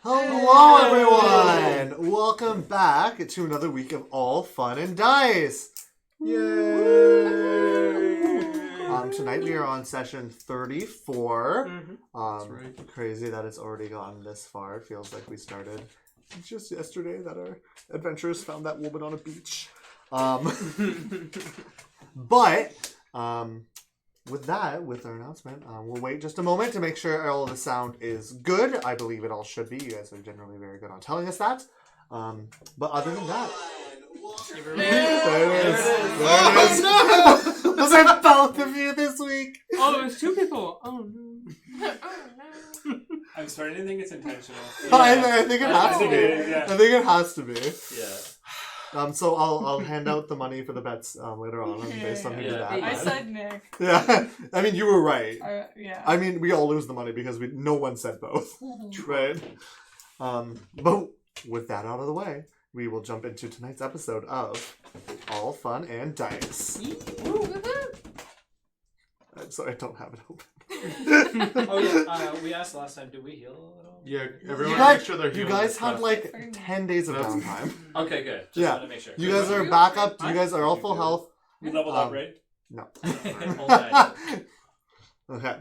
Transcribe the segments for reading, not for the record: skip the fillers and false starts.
Hello, everyone! Welcome back to another week of All Fun and Dice. Yay! Tonight we are on session 34. That's right. Crazy that it's already gotten this far. It feels like we started just yesterday that our adventurers found that woman on a beach. With our announcement, we'll wait just a moment to make sure all of the sound is good. I believe it all should be. You guys are generally very good on telling us that. But other than that... There it is. Oh, no! Those are both of you this week. Oh, there's two people. Oh, no. I'm starting to think it's intentional. Yeah. I think it has to be. Yeah. I think it has to be. Yeah. So I'll hand out the money for the bets later on based on who did that. I said Nick. Yeah, I mean you were right. Yeah. I mean we all lose the money because no one said both, right? But with that out of the way, we will jump into tonight's episode of All Fun and Dice. I'm sorry, I don't have it open. Oh yeah, we asked last time, did we heal at all? Yeah, everyone make sure they're healing. You guys had like 10 days of downtime. Okay, good. Just wanted to make sure. You guys are back up. You guys are all full health. We leveled up, right? No. Hold on. Okay.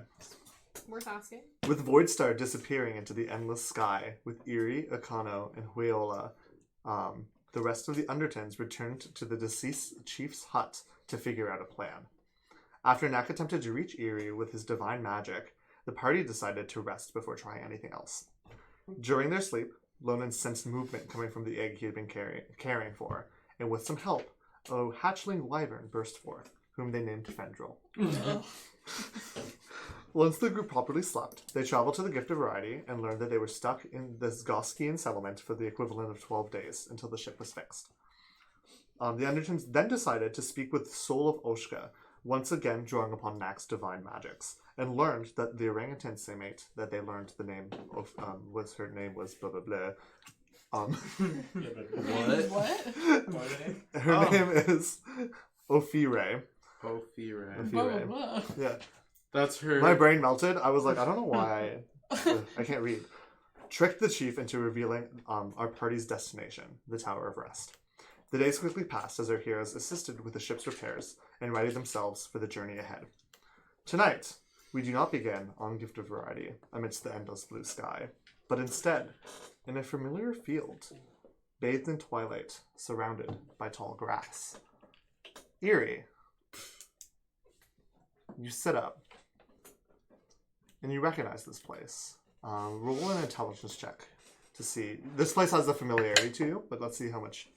Worth asking. With Voidstar disappearing into the endless sky, with Eerie, Akano, and Hueola, the rest of the Undertons returned to the deceased chief's hut to figure out a plan. After Nak attempted to reach Eerie with his divine magic, the party decided to rest before trying anything else. During their sleep, Lonan sensed movement coming from the egg he had been caring for, and with some help, a hatchling wyvern burst forth, whom they named Fendril. Once the group properly slept, they traveled to the Gift of Variety and learned that they were stuck in this Goskian settlement for the equivalent of 12 days until the ship was fixed. The Undertons then decided to speak with the soul of Oshka, once again drawing upon Nak's divine magics, and learned that the orangutan mate that they learned the name of, her name was blah blah blah. What? Her name is Ophire. Ophire. Yeah. That's her. My brain melted. I was like, I don't know why I can't read. Tricked the chief into revealing our party's destination, the Tower of Rest. The days quickly passed as our heroes assisted with the ship's repairs and readied themselves for the journey ahead. Tonight, we do not begin on Gift of Variety amidst the endless blue sky, but instead in a familiar field, bathed in twilight, surrounded by tall grass. Eerie, you sit up and you recognize this place. Roll an intelligence check to see. This place has a familiarity to you, but let's see how much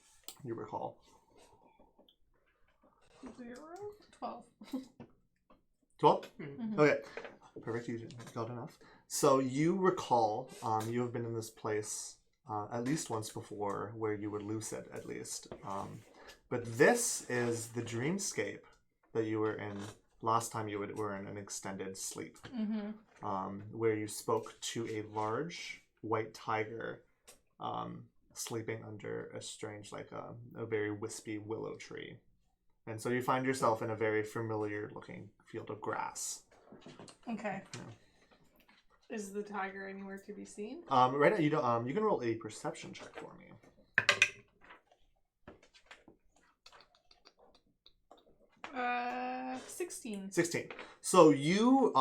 you recall. 0? 12. 12? Mm-hmm. Okay. Perfect. You got enough. So you recall you have been in this place at least once before where you were lucid, at least. But this is the dreamscape that you were in last time you were in an extended sleep. Where you spoke to a large white tiger sleeping under a strange, a very wispy willow tree. And so you find yourself in a very familiar looking field of grass. Okay. Yeah. Is the tiger anywhere to be seen? Right now you don't. You can roll a perception check for me. 16. 16. So you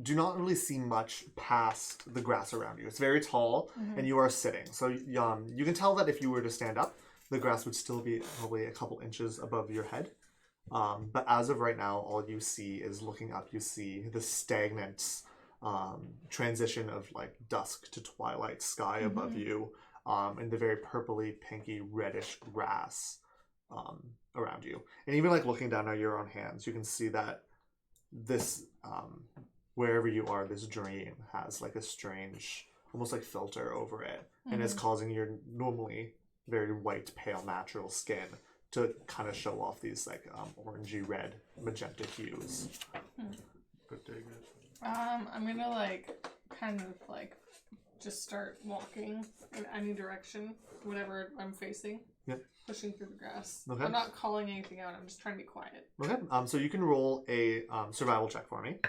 do not really see much past the grass around you. It's very tall, and you are sitting. So you can tell that if you were to stand up, the grass would still be probably a couple inches above your head. But as of right now, all you see is looking up. You see the stagnant transition of dusk to twilight sky above you, and the very purpley, pinky, reddish grass around you. And even looking down at your own hands, you can see that this wherever you are, this dream has a strange, almost filter over it, and it's causing your normally very white, pale, natural skin to kind of show off these orangey red, magenta hues. I'm gonna kind of just start walking in any direction, whatever I'm facing. Yep. Pushing through the grass. Okay. I'm not calling anything out. I'm just trying to be quiet. Okay. So you can roll a survival check for me.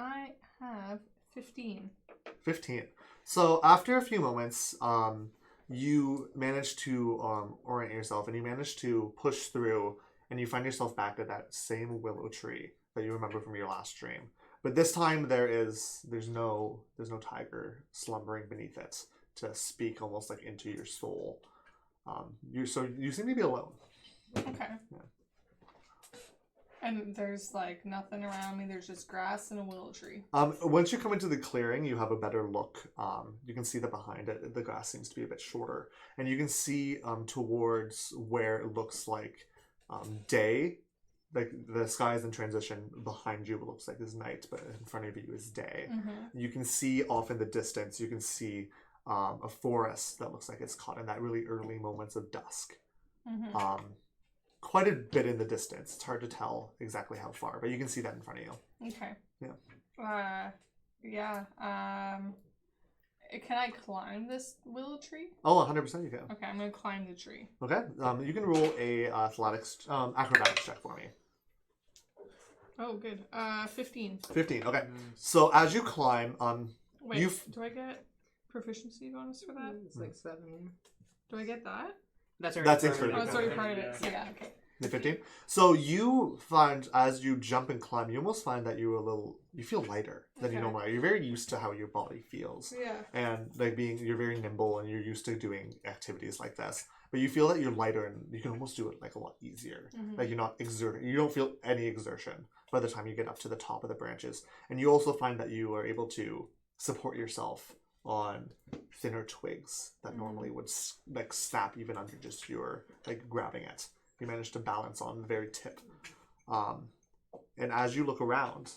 I have 15. 15. So after a few moments, you manage to orient yourself, and you manage to push through, and you find yourself back at that same willow tree that you remember from your last dream. But this time there's no tiger slumbering beneath it to speak almost like into your soul. You seem to be alone. Okay. Yeah. And there's like nothing around me. There's just grass and a willow tree. Once you come into the clearing, you have a better look. You can see that behind it, the grass seems to be a bit shorter, and you can see towards where it looks like day. Like the sky is in transition. Behind you, it looks like is night, but in front of you is day. Mm-hmm. You can see off in the distance. You can see a forest that looks like it's caught in that really early moments of dusk. Mm-hmm. Quite a bit in the distance. It's hard to tell exactly how far, but you can see that in front of you. Okay. Yeah. Yeah. Can I climb this willow tree? Oh, 100% you can. Okay, I'm gonna climb the tree. Okay. You can roll a acrobatics check for me. Oh, good. 15. 15. Okay. So as you climb, Wait, do I get proficiency bonus for that? It's like 7. Do I get that? That's included. Oh, it's already part of it. So yeah, okay. the 15. So you find as you jump and climb, you almost find that you feel lighter than you Okay. normally are. You're very used to how your body feels. Yeah. And you're very nimble and you're used to doing activities like this, but you feel that you're lighter and you can almost do it like a lot easier. Mhm. Like you're not exerting, you don't feel any exertion by the time you get up to the top of the branches. And you also find that you are able to support yourself on thinner twigs that normally would like snap even under just your like grabbing it. You manage to balance on the very tip. And as you look around,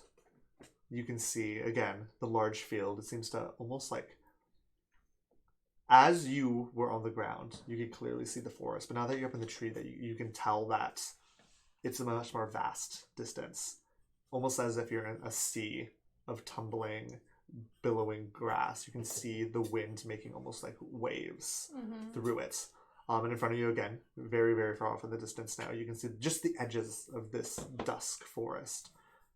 you can see again the large field. It seems to almost like as you were on the ground, you could clearly see the forest. But now that you're up in the tree, that you can tell that it's a much more vast distance, almost as if you're in a sea of tumbling, billowing grass. You can see the wind making almost like waves through it. And in front of you again, very, very far off in the distance now, you can see just the edges of this dusk forest.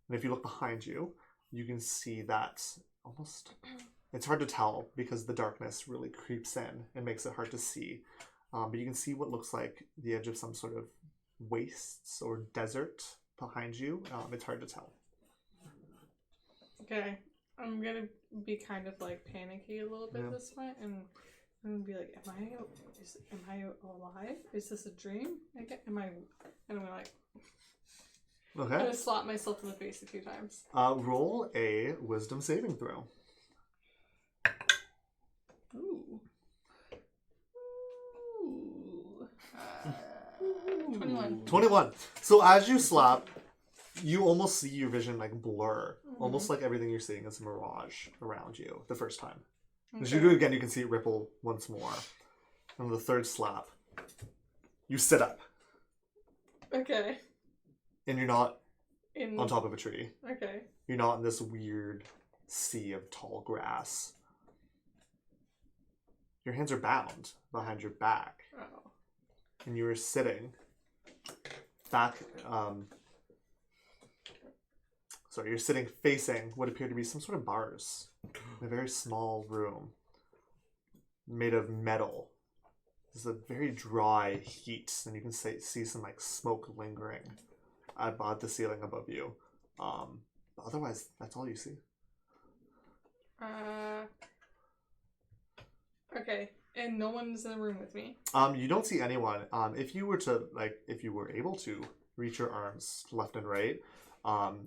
And if you look behind you, you can see that almost, it's hard to tell because the darkness really creeps in and makes it hard to see. But you can see what looks like the edge of some sort of wastes or desert behind you. It's hard to tell. Okay. I'm gonna be kind of like panicky a little bit this point, and I'm gonna be like, "Am I alive? Is this a dream? And I'm like, I'm Okay. gonna slap myself in the face a few times. Roll a wisdom saving throw. Ooh. 21. 21. So as you slap, you almost see your vision like blur. Almost like everything you're seeing is a mirage around you the first time. As you do it again, you can see it ripple once more. And the third slap, you sit up. Okay. And you're not In on top of a tree. Okay. You're not in this weird sea of tall grass. Your hands are bound behind your back. Oh. And you are sitting back, you're sitting facing what appear to be some sort of bars in a very small room made of metal. There's a very dry heat, and you can see some like smoke lingering at the ceiling above you. But otherwise, that's all you see. Okay. And no one's in the room with me. You don't see anyone. If you were able to reach your arms left and right,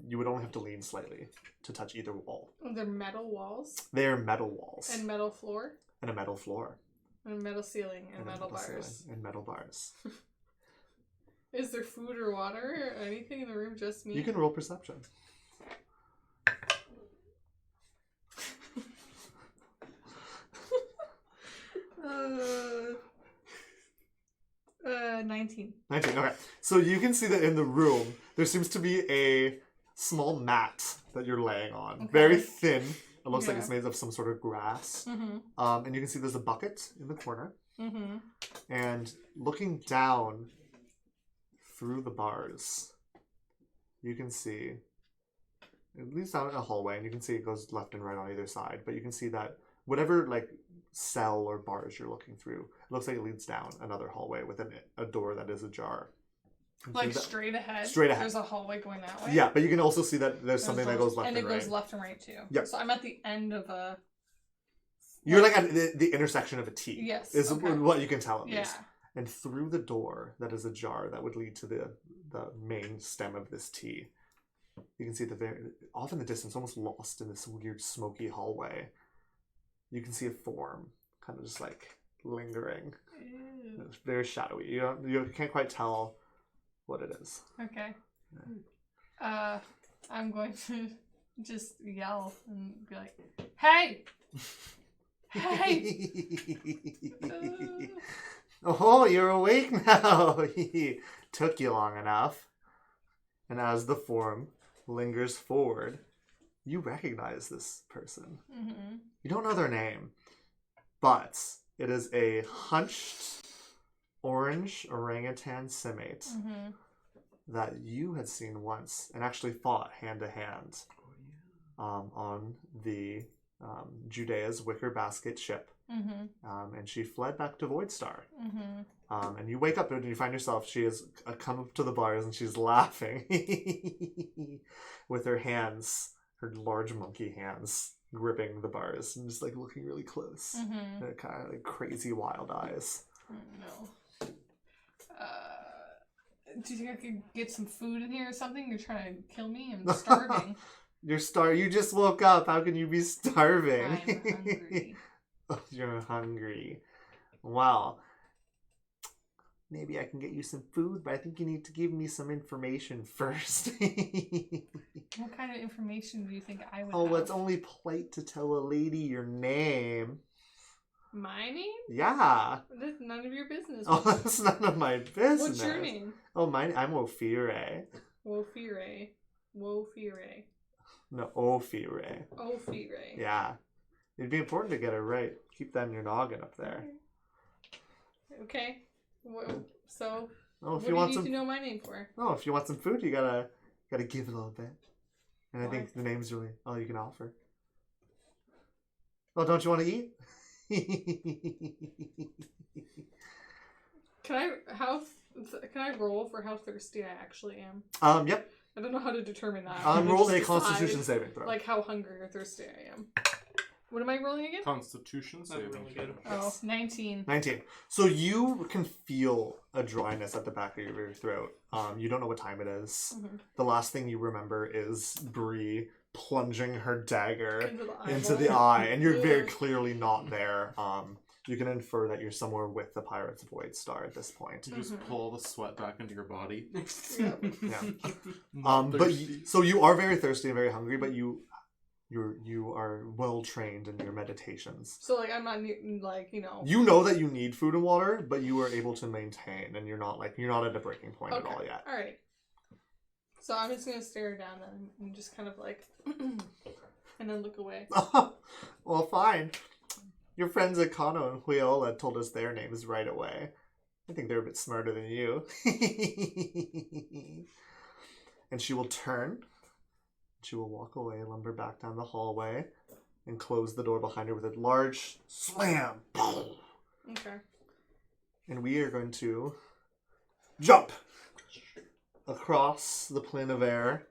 you would only have to lean slightly to touch either wall. They're metal walls. They are metal walls. And metal floor. And a metal floor. And metal ceiling. And a metal bars. ceiling and metal bars. Is there food or water or anything in the room? Just me? You can roll perception. 19. 19, okay. So you can see that in the room, there seems to be a small mat that you're laying on. Okay. Very thin. It looks like Yeah. it's made of some sort of grass. Mm-hmm. And you can see there's a bucket in the corner. Mm-hmm. And looking down through the bars, you can see It leads down a hallway, and you can see it goes left and right on either side. But you can see that whatever like cell or bars you're looking through, it looks like it leads down another hallway with a door that is ajar. Like straight ahead. Straight ahead. There's a hallway going that way. Yeah, but you can also see that there's something that goes left and right. And it goes left and right too. Yep. So I'm at the end of a. You're like at the intersection of a T. Yes. Is okay. what you can tell at Yeah. least. And through the door that is ajar that would lead to the main stem of this T, you can see off in the distance, almost lost in this weird smoky hallway, you can see a form kind of just like lingering. Ew. It's very shadowy. You can't quite tell what it is. Okay. I'm going to just yell and be like, "Hey! Hey!" Oh, you're awake now. Took you long enough. And as the form lingers forward, you recognize this person. Mm-hmm. You don't know their name, but it is a hunched orange orangutan simate Mm-hmm. that you had seen once and actually fought hand to hand on the Judea's wicker basket ship. Mm-hmm. And she fled back to Voidstar. Mm-hmm. And you wake up and you find yourself, she has come up to the bars and she's laughing with her hands, her large monkey hands, gripping the bars and just like looking really close. Mm-hmm. And kind of like crazy wild eyes. No. Do you think I could get some food in here or something? You're trying to kill me? I'm starving. You just woke up. How can you be starving? I'm hungry. Oh, you're hungry. Wow. Maybe I can get you some food, but I think you need to give me some information first. What kind of information do you think I would Oh, have? it's only polite to tell a lady your name. My name? Yeah. That's none of your business. Oh, that's none of my business. What's your name? Oh, I'm Ophire. Wofire. Wofire. No, Ophire. Ophire. Yeah. It'd be important to get it right. Keep that in your noggin up there. Okay. So, Oh, if what you do want you some, need to know my name for? oh, if you want some food, you gotta give a little bit. And I Why? think the name's really all you can offer. Oh, don't you want to eat? Can I roll for how thirsty I actually am? Yep. I don't know how to determine that. Roll I a just Constitution decide, saving throw. like how hungry or thirsty I am. What am I rolling again? Constitution That's saving. really good. Oh, 19. 19. So you can feel a dryness at the back of your throat. You don't know what time it is. Mm-hmm. The last thing you remember is Bree plunging her dagger into eyeball. the eye, and you're very Ugh. clearly not there. You can infer that you're somewhere with the Pirates of Voidstar at this point. You just pull the sweat back into your body. Yep. Yeah. Not But thirsty. so you are very thirsty and very hungry, but you are well trained in your meditations. So like I'm not like You know that you need food and water, but you are able to maintain, and you're not at a breaking point at all yet. All right. So I'm just gonna stare down then and just kind of like, and then look away. Well, fine. Your friends at Kano and Huiola told us their names right away. I think they're a bit smarter than you. And she will turn. She will walk away, lumber back down the hallway, and close the door behind her with a large slam. Okay. And we are going to jump across the plane of air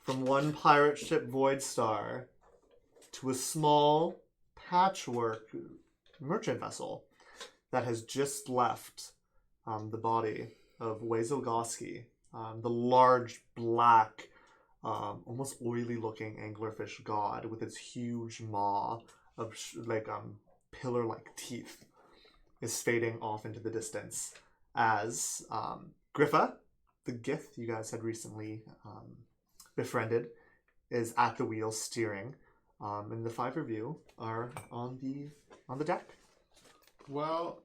from one pirate ship Voidstar to a small patchwork merchant vessel that has just left the body of Wezogoski, the large black, almost oily looking anglerfish god with its huge maw of pillar-like teeth is fading off into the distance as Griffa, the Gith you guys had recently befriended, is at the wheel steering. And the five of you are on the deck. Well,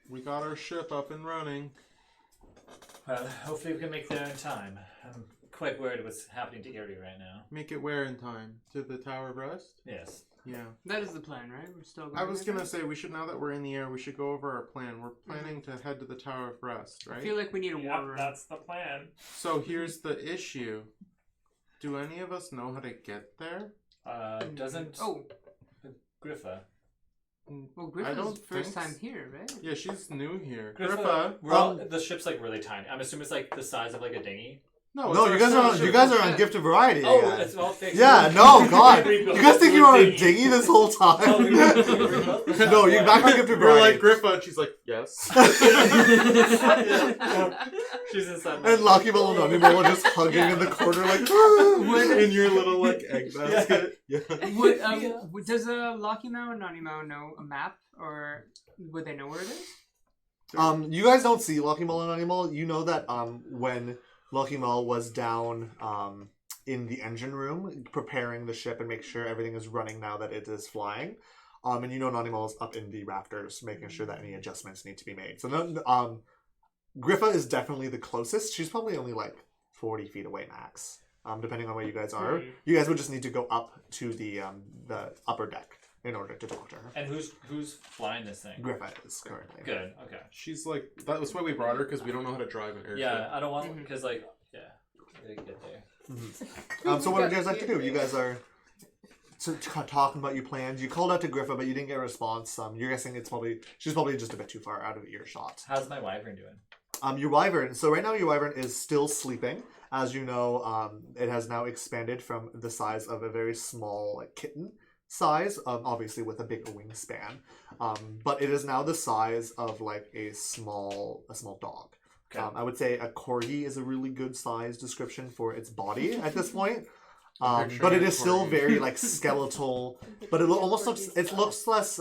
we got our ship up and running. Well, hopefully we can make there in time. I'm quite worried what's happening to Erie right now. Make it where in time? To the Tower of Rest? Yes. Yeah. That is the plan, right? We're still going I was there? gonna say we should, now that we're in the air, we should go over our plan. We're planning to head to the Tower of Rest, I right? feel like we need a war room. that's the plan. So here's the issue. Do any of us know how to get there? Doesn't Oh, Griffa? well, I Griffin's don't first think time here, right? Yeah, she's new here. Griffa. Griffa. The ship's like really tiny. I'm assuming it's like the size of like a dinghy. No, No, it's you our guys are ship. you guys are on Gift of Variety. Oh, again. it's all fixed. Yeah, no, God. We You built guys think a you were on a dinghy. dinghy this whole time? Oh, we rebuilt the No, you're back on Gift of You're Variety. like Griffa, and she's like, yes. She's inside. And Lucky Bell and Nani Bell are just hugging in the corner like In your little like egg basket. Yeah. Does Locky Mao and Nani Mao know a map, or would they know where it is? You guys don't see Lucky Bell and Nani Bell. You know that when Lucky Bell was down in the engine room preparing the ship and make sure everything is running now that it is flying. And you know Nani Bell is up in the rafters making sure that any adjustments need to be made. So Griffa is definitely the closest. She's probably only like 40 feet away max. Depending on where you guys are. You guys would just need to go up to the upper deck in order to talk to her. And who's flying this thing? Griffa is currently. Good. Okay. She's like, that's why we brought her, because we don't know how to drive an airship. Yeah, I don't want because like we gotta get there. So what would you guys like to do? You guys are talking about your plans. You called out to Griffa, but you didn't get a response. You're guessing she's probably just a bit too far out of earshot. How's my wyvern doing? Your wyvern. So right now your wyvern is still sleeping. As you know, it has now expanded from the size of a very small like kitten size, obviously with a bigger wingspan. But it is now the size of like a small dog. Okay. I would say a corgi is a really good size description for its body at this point. Picturing But it a is still corgi. very like skeletal. But it almost looks less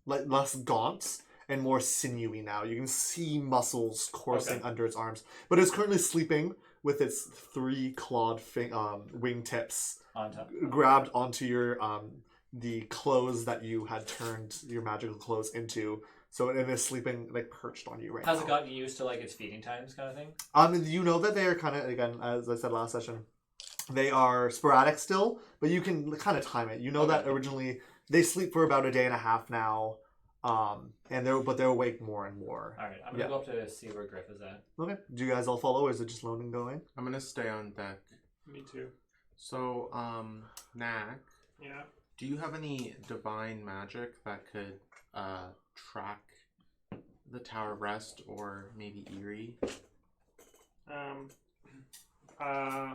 less gaunt and more sinewy now. You can see muscles coursing under its arms. But it's currently sleeping with its 3 clawed wingtips On top. grabbed onto your the clothes that you had turned your magical clothes into. So it is sleeping like perched on you right now. Has it gotten used to like its feeding times kind of thing? You know that they are kind of, again, as I said last session, they are sporadic still, but you can kind of time it. You know that originally they sleep for about a day and a half now, and they're awake more and more. All right, I'm gonna go up to see where Griff is at. Okay. Do you guys all follow, or is it just Lone and going? I'm gonna stay on deck. Me too. So, Knack, Yeah. do you have any divine magic that could track the Tower of Rest or maybe Eerie? I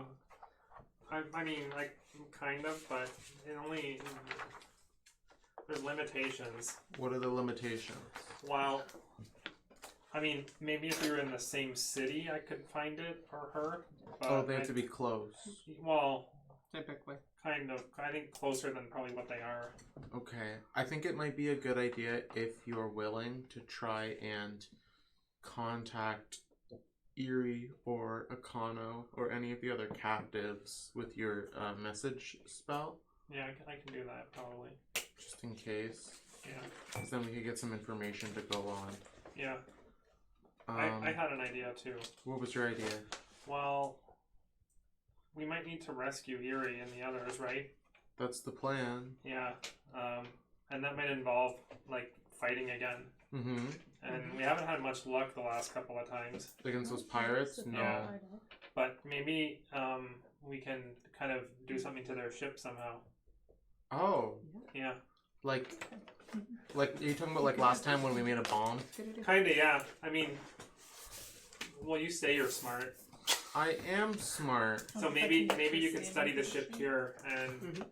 mean, like, kind of, but it only... There's limitations. What are the limitations? While, I mean, maybe if we were in the same city, I could find it or her. But Oh, they have to be close. Well, Typically. kind of. I think closer than probably what they are. Okay. I think it might be a good idea if you're willing to try and contact Eerie or Akano or any of the other captives with your message spell, Yeah, I can do that probably. just in case. Yeah. Because then we could get some information to go on. Yeah. I had an idea too. What was your idea? Well, we might need to rescue Eerie and the others, right? That's the plan. Yeah. And that might involve, like, fighting again. Mm-hmm. And we haven't had much luck the last couple of times. Against those pirates? No. Yeah. But maybe we can kind of do something to their ship somehow. Oh. Yeah. Like, are you talking about like last time when we made a bomb? Kinda, yeah. I mean, well, you say you're smart. I am smart. So maybe you can study the ship here and...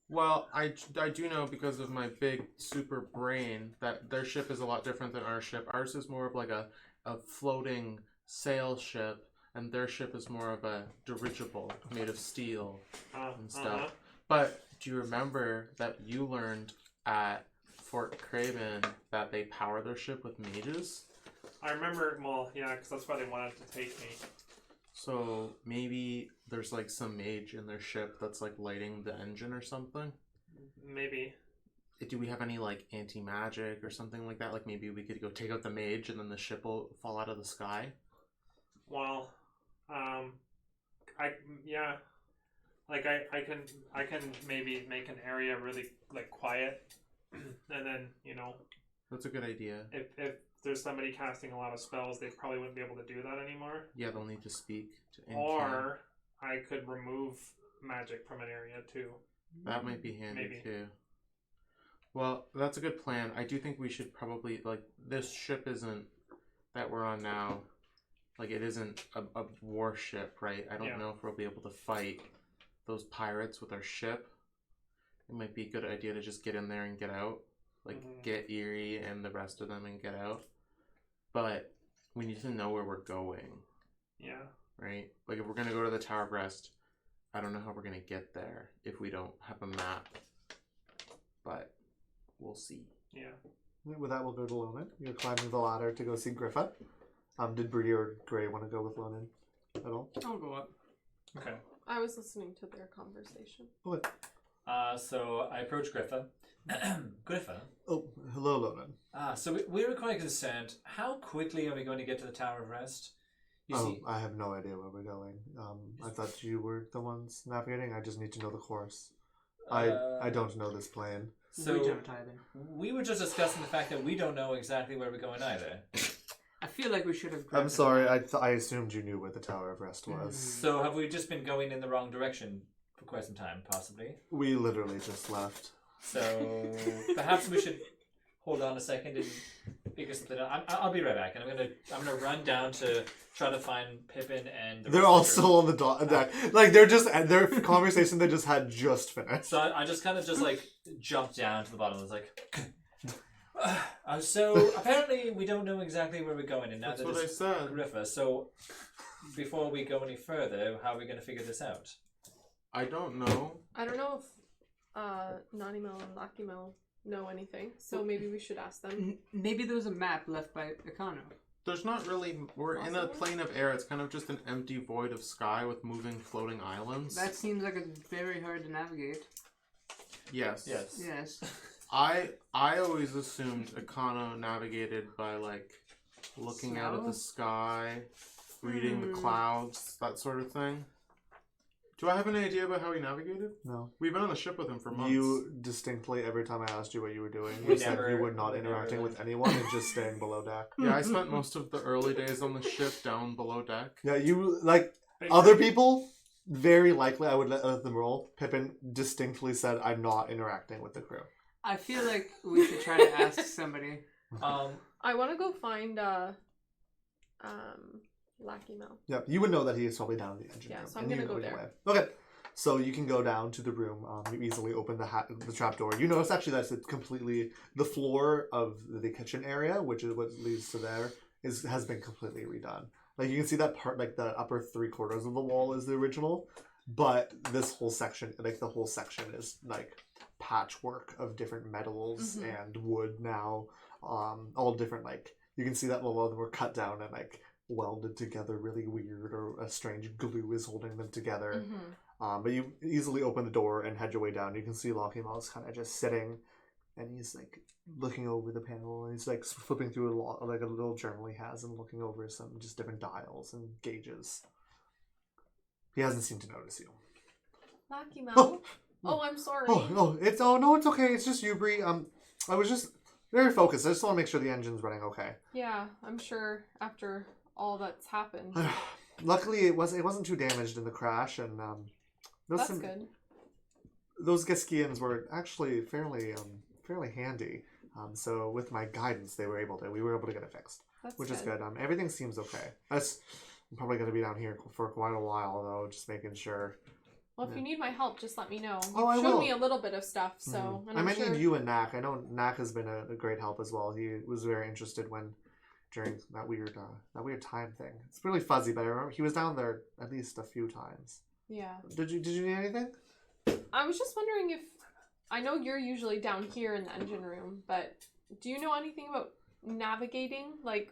Well, I do know because of my big super brain that their ship is a lot different than our ship. Ours is more of like a floating sail ship, and their ship is more of a dirigible made of steel and stuff. But do you remember that you learned at Fort Craven that they power their ship with mages? I remember, well, yeah, because that's why they wanted to take me. So maybe there's like some mage in their ship that's like lighting the engine or something? Maybe. Do we have any like anti-magic or something like that? Like maybe we could go take out the mage and then the ship will fall out of the sky? Well, I can maybe make an area really like quiet, and then That's a good idea. if there's somebody casting a lot of spells, they probably wouldn't be able to do that anymore. Yeah, they'll need to speak to Or I could remove magic from an area too. That might be handy Maybe. too. Well, that's a good plan. I do think we should probably this ship isn't that we're on now. Like it isn't a warship, right? I don't Yeah. know if we'll be able to fight those pirates with our ship. It might be a good idea to just get in there and get out. Get Erie and the rest of them and get out. But we need to know where we're going, Yeah. right? Like if we're gonna go to the Tower of Rest, I don't know how we're gonna get there if we don't have a map. But we'll see. Yeah. With that, we'll go to Lonan. You're climbing the ladder to go see Griffa. Did Bree or Gray want to go with Lonan at all? I'll go up. Okay. I was listening to their conversation. What? So I approach Griffa. Griffa. Oh, hello, Lonan. So we were quite concerned. How quickly are we going to get to the Tower of Rest? You see, I have no idea where we're going. I thought you were the ones navigating. I just need to know the course. I don't know this plane. so we don't either. we were just discussing the fact that we don't know exactly where we're going either. I feel like we should have. I'm grabbed sorry. I assumed you knew where the Tower of Rest was. So have we just been going in the wrong direction for quite some time, possibly? We literally just left. So perhaps we should hold on a second and figure something out. I'll be right back, and I'm gonna run down to try to find Pippin and. They're all still on the deck. Like they're just their conversation they just had just finished. So I just kind of jumped down to the bottom. I was like, so apparently we don't know exactly where we're going, and now That's that what I it's said. Griffa. So before we go any further, how are we going to figure this out? I don't know. I don't know if Nanimo and Lakimo know anything, so maybe we should ask them. Maybe there was a map left by Econo. There's not really. We're in a Possibly. plane of air. It's kind of just an empty void of sky with moving, floating islands. That seems like it's very hard to navigate. Yes. Yes. Yes. I always assumed Econo navigated by looking out at the sky, reading the clouds, that sort of thing. Do I have any idea about how he navigated? No. We've been on the ship with him for months. You distinctly, every time I asked you what you were doing, We you said never- you were not we interacting never- with anyone and just staying below deck. Yeah, I spent most of the early days on the ship down below deck. Yeah, you like Hey, other people. Very likely, I would let them roll. Pippin distinctly said, "I'm not interacting with the crew." I feel like we should try to ask somebody. I want to go find Lakimo. Yeah, you would know that he is probably down in the engine Yeah, room. so I'm and you gonna know go either there. way. Okay, so you can go down to the room. You easily open the trap door. You notice actually that it's completely the floor of the kitchen area, which is what leads to there, has been completely redone. Like you can see that part, like the upper 3/4 of the wall is the original, but this whole section, like the whole section, is like patchwork of different metals and wood now, all different. Like you can see that a lot of them were cut down and like welded together really weird, or a strange glue is holding them together. But you easily open the door and head your way down. You can see Lockymaw's kind of just sitting, and he's like looking over the panel, and he's like flipping through a little journal he has and looking over some just different dials and gauges. He hasn't seemed to notice you. Lakimo. Oh, I'm sorry. No, it's okay. It's just you, Bree. I was just very focused. I just want to make sure the engine's running okay. Yeah, I'm sure after all that's happened. Luckily, it wasn't too damaged in the crash, and That's good. those Gaskians were actually fairly handy. So with my guidance, we were able to get it fixed, That's which is good. Everything seems okay. I'm probably going to be down here for quite a while though, just making sure. Well, if you need my help, just let me know. Oh, I You've will. shown me a little bit of stuff, so and I I'm might sure... need you and Knack. I know Knack has been a great help as well. He was very interested during that weird time thing. It's really fuzzy, but I remember he was down there at least a few times. Yeah. Did you need anything? I was just wondering if I know you're usually down here in the engine room, but do you know anything about navigating, like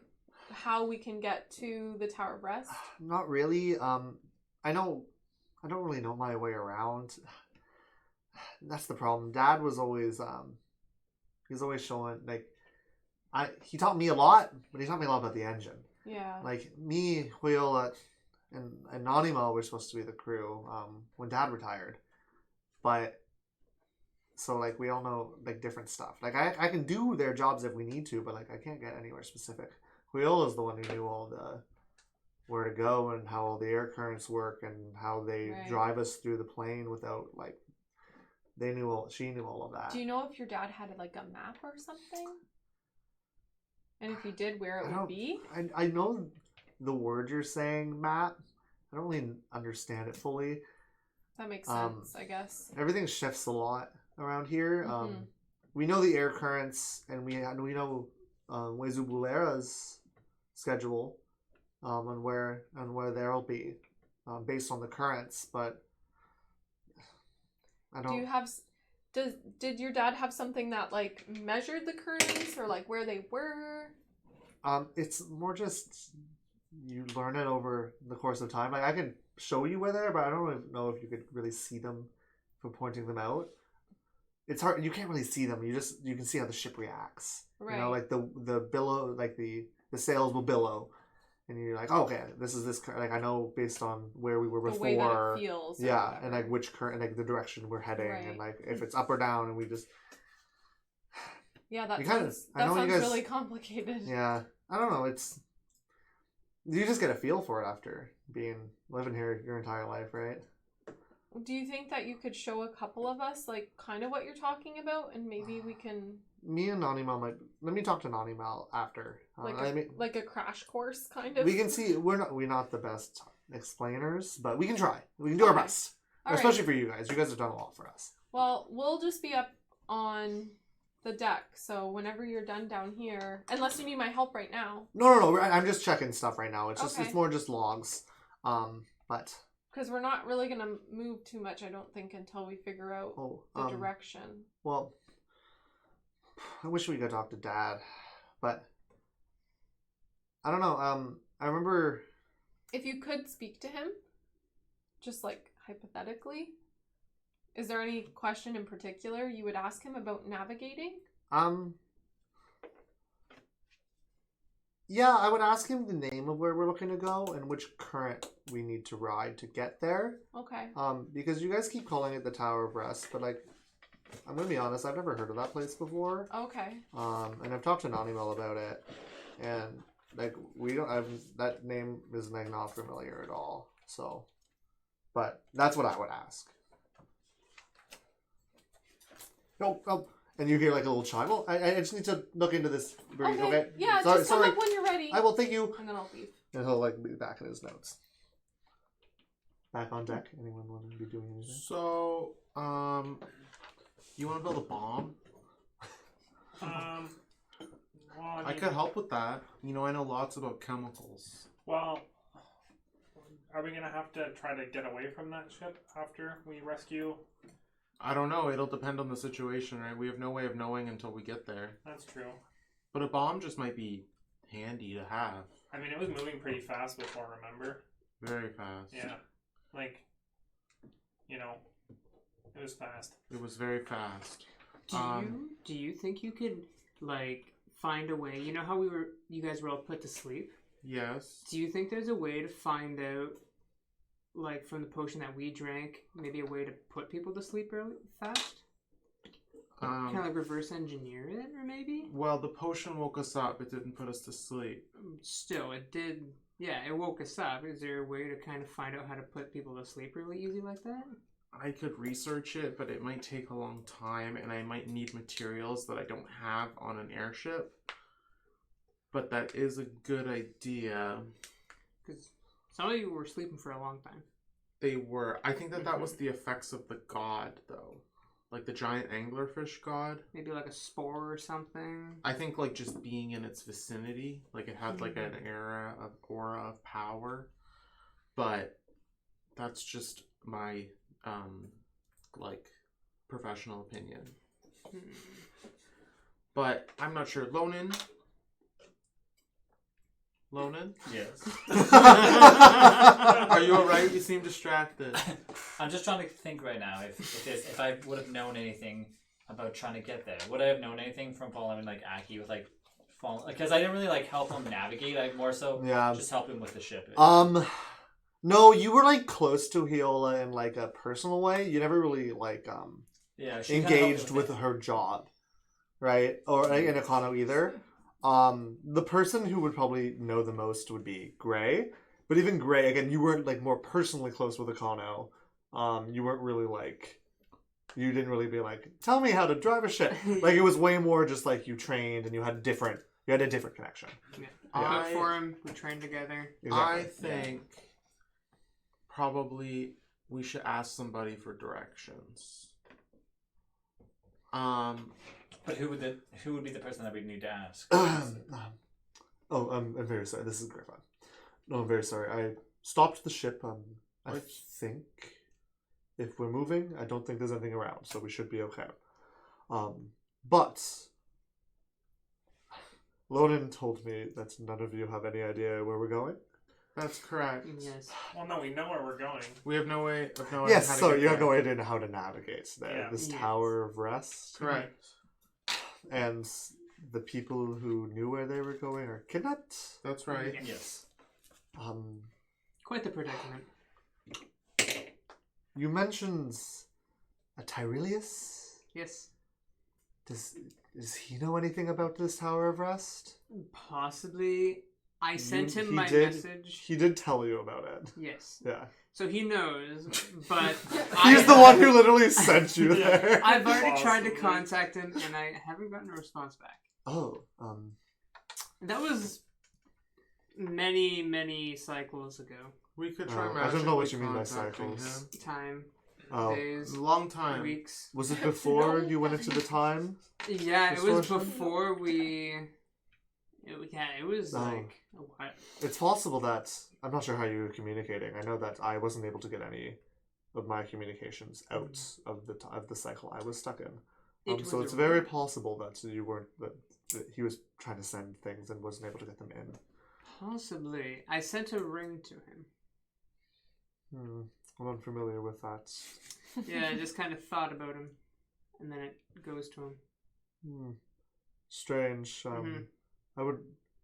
how we can get to the Tower of Rest? Not really. I don't really know my way around. That's the problem. Dad was always he's always showing he taught me a lot, but he taught me a lot about the engine. Yeah. Like me, Huyola, and Nanimo were supposed to be the crew when Dad retired, but so like we all know like different stuff. Like I can do their jobs if we need to, but like I can't get anywhere specific. Huyola is the one who knew all where to go and how all the air currents work and how they Right. drive us through the plane without like she knew all of that. Do you know if your dad had like a map or something? And if he did, where it I would don't- be? I know the word you're saying, Matt. I don't really understand it fully. That makes Um, sense, I guess. Everything shifts a lot around here. Mhm. We know the air currents, and we know Wezubulera's schedule on where they'll be based on the currents. But I Do you don't. have? Did your dad have something that like measured the currents or like where they were? It's more just you learn it over the course of time. Like I can show you where they're, but I don't really know if you could really see them from pointing them out. It's hard. You can't really see them. You can see how the ship reacts. Right. You know, like the billow, like the sails will billow, and you're like, oh, okay, this is this. Like I know based on where we were The before. way that it feels. or Yeah, whatever. and like which current, like the direction we're heading, Right. and like if it's up or down, and we just Yeah, that you kinda- sounds, I that know you sounds guys- really complicated. yeah. I don't know. It's you just get a feel for it after living here your entire life, right? Do you think that you could show a couple of us like kind of what you're talking about, and maybe we can Me and Nanimal might. Let me talk to Nanimal after. like I mean, like a crash course kind of? we can see we're not the best explainers, but we can try. We can do our Okay. best, All right. especially for you guys. You guys have done a lot for us. Well, we'll just be up on the deck, so whenever you're done down here, unless you need my help right now, No. I'm just checking stuff right now. It's just Okay. it's more just logs. But because we're not really gonna move too much, I don't think, until we figure out the direction. well, I wish we could talk to Dad, but I don't know. I remember. If you could speak to him, just like hypothetically, is there any question in particular you would ask him about navigating? Yeah, I would ask him the name of where we're looking to go and which current we need to ride to get there. Okay. Because you guys keep calling it the Tower of Rest, but like, I'm gonna be honest, I've never heard of that place before. Okay. And I've talked to Nanimal about it, and like that name is like not familiar at all. So, but that's what I would ask. Oh, and you hear like a little chime. Well, I just need to look into this. Okay. Yeah, Sorry, just come up when you're ready. I will. Thank you. And then I'll leave. And he'll like be back in his notes. Back on deck. Anyone want to be doing anything? So, you want to build a bomb? Well, I could help with that. You know, I know lots about chemicals. Well, are we gonna have to try to get away from that ship after we rescue? I don't know. It'll depend on the situation, right? We have no way of knowing until we get there. That's true. But a bomb just might be handy to have. I mean, it was moving pretty fast before. Remember? Very fast. Yeah. Like, you know, it was fast. It was very fast. Do you think you could like find a way? You know how you guys were all put to sleep? Yes. Do you think there's a way to find out, like from the potion that we drank, maybe a way to put people to sleep really fast? Kind of like reverse engineer it, or maybe? Well, the potion woke us up. It didn't put us to sleep. Still, it did. Yeah, it woke us up. Is there a way to kind of find out how to put people to sleep really easy like that? I could research it, but it might take a long time, and I might need materials that I don't have on an airship. But that is a good idea. Because some of you were sleeping for a long time. They were. I think that was the effects of the god, though. Like the giant anglerfish god. Maybe like a spore or something. I think like just being in its vicinity, like it had like an aura of power. But that's just my like professional opinion. But I'm not sure. Lonan? Yes. Are you alright? You seem distracted. I'm just trying to think right now if I would have known anything about trying to get there. Would I have known anything from following like Aki with like fall? Because I didn't really like help him navigate. I more so just help him with the ship. No, you were like close to Hiola in like a personal way. You never really like she kinda helped engaged me with her job, right? Or like, in Econo either. The person who would probably know the most would be Gray, But even Gray, again, you weren't like more personally close with Akano. You weren't really like, you didn't really be like, tell me how to drive a ship. Like it was way more just like you trained and you had a different connection. Yeah. I cooked for him. We trained together. Exactly. I think probably we should ask somebody for directions. But who would be the person that we'd need to ask? I'm very sorry. This is Griffin. No, I'm very sorry. I stopped the ship. I think if we're moving, I don't think there's anything around, so we should be okay. But Loden told me that none of you have any idea where we're going. That's correct. Yes. Well, no, we know where we're going. We have no way of knowing. Yes, how to so get you have there. no idea how to navigate there. Yeah. This Yes. Tower of Rest. Correct. And the people who knew where they were going are kidnapped. That's right. Yes. Quite the predicament. You mentioned a Tyrelius. Yes. Does he know anything about this Tower of Rest? Possibly. I sent him He my did- message. He did tell you about it. Yes. Yeah. So he knows, but He's the one who literally sent you there. I've already tried to Possibly. contact him, and I haven't gotten a response back. Oh, That was many, many cycles ago. We could try. I don't know what you magically mean by contacting cycles. Time, Oh. days, him. Long time. weeks. Was it before you went into the time? Yeah, it was Distortion? before we. It was Oh. like a while. It's possible that I'm not sure how you were communicating. I know that I wasn't able to get any of my communications out of the cycle I was stuck in. It So was it's a very road. possible that you weren't that he was trying to send things and wasn't able to get them in. Possibly. I sent a ring to him. I'm unfamiliar with that. Yeah, I just kind of thought about him, and then it goes to him. Strange. Mhm.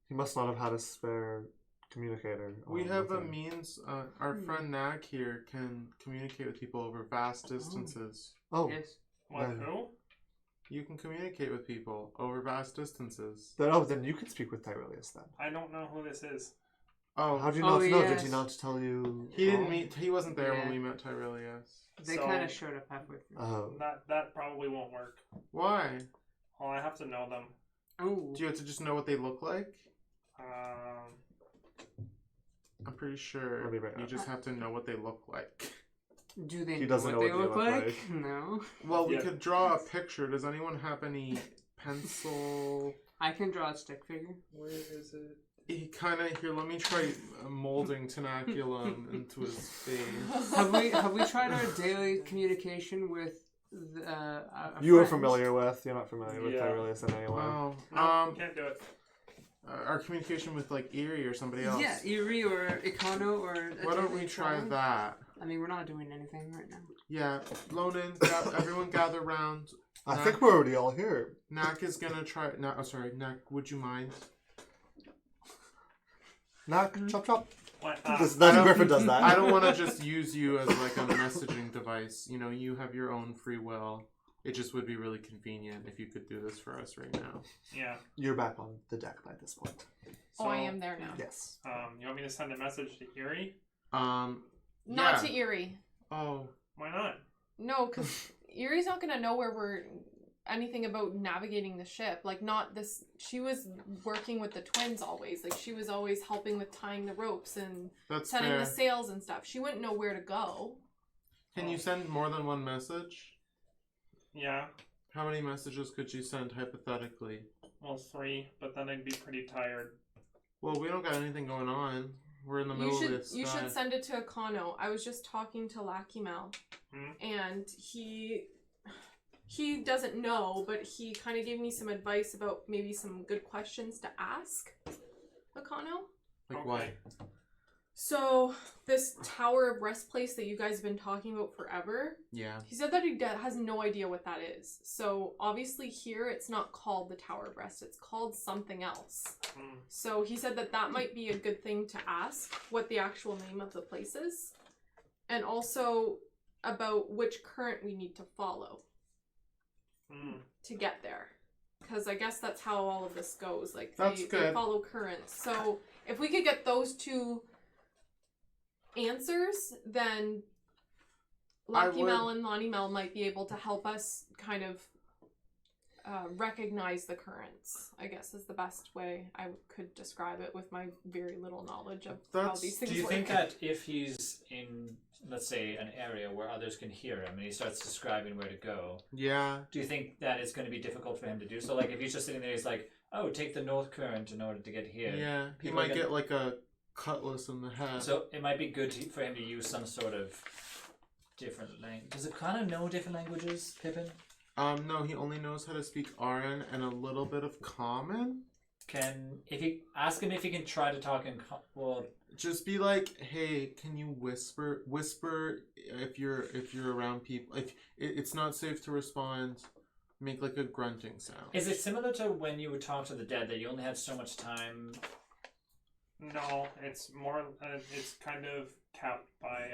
He must not have had a spare communicator. We have with a him. means. Our friend Nag here can communicate with people over vast distances. Oh, Yes. What? Then- Who? You can communicate with people over vast distances. then you can speak with Tyrelius then. I don't know who this is. Oh, How do you Oh, not know? Did yes. he not tell you? he didn't meet. He wasn't there Yeah. when we met Tyrelius. They So- kind of showed up halfway through. Oh, That probably won't work. Why? Well, I have to know them. Oh. Do you have to just know what they look like? Um, I'm pretty sure Let me bring it you up. just have to know what they look like. Do they He know doesn't what know they what they look look like? No. Well, we Yeah. could draw a picture. Does anyone have any pencil? I can draw a stick figure. where is it? He kind of here. Let me try molding tenaculum into his face. Have we tried our daily communication with the, our you are friends? familiar with. You're not familiar with Yeah. Tyrelius in any way. Wow. No, can't do it. Our communication with like Erie or somebody else. Yeah, Erie or Ikano or. Why don't we try that? I mean, we're not doing anything right now. Yeah, Lonan, everyone gather round. I think we're already all here. Nak is gonna try. No, oh, sorry, Nak. Would you mind? Knock, chop, chop. What? That's Griffin does that. I don't want to just use you as like a messaging device. You know, you have your own free will. It just would be really convenient if you could do this for us right now. Yeah. You're back on the deck by this point. So, Oh, I am there now. Yes. You want me to send a message to Erie? Not yeah. to Erie. Oh, Why not? No, because Erie's not gonna know where we're anything about navigating the ship. Like, not this. She was working with the twins always. Like, she was always helping with tying the ropes and that's setting fair. the sails and stuff. She wouldn't know where to go. Can you send more than one message? Yeah. How many messages could you send hypothetically? Well, 3, but then I'd be pretty tired. Well, we don't got anything going on. We're in the middle of this. You should send it to Akano. I was just talking to Lackey Mel, and he doesn't know, but he kind of gave me some advice about maybe some good questions to ask Akano. Like Okay. what? So this Tower of Rest place that you guys have been talking about forever, Yeah. he said that he has no idea what that is. So obviously here it's not called the Tower of Rest, it's called something else. So he said that that might be a good thing to ask, what the actual name of the place is, and also about which current we need to follow to get there. Because I guess that's how all of this goes. Like, That's they good. follow currents. So if we could get those two answers, then Lucky Mel and Lonnie Mel might be able to help us kind of recognize the currents, I guess is the best way I could describe it with my very little knowledge of how these things work. Do you think that if he's in, let's say, an area where others can hear him and he starts describing where to go, do you think that it's going to be difficult for him to do so? Like if he's just sitting there, he's like, oh, take the north current in order to get here. Yeah, he might get like a cutlass in the head. So it might be good for him to use some sort of different language. Does it kind of know different languages, Pippin? No, he only knows how to speak Aran and a little bit of Common. Ask him if he can try to talk in just be like, hey, can you whisper if you're around people. If it's not safe to respond, make like a grunting sound. Is it similar to when you would talk to the dead that you only had so much time? No, it's more. It's kind of capped by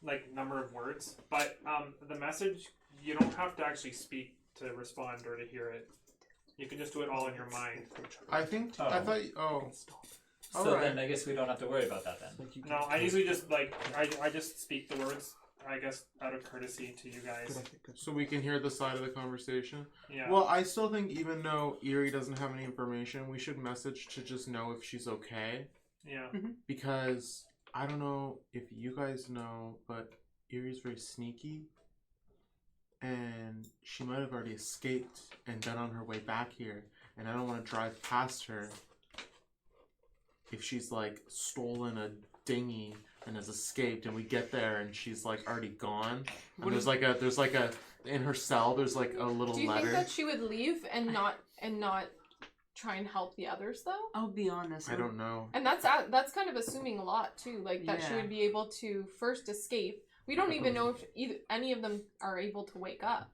like number of words, but the message you don't have to actually speak to respond or to hear it. You can just do it all in your mind. I think. I thought. Oh. So then I guess we don't have to worry about that then. No, I usually just I just speak the words, I guess, out of courtesy to you guys. So we can hear the side of the conversation. Yeah. Well, I still think even though Eerie doesn't have any information, we should message to just know if she's okay. Yeah. Because I don't know if you guys know, but Eerie's very sneaky. And she might have already escaped and been on her way back here. And I don't want to drive past her if she's like stolen a dinghy and has escaped, and we get there and she's like already gone. And there's like a in her cell there's like a little letter. Do you think that she would leave and not try and help the others though? I'll be honest. I don't know. And that's kind of assuming a lot too, like that she would be able to first escape. We don't even know if any of them are able to wake up.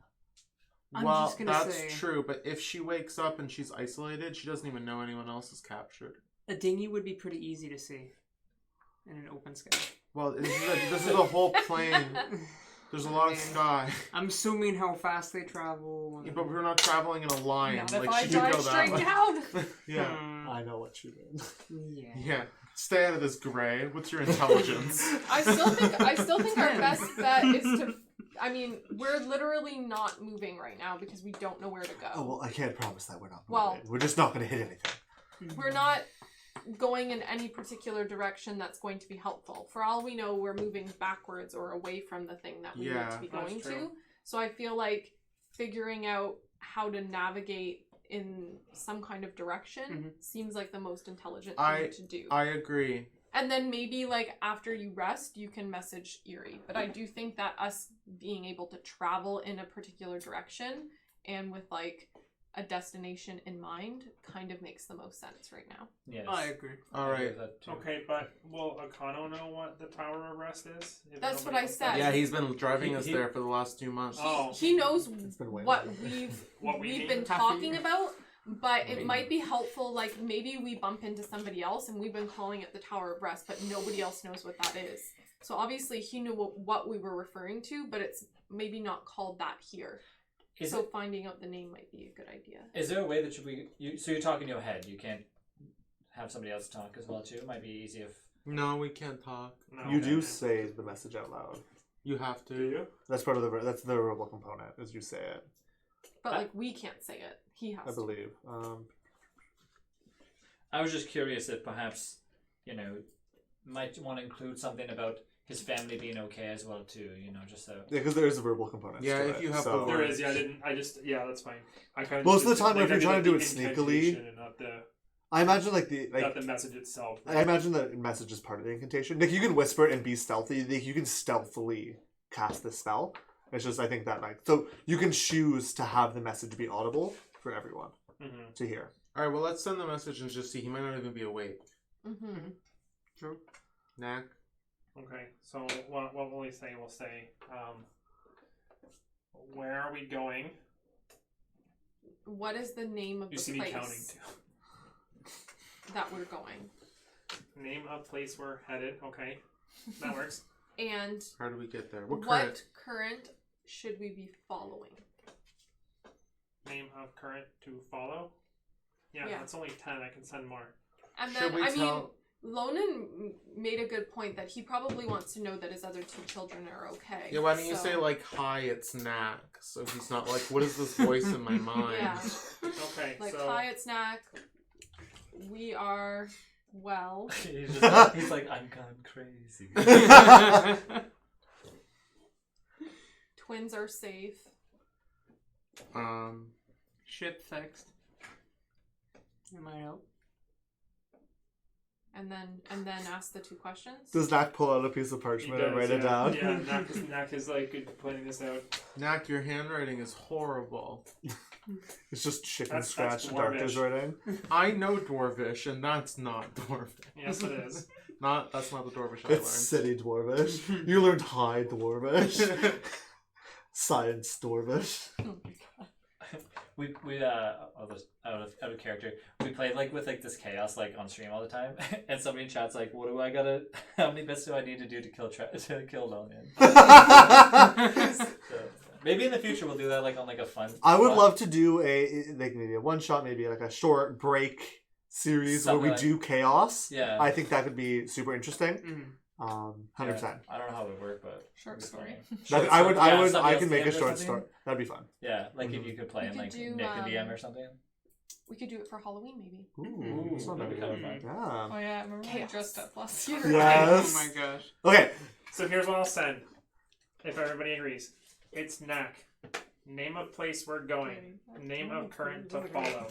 Well, that's true, but if she wakes up and she's isolated, she doesn't even know anyone else is captured. A dinghy would be pretty easy to see in an open sky. Well, this is a whole plane. There's a lot of sky. I'm assuming how fast they travel. Yeah, but we're not traveling in a line. Not like if I she drive could go straight that way. down. Yeah. I know what you mean. Yeah. Stay out of this, Gray. What's your intelligence? I still think our best bet is to. I mean, we're literally not moving right now because we don't know where to go. Oh well, I can't promise that we're not moving. Well, we're just not going to hit anything. We're not going in any particular direction that's going to be helpful. For all we know, we're moving backwards or away from the thing that we need to be going to. So I feel like figuring out how to navigate in some kind of direction seems like the most intelligent thing to do. I agree. And then maybe like after you rest, you can message Eerie. But I do think that us being able to travel in a particular direction and with like a destination in mind kind of makes the most sense right now. Yes. I agree. All right. Okay, but will Akano know what the Tower of Rest is? That's what I said. Yeah, he's been driving us there for the last 2 months. He knows what we've been talking about, but it might be helpful, like maybe we bump into somebody else and we've been calling it the Tower of Rest, but nobody else knows what that is. So obviously he knew what we were referring to, but it's maybe not called that here. So finding out the name might be a good idea. Is there a way that so you're talking in your head, you can't have somebody else talk as well too? It might be easy if... No, we can't talk. No, you do say the message out loud. You have to. Do you? That's part of that's the verbal component, is you say it. But like we can't say it. He has to. I believe. I was just curious if perhaps, might want to include something about his family being okay as well too, just so... Yeah, because there is a verbal component. Yeah, if you have so... There is, that's fine. I kind of most of the time, if you're trying to do it sneakily... I imagine not the message itself. Right? I imagine the message is part of the incantation. Like, you can whisper and be stealthy. Like, you can stealthily cast this spell. It's just, I think that, so you can choose to have the message be audible for everyone to hear. All right, well, let's send the message and just see. He might not even be awake. True. Knack. Okay, so what will we say? We'll say, where are we going? What is the name of the place? You see me counting too. That we're going. Name of place we're headed. Okay, that works. And how do we get there? What current should we be following? Name of current to follow. Yeah, that's only 10. I can send more. And then Lonan made a good point that he probably wants to know that his other 2 children are okay. Yeah, why don't you say, like, hi, it's Knack? So he's not like, what is this voice in my mind? Yeah. Okay, Like, so... hi, it's Knack. We are well. he's like, I'm gone crazy. Twins are safe. Ship fixed. That might help. And then ask the 2 questions. Does Knack pull out a piece of parchment and write it down? Yeah, Knack is like pointing this out. Knack, your handwriting is horrible. It's just chicken That's scratch Dwarvish. doctor's writing. I know Dwarvish, and that's not Dwarvish. Yes, it is. That's not the Dwarvish I It's learned. city Dwarvish. You learned high Dwarvish. Science Dwarvish. Oh my god. we out of character. We played like with like this chaos like on stream all the time, and somebody in chat's like, "What do I gotta? How many bits do I need to do to kill Lonian?" So, maybe in the future we'll do that like on like a fun. I would love to do maybe a one shot, maybe like a short break series Something where we like- do chaos. Yeah. I think that could be super interesting. Mm-hmm. 100%. Yeah, I don't know how it would work, but Short it'd be story. funny. I can make a DM or short something? story. That'd be fun. Yeah, like Mhm. if you could play We in could like do, Nick and DM or something. We could do it for Halloween, maybe. Ooh, that's not that'd be bad. kind of fun. Yeah. Oh yeah, I remember when I Chaos. dressed up last year. Yes. Oh my gosh. Okay. So here's what I'll send, if everybody agrees. It's Knack. Name of place we're going. Name of current to follow.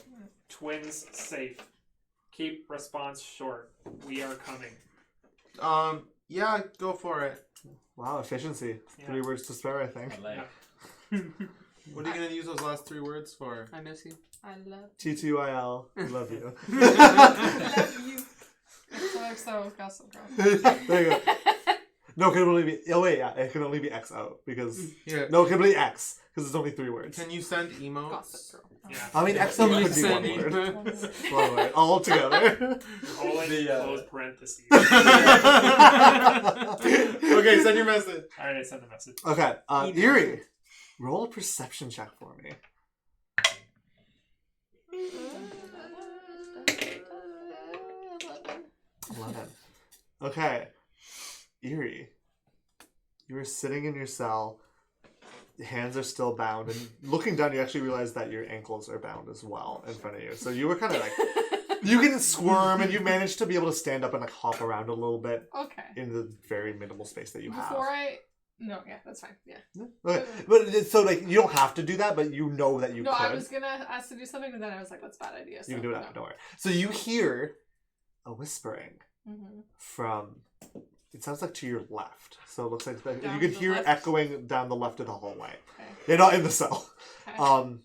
Twins safe. Keep response short. We are coming. Yeah, go for it. Wow, efficiency. Yeah. 3 words to spare, I think. I like. What are you gonna use those last 3 words for? I miss you. I love TTYL. Love you. love you. XOXO, Gossip Girl. There you go. No, it can only be. Oh wait, yeah, it can only be XO because Here. no, it can be X because it's only 3 words. Can you send Gossip emotes? Girl. Yeah. I mean, XO You could be send one word. emails. One word, all together. All in The, close parentheses. Okay, send your message. Alright, I sent the message. Okay, Email. Erie, roll a perception check for me. 11. Okay, Erie, you are sitting in your cell. Hands are still bound, and looking down, you actually realize that your ankles are bound as well in front of you. So you were kind of like, you can squirm, and you managed to be able to stand up and like hop around a little bit Okay. in the very minimal space that you have. No, yeah, that's fine. Yeah. Okay. But so like you don't have to do that, but you know that you No, could. I was gonna ask to do something, and then I was like, that's a bad idea. So You can do it no. after, don't worry. So you hear a whispering Mm-hmm. from. It sounds like to your left. So it looks like you Down can the hear it left? echoing down the left of the hallway. Okay. You're not in the cell. Okay. And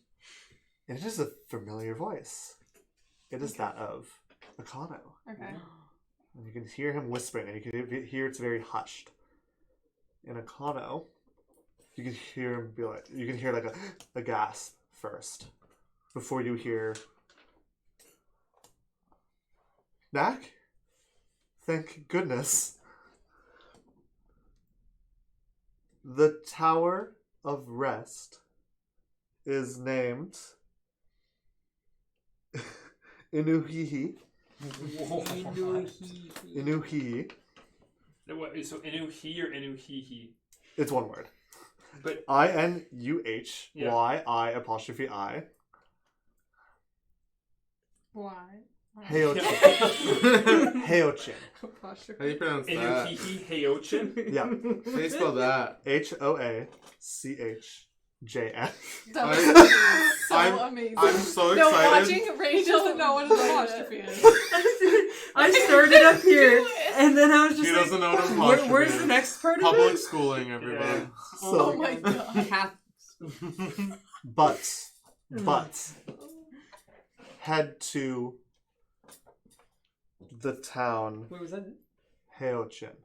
it is a familiar voice. It is that of Akano. Okay. And you can hear him whispering, and you can hear it's very hushed. In Akano, you can hear him be like, you can hear like a gasp first, before you hear, Knack? Thank goodness. The Tower of Rest is named Inuhihi. Inuhihi. So Inuhi or Inuhihi? It's one word. But INUHYI'. Why? Heochin. Heochin. How do you pronounce that? Inuhihi Heochin? Yeah. How do you spell that? HOACHJN. That was so I'm- amazing. I'm so No, excited. watching Ray doesn't know what an apostrophe is. I started up here, Do it. and then I was She just like, doesn't know what an Where's apostrophe the is. next part of Public it? schooling, everybody. Oh my god. But head to the town Where was that? Heochin.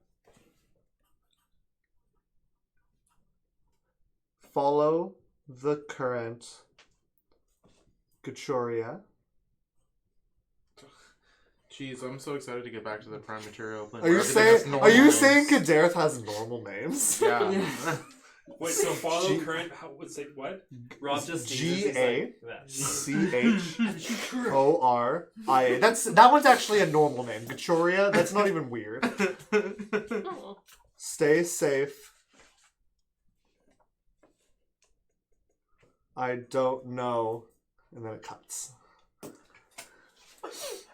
Follow the current Gachoria. Jeez, I'm so excited to get back to the prime material. Are you saying Kadareth has normal names? Yeah. Wait, so follow current. How would say what? Rob just GACHORIA. That. That one's actually a normal name. Gachoria. That's not even weird. Oh. Stay safe. I don't know. And then it cuts.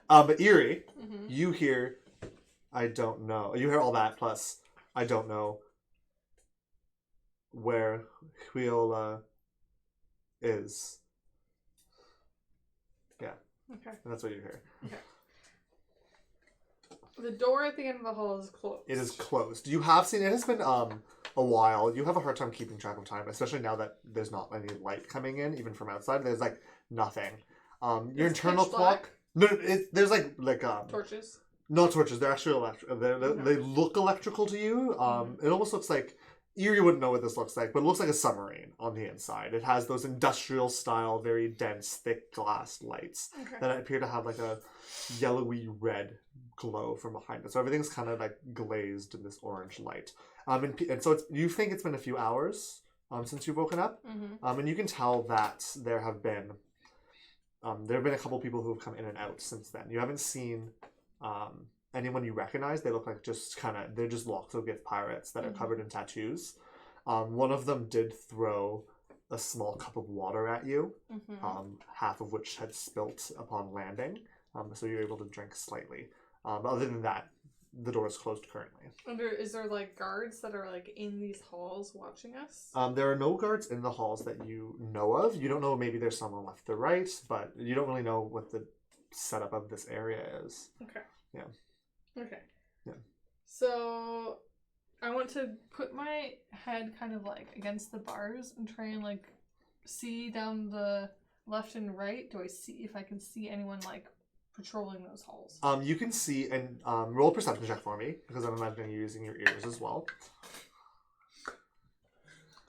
But Eerie, you hear, I don't know. You hear all that, plus, I don't know where Huiola is. Yeah. Okay. And that's what you hear. Okay. The door at the end of the hall is closed. It is closed. You have seen, it has been a while. You have a hard time keeping track of time, especially now that there's not any light coming in, even from outside. There's like nothing. Your It's internal pitch clock. No, there's like torches. not torches. They're actually electric. They look electrical to you. It almost looks like Eerie wouldn't know what this looks like, but it looks like a submarine on the inside. It has those industrial style, very dense, thick glass lights that appear to have like a yellowy red glow from behind it. So everything's kind of like glazed in this orange light. And so you think it's been a few hours since you've woken up, and you can tell that there have been a couple people who have come in and out since then. You haven't seen anyone you recognize. They look like they're just locks of gift pirates that are covered in tattoos. One of them did throw a small cup of water at you, half of which had spilt upon landing, so you're able to drink slightly. But other than that, the door is closed currently. Is there like guards that are like in these halls watching us? There are no guards in the halls that you know of. You don't know, maybe there's someone left to right, but you don't really know what the setup of this area is. Okay. Yeah. Okay. Yeah. So I want to put my head kind of like against the bars and try and like see down the left and right. Do I see if I can see anyone like patrolling those halls? You can see, and roll a perception check for me, because I'm imagining you're using your ears as well.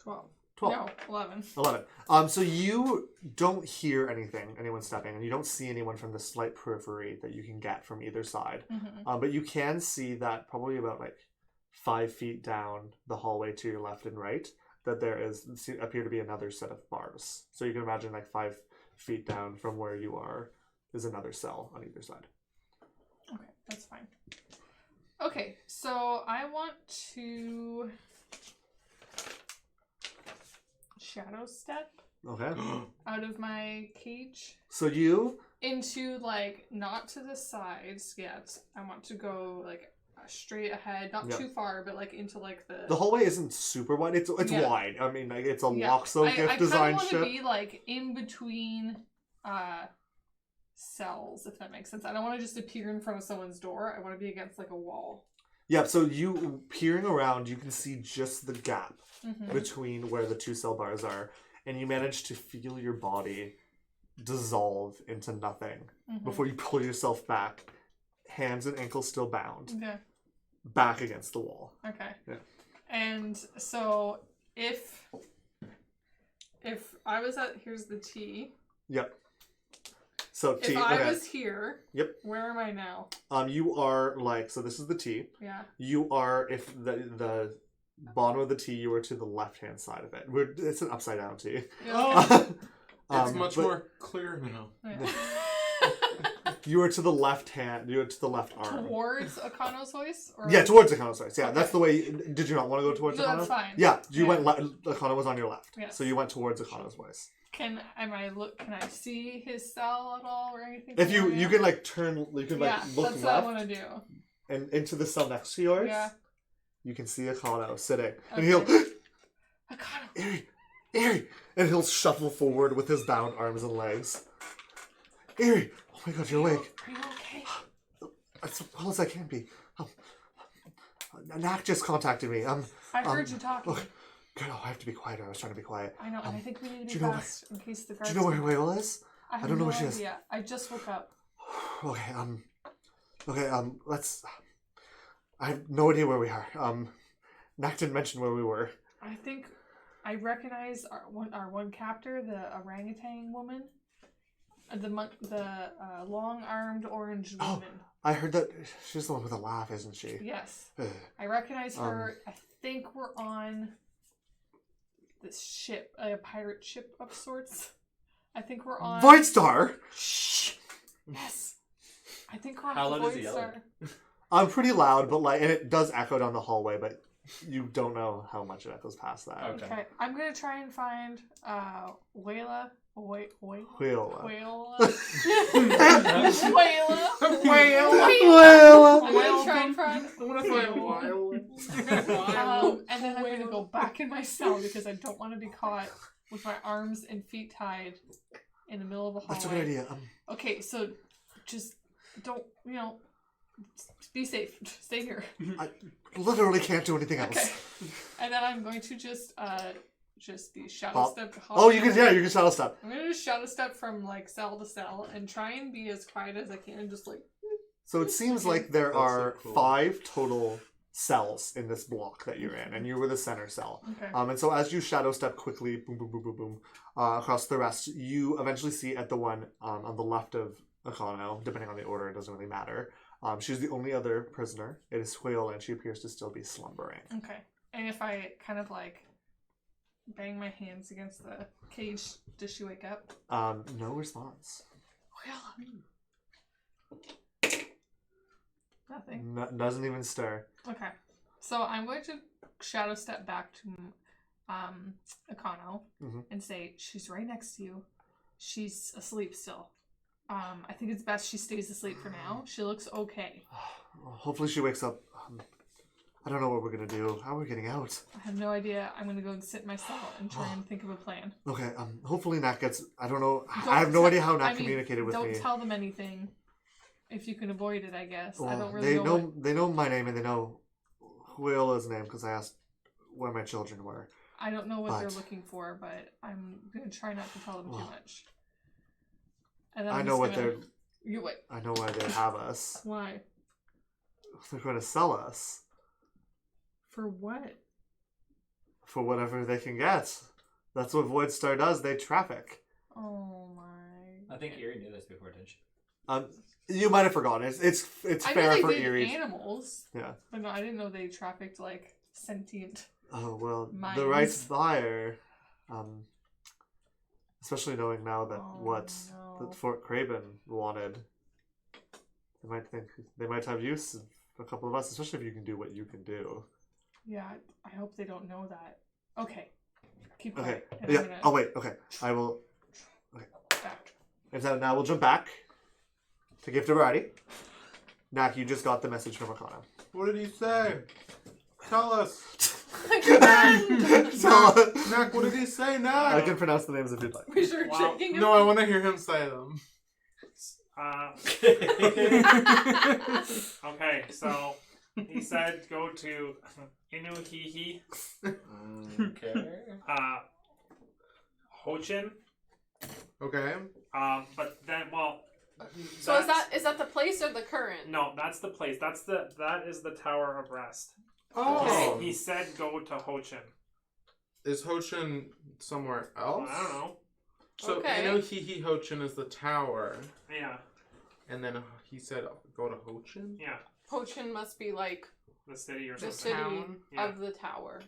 12. 12. No, 11. 11. So you don't hear anyone stepping, and you don't see anyone from the slight periphery that you can get from either side. But you can see that probably about like 5 feet down the hallway to your left and right, that there appear to be another set of bars. So you can imagine like 5 feet down from where you are is another cell on either side. Okay, that's fine. Okay, so I want to shadow step out of my cage. So you into like not to the sides yet. I want to go like straight ahead, not too far, but like into like the hallway isn't super wide. It's wide. I mean, like it's a Loxo gift design ship. I kind of want to be like in between cells, if that makes sense. I don't want to just appear in front of someone's door. I want to be against like a wall. Yeah, so you peering around, you can see just the gap between where the two cell bars are, and you manage to feel your body dissolve into nothing before you pull yourself back, hands and ankles still bound, back against the wall. Okay. Yeah. And so if I was here's the T. Yep. So T. If I was here, where am I now? You are like, so this is the T. Yeah. You are, if the bottom of the T, you are to the left-hand side of it. It's an upside down T. Oh, it's much more clear now. Yeah. You are to the left hand. You are to the left arm. Towards Akano's voice? Or towards Akano's voice. Yeah, that's the way. Did you not want to go towards Akano? That's fine. Yeah, you went. Akano was on your left. Yes. So you went towards Akano's voice. Can I see his cell at all or anything? If you can like turn, you can like look that's left. what I want to do. And into the cell next to yours. Yeah. You can see Akano sitting, and Okay. he'll Akano. Eerie, and he'll shuffle forward with his bound arms and legs. Eerie, oh my God, you're awake. Are you okay? As well as I can be. Nak just contacted me. I heard you talking. Okay. Good. Oh, I have to be quiet. I was trying to be quiet. I know, and I think we need to be fast in case the guards. Do you know where Whale is? I don't know where no she is. idea. I just woke up. Okay. Let's. I have no idea where we are. Nak didn't mention where we were. I think I recognize our one captor, the orangutan woman, the long-armed orange woman. I heard that she's the one with a laugh, isn't she? Yes, I recognize her. I think we're on this ship, a pirate ship of sorts. I think we're on Void Star. Shh. Yes. I think we're on How loud is Void he yelling? Star. I'm pretty loud, but like, and it does echo down the hallway, but you don't know how much it echoes past that. Okay. I'm gonna try and find Wayla. Wayla. Wheela. Wayla. I'm gonna try and find. I want to find wild. And then I'm gonna go back in my cell because I don't want to be caught with my arms and feet tied in the middle of a hallway. That's a good idea. Okay, so just don't, be safe. Stay here. I literally can't do anything else. Okay. And then I'm going to just be shadow Hop. step. Oh, you can shadow step. I'm gonna just shadow step from like cell to cell and try and be as quiet as I can, and just like. So it seems like there That's are so cool. 5 total cells in this block that you're in, and you were the center cell. Okay. And so as you shadow step quickly, boom, boom, boom, boom, boom, across the rest, you eventually see at the one on the left of Akano, depending on the order, it doesn't really matter. She's the only other prisoner. It is Whale, and she appears to still be slumbering. Okay. And if I kind of like bang my hands against the cage, does she wake up? No response. Nothing. Doesn't even stir. Okay. So I'm going to shadow step back to Akano and say, she's right next to you. She's asleep still. I think it's best she stays asleep for now. She looks okay. Hopefully she wakes up. I don't know what we're gonna do. How are we getting out? I have no idea. I'm gonna go and sit in my cell and try and think of a plan. Okay, hopefully Nat gets... I don't know. I have no idea how Nat communicated with me. Don't tell them anything. If you can avoid it, I guess. Well, I don't really know. They know my name and they know Wheela's name because I asked where my children were. I don't know what they're looking for, but I'm gonna try not to tell them too much. And then I know what they're... You wait. I know why they have us. Why? They're going to sell us. For what? For whatever they can get. That's what Void Star does. They traffic. Oh my. I think Erie knew this before, didn't she? You might have forgotten. It's I fair know they for did Erie. animals. Yeah. But no, I didn't know they trafficked like sentient. Oh well, minds. the right buyer. Especially knowing now that that Fort Craven wanted. They might have use of a couple of us, especially if you can do what you can do. Yeah, I hope they don't know that. Okay. Keep Okay. quiet. And Yeah. I'm gonna Oh wait. Okay. I will. Okay. back. And so now we'll jump back to Gift of Variety. Nak, you just got the message from Akana. What did he say? Tell us. Nak, what did he say now? I can pronounce the names if you'd like. We sure Wow. checking him? No, I want to hear him say them. Okay, so he said go to Inuhihi, Okay. Hochin, Okay. but then So is that the place or the current? No, that's the place. That is the Tower of Rest. Oh. He said go to Hochin. Is Hochin somewhere else? I don't know. So Okay. Inuhihi Hochin is the tower. Yeah, And then he said go to Hochin? yeah, Hochin must be like the city or the something. city Town. Yeah. of the tower.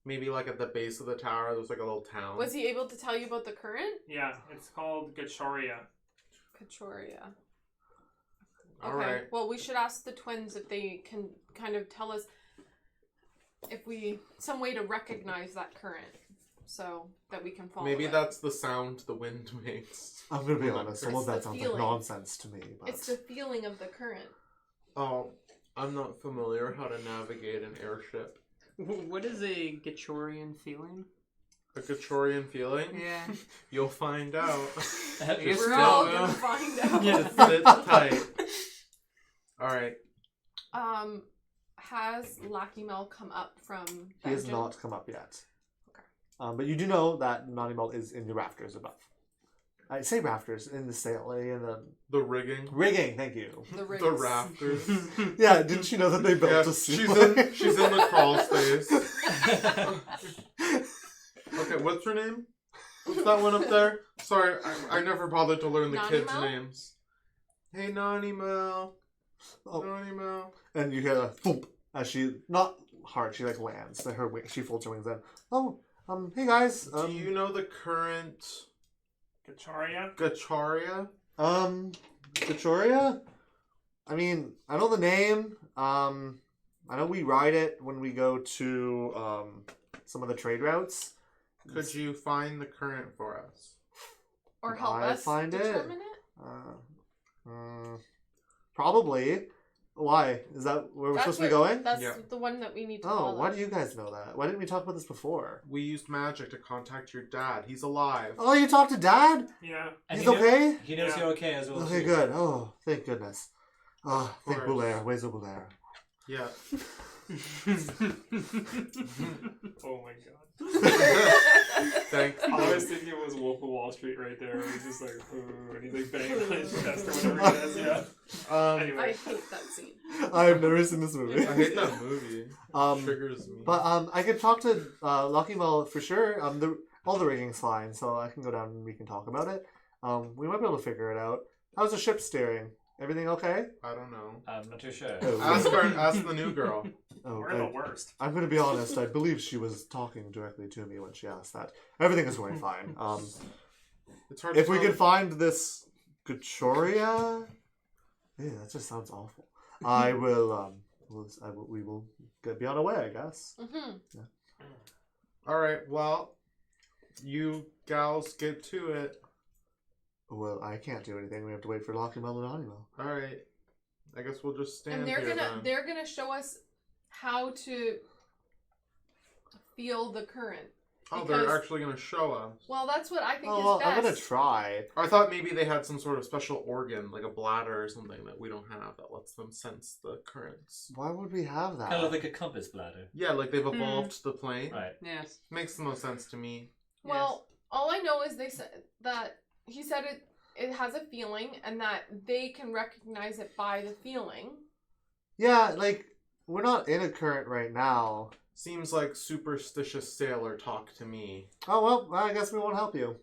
Maybe like at the base of the tower, there's like a little town. Was he able to tell you about the current? Yeah, it's called Gachoria. Kachoria. All Okay. right. Well, we should ask the twins if they can kind of tell us some way to recognize that current, so that we can follow. Maybe it. that's the sound the wind makes. I'm gonna be honest. Some of It's the that sounds like feeling. nonsense to me. But It's the feeling of the current. Oh, I'm not familiar how to navigate an airship. What is a Gachorian feeling? A Gachorian feeling? Yeah. You'll find out. I guess We're still, all though. gonna find out. Just sit tight. Alright. Has Lackey Mel come up from he has dungeon? not come up yet. Okay. But you do know that Naughty Melt is in the rafters above. I say rafters in the sail, in the rigging. rigging. Thank you. The rigs. The rafters. Yeah, didn't you know that they built Yeah, a she's ceiling? she's in the crawl space. Okay, what's her name? What's that one up there? Sorry, I never bothered to learn the Nani kids' Mel? names. Hey, Nani Mel. Oh. Nani Mel. And you hear a thump as she, not hard, she like lands. She folds her wings in. Oh, Hey guys. Do you know the current Kacharia? Gacharia? Kachoria? I mean, I know the name. I know we ride it when we go to some of the trade routes. Could you find the current for us? Or Could help I us find it? determine it? Probably. Why? Is that where we're supposed to be going? That's Yeah. the one that we need to Oh, follow. why do you guys know that? Why didn't we talk about this before? We used magic to contact your dad. He's alive. Oh, you talked to Dad? Yeah. And He's he knows- okay? He knows Yeah. you're okay as well. Okay, too. good. Oh, thank goodness. Oh, thank course. Boulaire. Where's the Boulaire? Yeah. Oh my god. Thank All I was you. thinking was Wolf of Wall Street right there. He's just like, "Ooh," and he's like banging on his chest or whatever he does. Yeah. I Anyway. hate that scene. I've never seen this movie. I hate that movie. Triggers me. But I could talk to Lucky Mel for sure. All the rigging's fine, so I can go down and we can talk about it. We might be able to figure it out. How's the ship steering? Everything okay? I don't know. I'm not too sure. Ask the new girl. Oh, We're the worst. I'm going to be honest. I believe she was talking directly to me when she asked that. Everything is going fine. It's hard If to we tell. can find this Gachoria, that just sounds awful. I will. We will be on our way, I guess. Mm-hmm. Alright, well, you gals get to it. Well, I can't do anything. We have to wait for Lucky Mel and Honeywell. Alright. I guess we'll just stand And here then. they're gonna show us how to feel the current. Oh, because- they're actually going to show us. Well, that's what I think Oh, is well, best. I'm gonna try. I thought maybe they had some sort of special organ, like a bladder or something that we don't have that lets them sense the currents. Why would we have that? Kind of like a compass bladder. Yeah, like they've evolved the plane. Right. Yes. Makes the most sense to me. Well, all I know is they said that he said it has a feeling and that they can recognize it by the feeling. Yeah, like we're not in a current right now. Seems like superstitious sailor talk to me. Oh well, I guess we won't help you.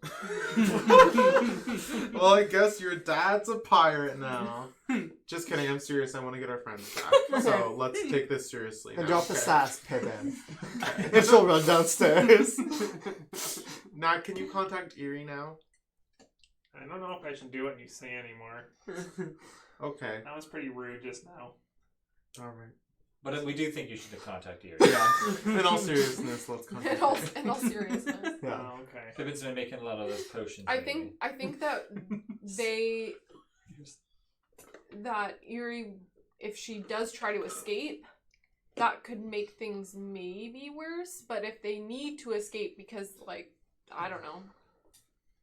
Well, I guess your dad's a pirate now. Just kidding, I'm serious. I want to get our friends back. So let's take this seriously. And now, drop the okay? sass, Pippin. And she'll run downstairs. Nat, can you contact Erie now? I don't know if I should do what you say anymore. Okay. That was pretty rude just now. Alright. But we do think you should contact Erie. Yeah. In all seriousness, let's contact In all seriousness. Yeah. Oh, okay. Pippin's been making a lot of those potions. I lately. think that that Erie, if she does try to escape, that could make things maybe worse. But if they need to escape because, like, I don't know,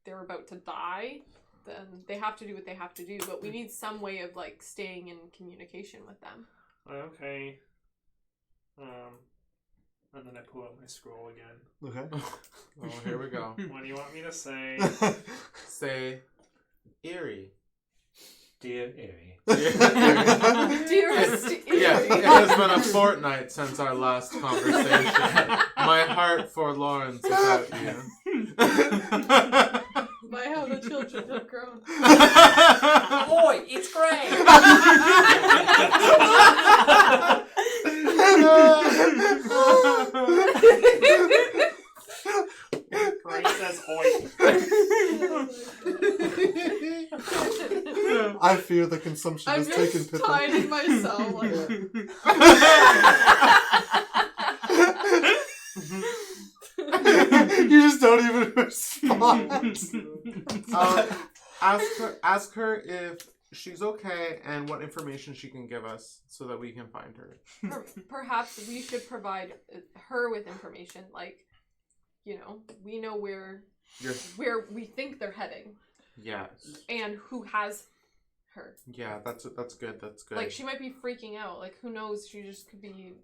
they're about to die, then they have to do what they have to do. But we need some way of, like, staying in communication with them. Okay. And then I pull out my scroll again. Okay. Oh, here we go. What do you want me to say? Say, Erie. Dear Erie. Dearest Erie. Yeah, it has been a fortnight since our last conversation. My heart forlorns without you. By how the children have grown. Boy, it's great! Great says oi. I fear the consumption I'm has taken just Pippin. hiding myself. Like, You just don't even respond. Ask her if she's okay and what information she can give us so that we can find her. Perhaps we should provide her with information, like, you know where we think they're heading Yes. and who has her. Yeah, that's good. That's good. Like, she might be freaking out. Like, who knows? She just could be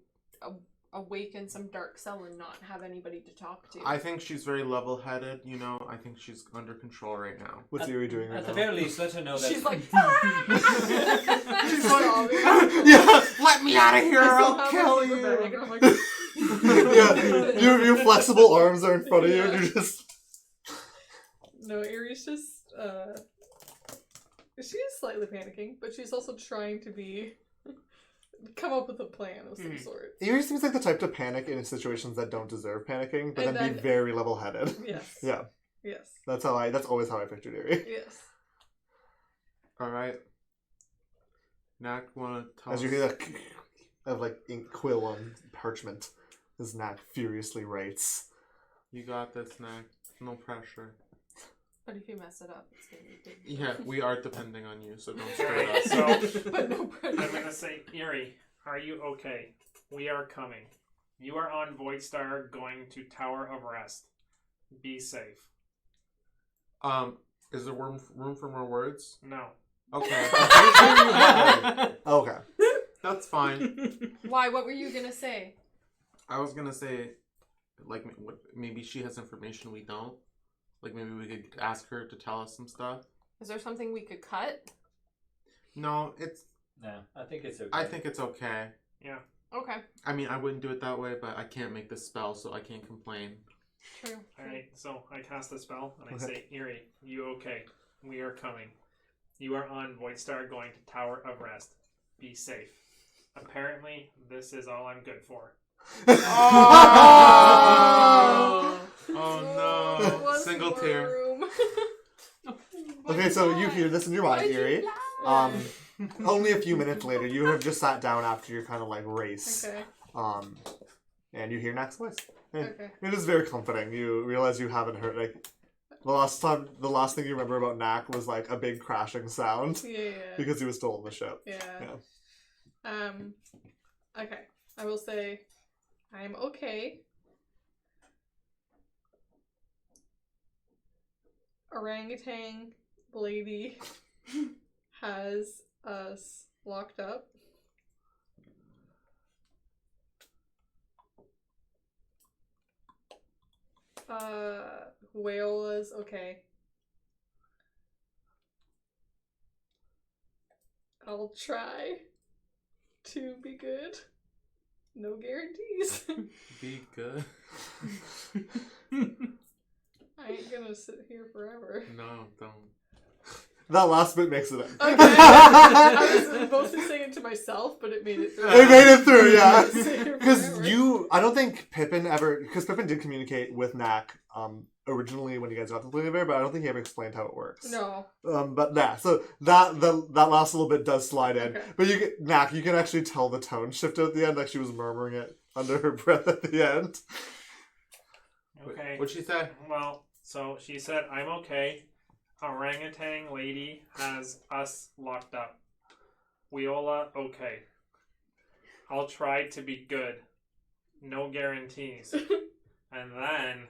awake in some dark cell and not have anybody to talk to. I think she's very level-headed. You know, I think she's under control right now. What's Erie doing right At now? the very least, let her know that. She's like, She's like, yeah, let me out of here, I'll kill you. Yeah, your flexible arms are in front of you, and you're just. no, Erie's just, she's slightly panicking, but she's also trying to be come up with a plan of some sort. Erie seems like the type to panic in situations that don't deserve panicking, but then be very level-headed. Yes. Yeah. Yes. That's always how I pictured Erie. Yes. All right. Knack, wanna tell As you us? hear that of like ink quill on parchment, as Knack furiously writes. You got this, Knack. No pressure. But if you mess it up, it's gonna be big. Yeah, we are depending on you, so don't stress Alright, us. so But no pressure. I'm gonna say, Erie, are you okay? We are coming. You are on Void Star going to Tower of Rest. Be safe. Is there room for more words? No. Okay. Okay. That's fine. Why? What were you gonna say? I was gonna say, like, maybe she has information we don't. Like, maybe we could ask her to tell us some stuff. Is there something we could cut? No, it's. No, I think it's okay. I think it's okay. Yeah. Okay. I mean, I wouldn't do it that way, but I can't make this spell, so I can't complain. True. Alright, so I cast the spell and I say, Erie, you okay? We are coming. You are on Void Star going to Tower of Rest. Be safe. Apparently, this is all I'm good for. Oh no! One Single more tear. room. Okay, so you hear this in your mind, Erie. Only a few minutes later, you have just sat down after your kind of like race. Okay. And you hear Knack's voice. And Okay. it is very comforting. You realize you haven't heard like the last thing you remember about Knack was like a big crashing sound Yeah. because he was still on the ship. Yeah. Okay. I will say I'm okay. Orangutan lady has us locked up. Whale's okay. I'll try to be good. No guarantees. Be good. I ain't gonna sit here forever. No, don't. That last bit makes it in. Okay. I was mostly saying it to myself, but it made it through. It made it through, yeah. Sit here Because forever. I don't think Pippin did communicate with Knack originally when you guys got to the Bear, but I don't think he ever explained how it works. No. But yeah, so that last little bit does slide in. Okay. But Knack, you can actually tell the tone shifted at the end, like she was murmuring it under her breath at the end. Okay. What'd she say? Well, so she said, I'm okay. Orangutan lady has us locked up. Wiola, okay. I'll try to be good. No guarantees. And then,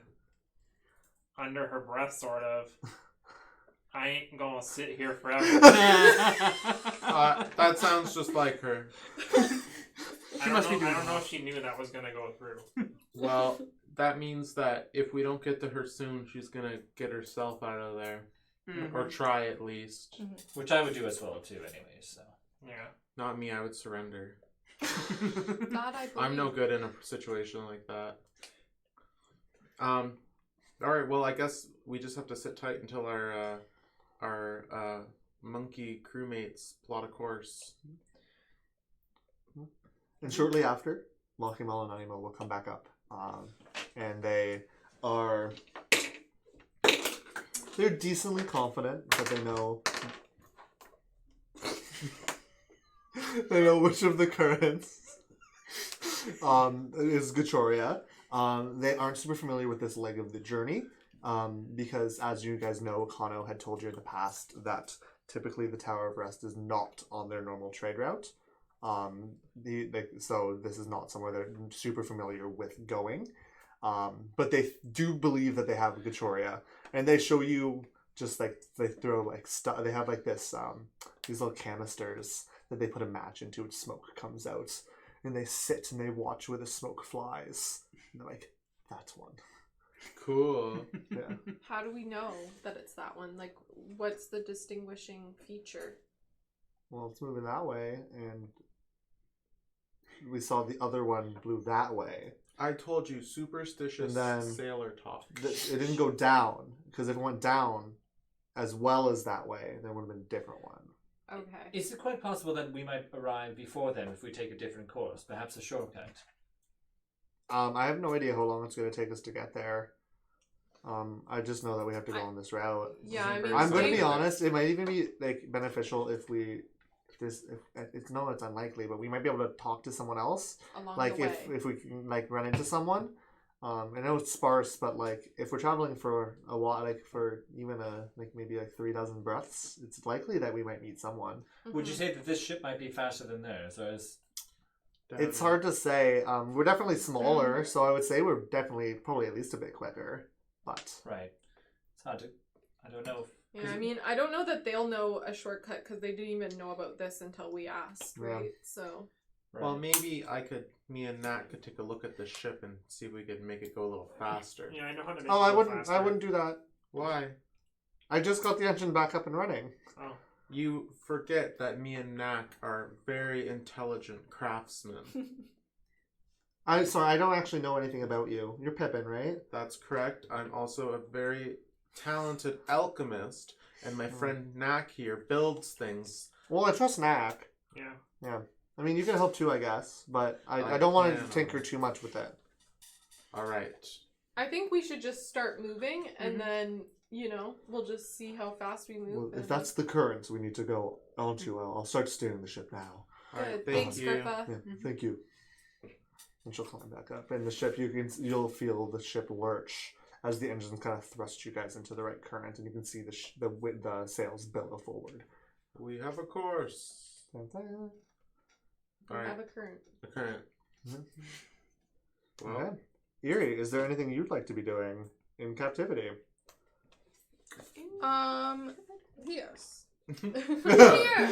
under her breath, sort of, I ain't gonna sit here forever. That sounds just like her. I don't know if she knew that was gonna go through. Well, that means that if we don't get to her soon, she's gonna get herself out of there. Mm-hmm. Or try at least. Which I would do as well too, anyways. So Yeah. Not me, I would surrender. That I believe. I'm no good in a situation like that. Alright, well, I guess we just have to sit tight until our monkey crewmates plot a course. And shortly after, Lockymel and Animo will come back up. And they're decently confident that they know which of the currents is Gachoria. They aren't super familiar with this leg of the journey because, as you guys know, Kano had told you in the past that typically the Tower of Rest is not on their normal trade route. So this is not somewhere they're super familiar with going. But they do believe that they have Gachoria, and they show you just like they throw like stuff. They have like this these little canisters that they put a match into, which smoke comes out, and they sit and they watch where the smoke flies. And they're like, "That's one." Cool. Yeah. How do we know that it's that one? Like, what's the distinguishing feature? Well, it's moving that way, and we saw the other one blew that way. I told you, superstitious And then sailor talk. It didn't go down, because if it went down as well as that way, there would have been a different one. Okay. Is it quite possible that we might arrive before them if we take a different course? Perhaps a shortcut? I have no idea how long it's going to take us to get there. I just know that we have to go on this route. Yeah, I mean, I'm going to maybe- be honest. It might even be like beneficial if it's no, it's unlikely, but we might be able to talk to someone else. Along Like the way. if we can like run into someone. I know it's sparse, but like if we're traveling for a while, like for even maybe 3,000 breaths, it's likely that we might meet someone. Would you say that this ship might be faster than theirs, or is... It's hard to say. We're definitely smaller, so I would say we're probably at least a bit quicker. But Right. It's hard to... I don't know. Yeah, I mean, I don't know that they'll know a shortcut because they didn't even know about this until we asked, right? Yeah. So. Right. Well, maybe me and Nat could take a look at the ship and see if we could make it go a little faster. Yeah, I know how to make oh, it I go wouldn't. faster. I wouldn't do that. Why? I just got the engine back up and running. Oh. You forget that me and Nat are very intelligent craftsmen. I'm sorry. I don't actually know anything about you. You're Pippin, right? That's correct. I'm also a very talented alchemist, and my friend Knack here builds things. Well, I trust Knack. Yeah. Yeah. I mean, you can help too, I guess, but I I don't want to plan tinker on- too much with it. All right. I think we should just start moving and Mhm. then, we'll just see how fast we move. Well, if and- that's the current we need to go onto, I'll start steering the ship now. All right. Good. Thank Thanks, you. Grippa. Yeah, thank you. And she'll climb back up, and the ship you'll feel the ship lurch as the engines kind of thrust you guys into the right current, and you can see the sails billow forward. We have a course. Dun, dun. We All right. have a current. Okay. Mhm. Well, Okay. Erie, is there anything you'd like to be doing in captivity? Yes.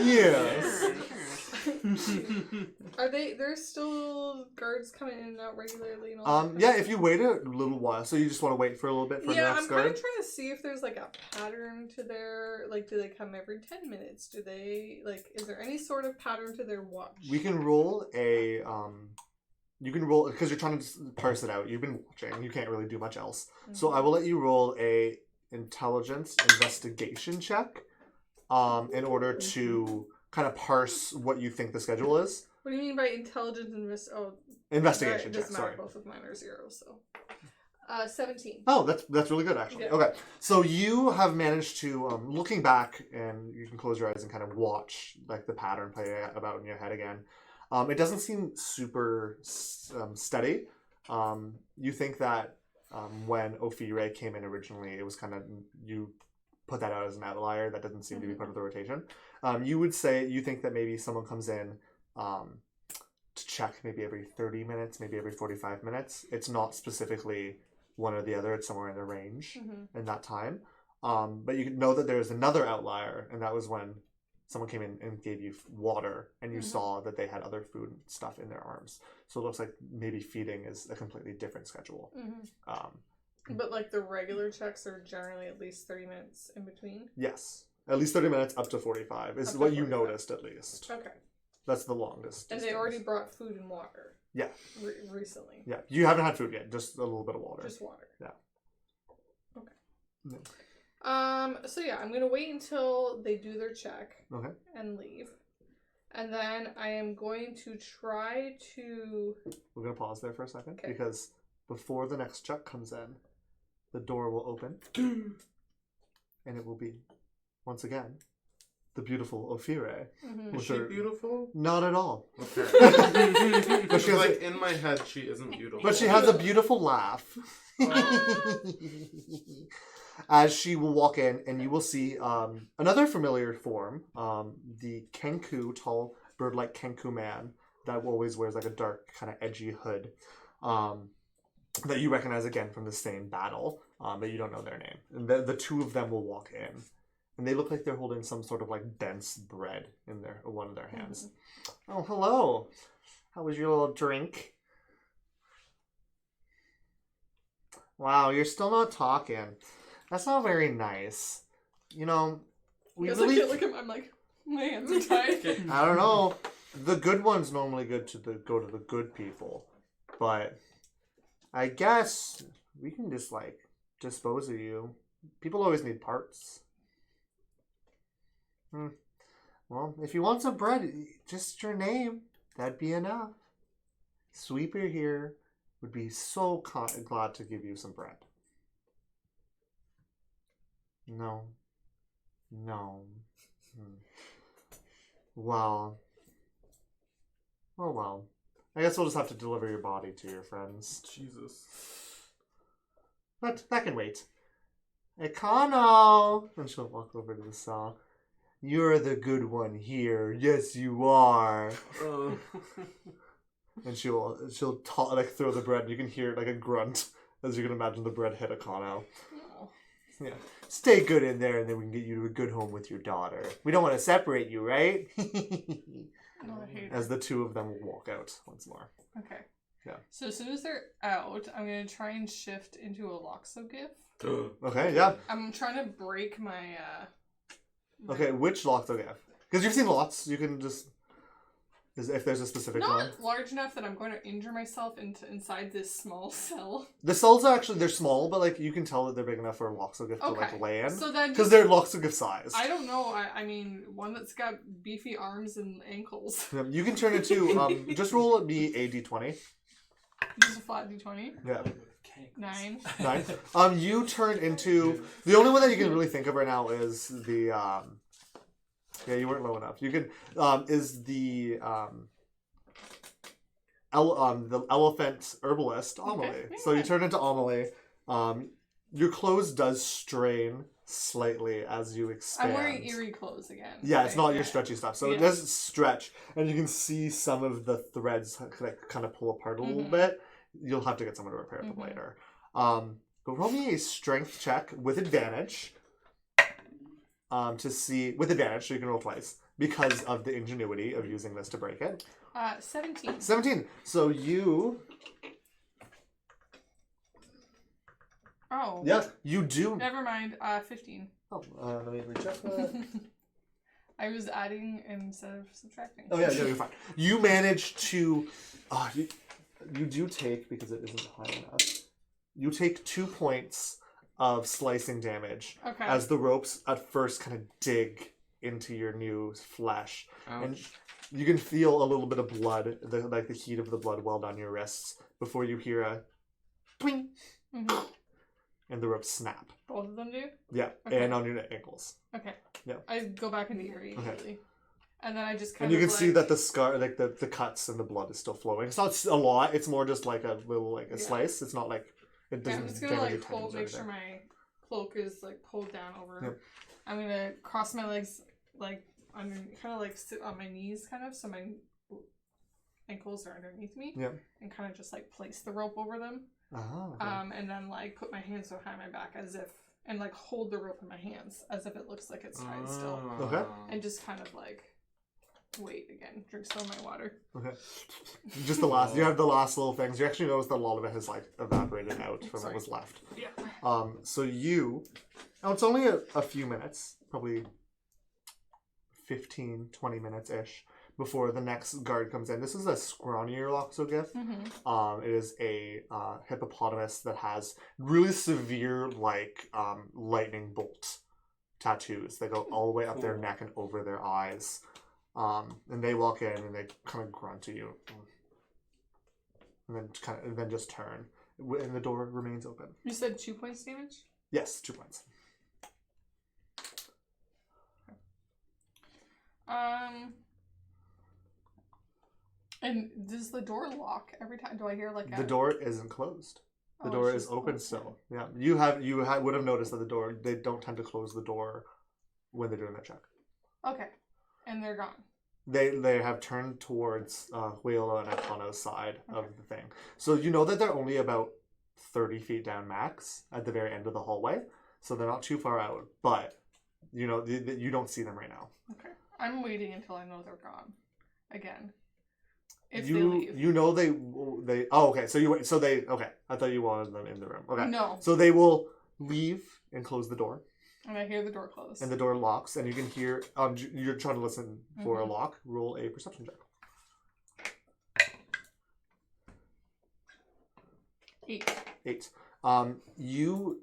Yes. Are there's still guards coming in and out regularly and all that? Yeah, if you wait a little while, so you just want to wait for a little bit for the Yeah, next I'm kind guard? of trying to see if there's like a pattern to their, like, do they come every 10 minutes? Do they, like, is there any sort of pattern to their watch? We can roll because you're trying to just parse it out. You've been watching. You can't really do much else. So I will let you roll a intelligence investigation check in order to kind of parse what you think the schedule is. What do you mean by intelligence Investigation it check, doesn't matter, sorry. both of mine are 0, so. 17. Oh, that's really good, actually. Yeah. Okay, so you have managed to, looking back, and you can close your eyes and kind of watch like the pattern play about in your head again. It doesn't seem super steady. You think that when Ophire came in originally, it was kind of, you put that out as an outlier. That doesn't seem to be part of the rotation. You think that maybe someone comes in to check maybe every 30 minutes, maybe every 45 minutes. It's not specifically one or the other. It's somewhere in the range in that time. But you know that there's another outlier, and that was when someone came in and gave you water, and you saw that they had other food and stuff in their arms. So it looks like maybe feeding is a completely different schedule. But like the regular checks are generally at least 30 minutes in between? Yes. At least 30 minutes up to 45 is Up to what you 45. noticed, at least. Okay. That's the longest. And they distance. already brought food and water? Yeah. Recently? Yeah. You haven't had food yet, just a little bit of water. Just water? Yeah. Okay. Yeah. So yeah, I'm gonna wait until they do their check Okay. and leave. And then I am going to try to... We're going to pause there for a second, Okay. because before the next check comes in, the door will open, and it will be, once again, the beautiful Ophire. Mhm. is she beautiful? Not at all. Okay. But But she she's has like in my head, she isn't beautiful. But she has a beautiful laugh. As she will walk in, and you will see another familiar form, the Kenku, tall bird-like Kenku man that always wears like a dark kind of edgy hood, that you recognize again from the same battle, but you don't know their name. And the two of them will walk in, and they look like they're holding some sort of like dense bread in one of their hands. Oh, hello. How was your little drink? Wow, you're still not talking. That's not very nice. You know, we Because really... I can't look at him, I'm like, my hands are tied. I don't know. The good ones normally go to the good people, but I guess we can just like dispose of you. People always need parts. Well, if you want some bread, just your name. That'd be enough. Sweeper here would be so glad to give you some bread. No. No. Well. Oh well. I guess we'll just have to deliver your body to your friends. Jesus. But that can wait. Econo! And she'll walk over to the cell. You're the good one here. Yes, you are. And she'll throw the bread. You can hear like a grunt, as you can imagine the bread hit Econo. Yeah. Stay good in there, and then we can get you to a good home with your daughter. We don't want to separate you, right? As the two of them will walk out once more. Okay. Yeah. So as soon as they're out, I'm gonna try and shift into a Loxo gift. Okay, yeah. I'm trying to break my Okay, which Loxo gift? Because you've seen lots. You can just... If there's a specific not one. large enough that I'm going to injure myself inside this small cell. The cells are actually, they're small, but like you can tell that they're big enough for a Loxo gift to like land. So then because they're Loxo gift size. I don't know. I mean, one that's got beefy arms and ankles. You can turn into, just roll me a d20. Just a flat d20. Yeah. 9. 9. You turn into, the only one that you can really think of right now is the, yeah, you weren't low enough. You could is the elephant herbalist Amelie. Okay, yeah. So you turn into Amelie. Your clothes does strain slightly as you expand. I'm wearing eerie clothes again. Yeah, it's not your stretchy stuff. So it Yeah. does stretch, and you can see some of the threads kind of pull apart a little bit. You'll have to get someone to repair them later. But roll me a strength check with advantage. To see with advantage, so you can roll twice because of the ingenuity of using this to break it. 17. 17. So you, Oh. yeah, you do. Never mind. 15. Oh, let me recheck that. I was adding instead of subtracting. Oh yeah, no, you're fine. You manage to, you do take, because it isn't high enough. You take 2 points of slicing damage as the ropes at first kind of dig into your new flesh. Ouch. And you can feel a little bit of blood, the heat of the blood welled on your wrists before you hear a twing, and the ropes snap. Both of them do? Yeah, Okay. and on your ankles. Okay. Yeah. I go back into eerie immediately. And then I just kind And of you can see that the scar, like the cuts and the blood is still flowing. It's not a lot. It's more just like a little, like a slice. It's not like it doesn't. I'm just gonna damage your like tendons or make sure anything. my cloak is like pulled down over. Yep. I'm gonna cross my legs like under, kind of like sit on my knees, kind of, so my ankles are underneath me. Yep. And kind of just like place the rope over them. Oh. Okay. And then like put my hands behind my back as if, and like hold the rope in my hands as if it looks like it's tied still, Okay. and just kind of like wait again. Drink some of my water. Okay. Just the last. You have the last little things. You actually notice that a lot of it has like evaporated out from what was left. Yeah. So you. Oh, it's only a few minutes, probably 15, 20 minutes ish, before the next guard comes in. This is a scrawnier Loxo gift. It is a hippopotamus that has really severe like lightning bolt tattoos that go all the way up their neck and over their eyes. And they walk in and they kind of grunt to you, and then just turn, and the door remains open. You said 2 points damage? Yes, 2 points. And does the door lock every time? Do I hear like The door isn't closed. The door it's is just open open. still. Yeah, you would have noticed that the door, they don't tend to close the door when they're doing their check. Okay, and they're gone. They have turned towards Huelo and Akano's side of the thing. So you know that they're only about 30 feet down max at the very end of the hallway. So they're not too far out. But, you know, you don't see them right now. Okay. I'm waiting until I know they're gone. Again. If you, they leave. You know they oh, okay. So okay. I thought you wanted them in the room. Okay. No. So they will leave and close the door. And I hear the door close. And the door locks, and you can hear. You're trying to listen for a lock. Roll a perception check. 8. You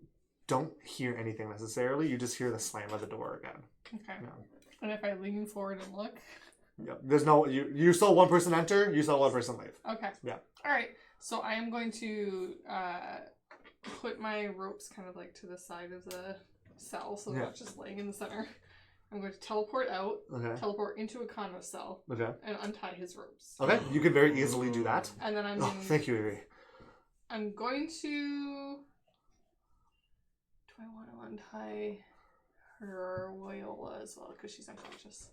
don't hear anything necessarily. You just hear the slam of the door again. Okay. Yeah. And if I lean forward and look. Yeah. There's no you saw one person enter, you saw one person leave. Okay. Yeah. All right. So I am going to put my ropes kind of like to the side of the cell, so they're not just laying in the center. I'm going to teleport out, teleport into a convo cell, and untie his ropes. Okay, you can very easily do that. And then I'm thank you, Avery. I'm going to... Do I want to untie her Loyola as well? Because she's unconscious.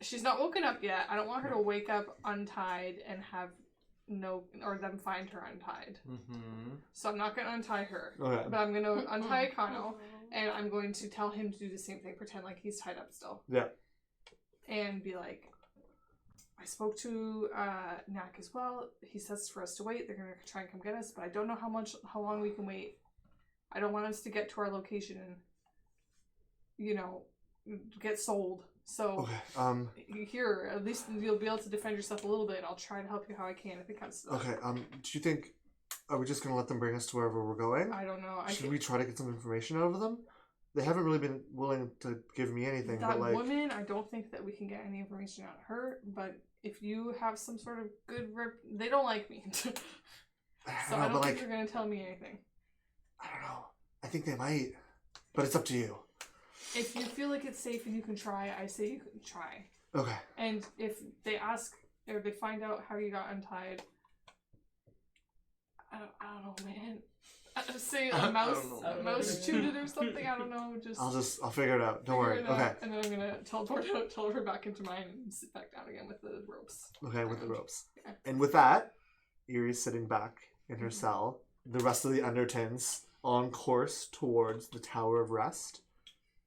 She's not woken up yet. I don't want her to wake up untied and have or them find her untied. So I'm not going to untie her. But I'm going to untie Kano, and I'm going to tell him to do the same thing. Pretend like he's tied up still. Yeah. And be like, I spoke to Knack as well. He says for us to wait. They're going to try and come get us, but I don't know how long we can wait. I don't want us to get to our location and, get sold. So, here, at least you'll be able to defend yourself a little bit. I'll try to help you how I can if it comes to that. Okay, do you think, are we just going to let them bring us to wherever we're going? I don't know. Should we try to get some information out of them? They haven't really been willing to give me anything. That but woman, I don't think that we can get any information out of her, but if you have some sort of good they don't like me. So I don't think they're going to tell me anything. I don't know. I think they might, but it's up to you. If you feel like it's safe and you can try, I say you can try. Okay. And if they ask or they find out how you got untied, I don't know, man. Say a mouse chewed it or something. I don't know. I'll figure it out. Don't worry. Okay. And then I'm gonna teleport back into mine and sit back down again with the ropes. Okay, with the ropes. Okay. And with that, Erie's sitting back in her cell. The rest of the Undertons on course towards the Tower of Rest.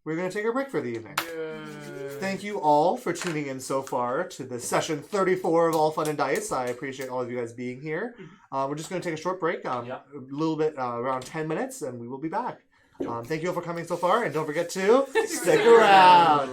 We're going to take a break for the evening. Yay. Thank you all for tuning in so far to the session 34 of All Fun and Dice. I appreciate all of you guys being here. We're just going to take a short break, a little bit, around 10 minutes, and we will be back. Thank you all for coming so far, and don't forget to stick around.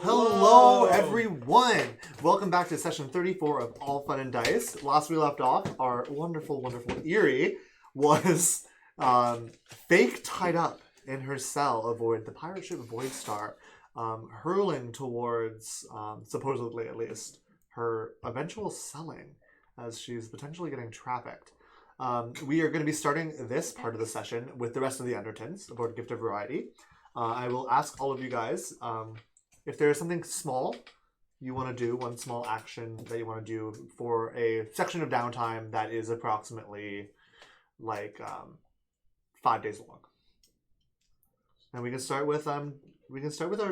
Hello, everyone! Welcome back to session 34 of All Fun and Dice. Last we left off, our wonderful, wonderful Eerie was fake tied up in her cell aboard the pirate ship Void Star, hurling towards, supposedly at least, her eventual selling, as she's potentially getting trafficked. We are going to be starting this part of the session with the rest of the Endertons aboard Gift of Variety. I will ask all of you guys if there is something small you want to do, one small action that you want to do for a section of downtime that is approximately like 5 days long. And we can start with our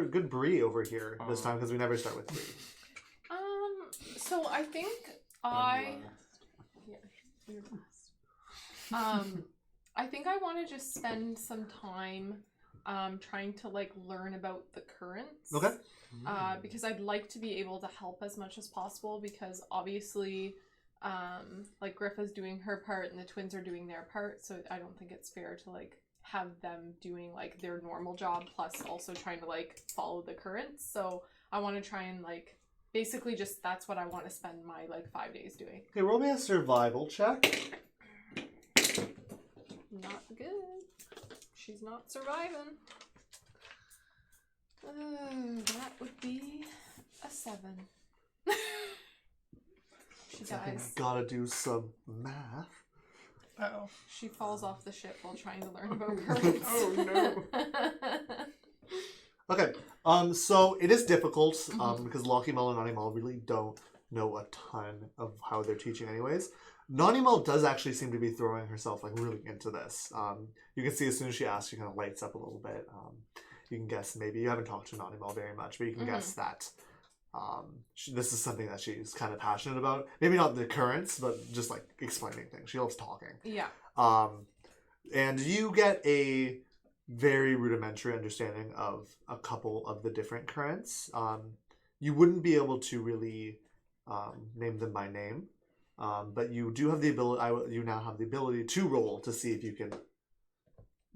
good Bree over here this time because we never start with Bree. So I think I think I want to just spend some time trying to like learn about the currents. Okay. Because I'd like to be able to help as much as possible because obviously like Griffa's doing her part and the twins are doing their part, so I don't think it's fair to like have them doing like their normal job plus also trying to like follow the currents. So I want to try and like basically just that's what I want to spend my like 5 days doing. Okay, roll me a survival check. Not good. She's not surviving. That would be a 7. She dies. Gotta do some math. Uh-oh. She falls off the ship while trying to learn about currents. Oh no. Okay, so it is difficult because Locky Mull and Nani Mull really don't know a ton of how they're teaching anyways. Nani Mull does actually seem to be throwing herself like really into this. You can see as soon as she asks, she kind of lights up a little bit. You can guess maybe, you haven't talked to Nani Mull very much, but you can guess that this is something that she's kind of passionate about. Maybe not the currents, but just like explaining things. She loves talking. Yeah. And you get a very rudimentary understanding of a couple of the different currents. You wouldn't be able to really name them by name. But you do have the ability. You now have the ability to roll to see if you can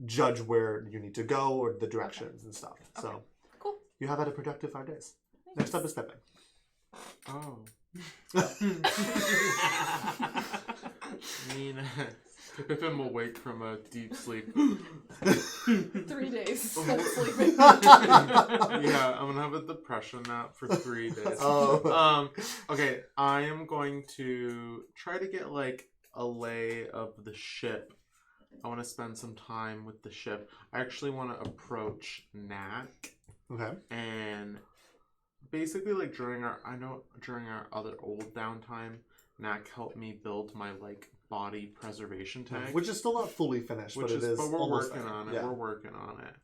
judge where you need to go or the directions and stuff. Okay. So Cool. you have had a productive 5 days. Thanks. Next up is Pippin. Oh. I mean, Pippin will wake from a deep sleep. 3 days spent sleeping. Yeah, I'm gonna have a depression nap for 3 days. Oh. Okay, I am going to try to get like a lay of the ship. I want to spend some time with the ship. I actually want to approach Knack. Okay. And basically, like during our other old downtime, Knack helped me build my like body preservation tank, Which is still not fully finished, but it is. But we're almost working there. on it. Yeah. We're working on it.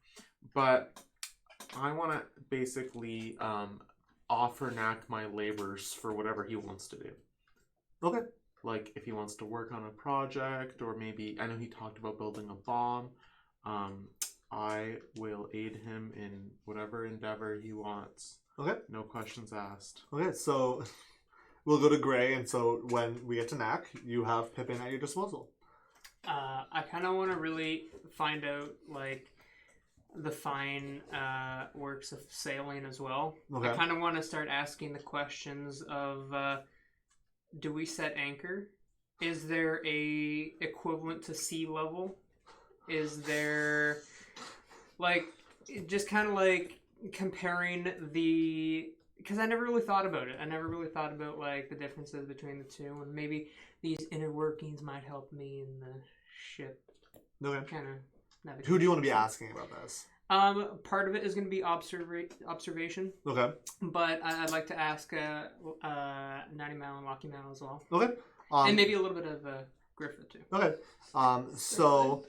But I want to basically offer Knack my labors for whatever he wants to do. Okay. Like if he wants to work on a project, or maybe I know he talked about building a bomb. I will aid him in whatever endeavor he wants. Okay. No questions asked. Okay, so we'll go to Gray, and so when we get to Knack, you have Pippin at your disposal. I kind of want to really find out like the fine works of sailing as well. Okay. I kind of want to start asking the questions of do we set anchor? Is there a equivalent to sea level? Is there like just kind of like comparing the, because I never really thought about it. I never really thought about like the differences between the two, and maybe these inner workings might help me in the ship. Okay. Kind of navigate. Who do you want to be asking about this? Part of it is going to be observation, Okay. but I'd like to ask Natty Mal and Locky Mal as well, Okay. and maybe a little bit of Griffa too. Okay. So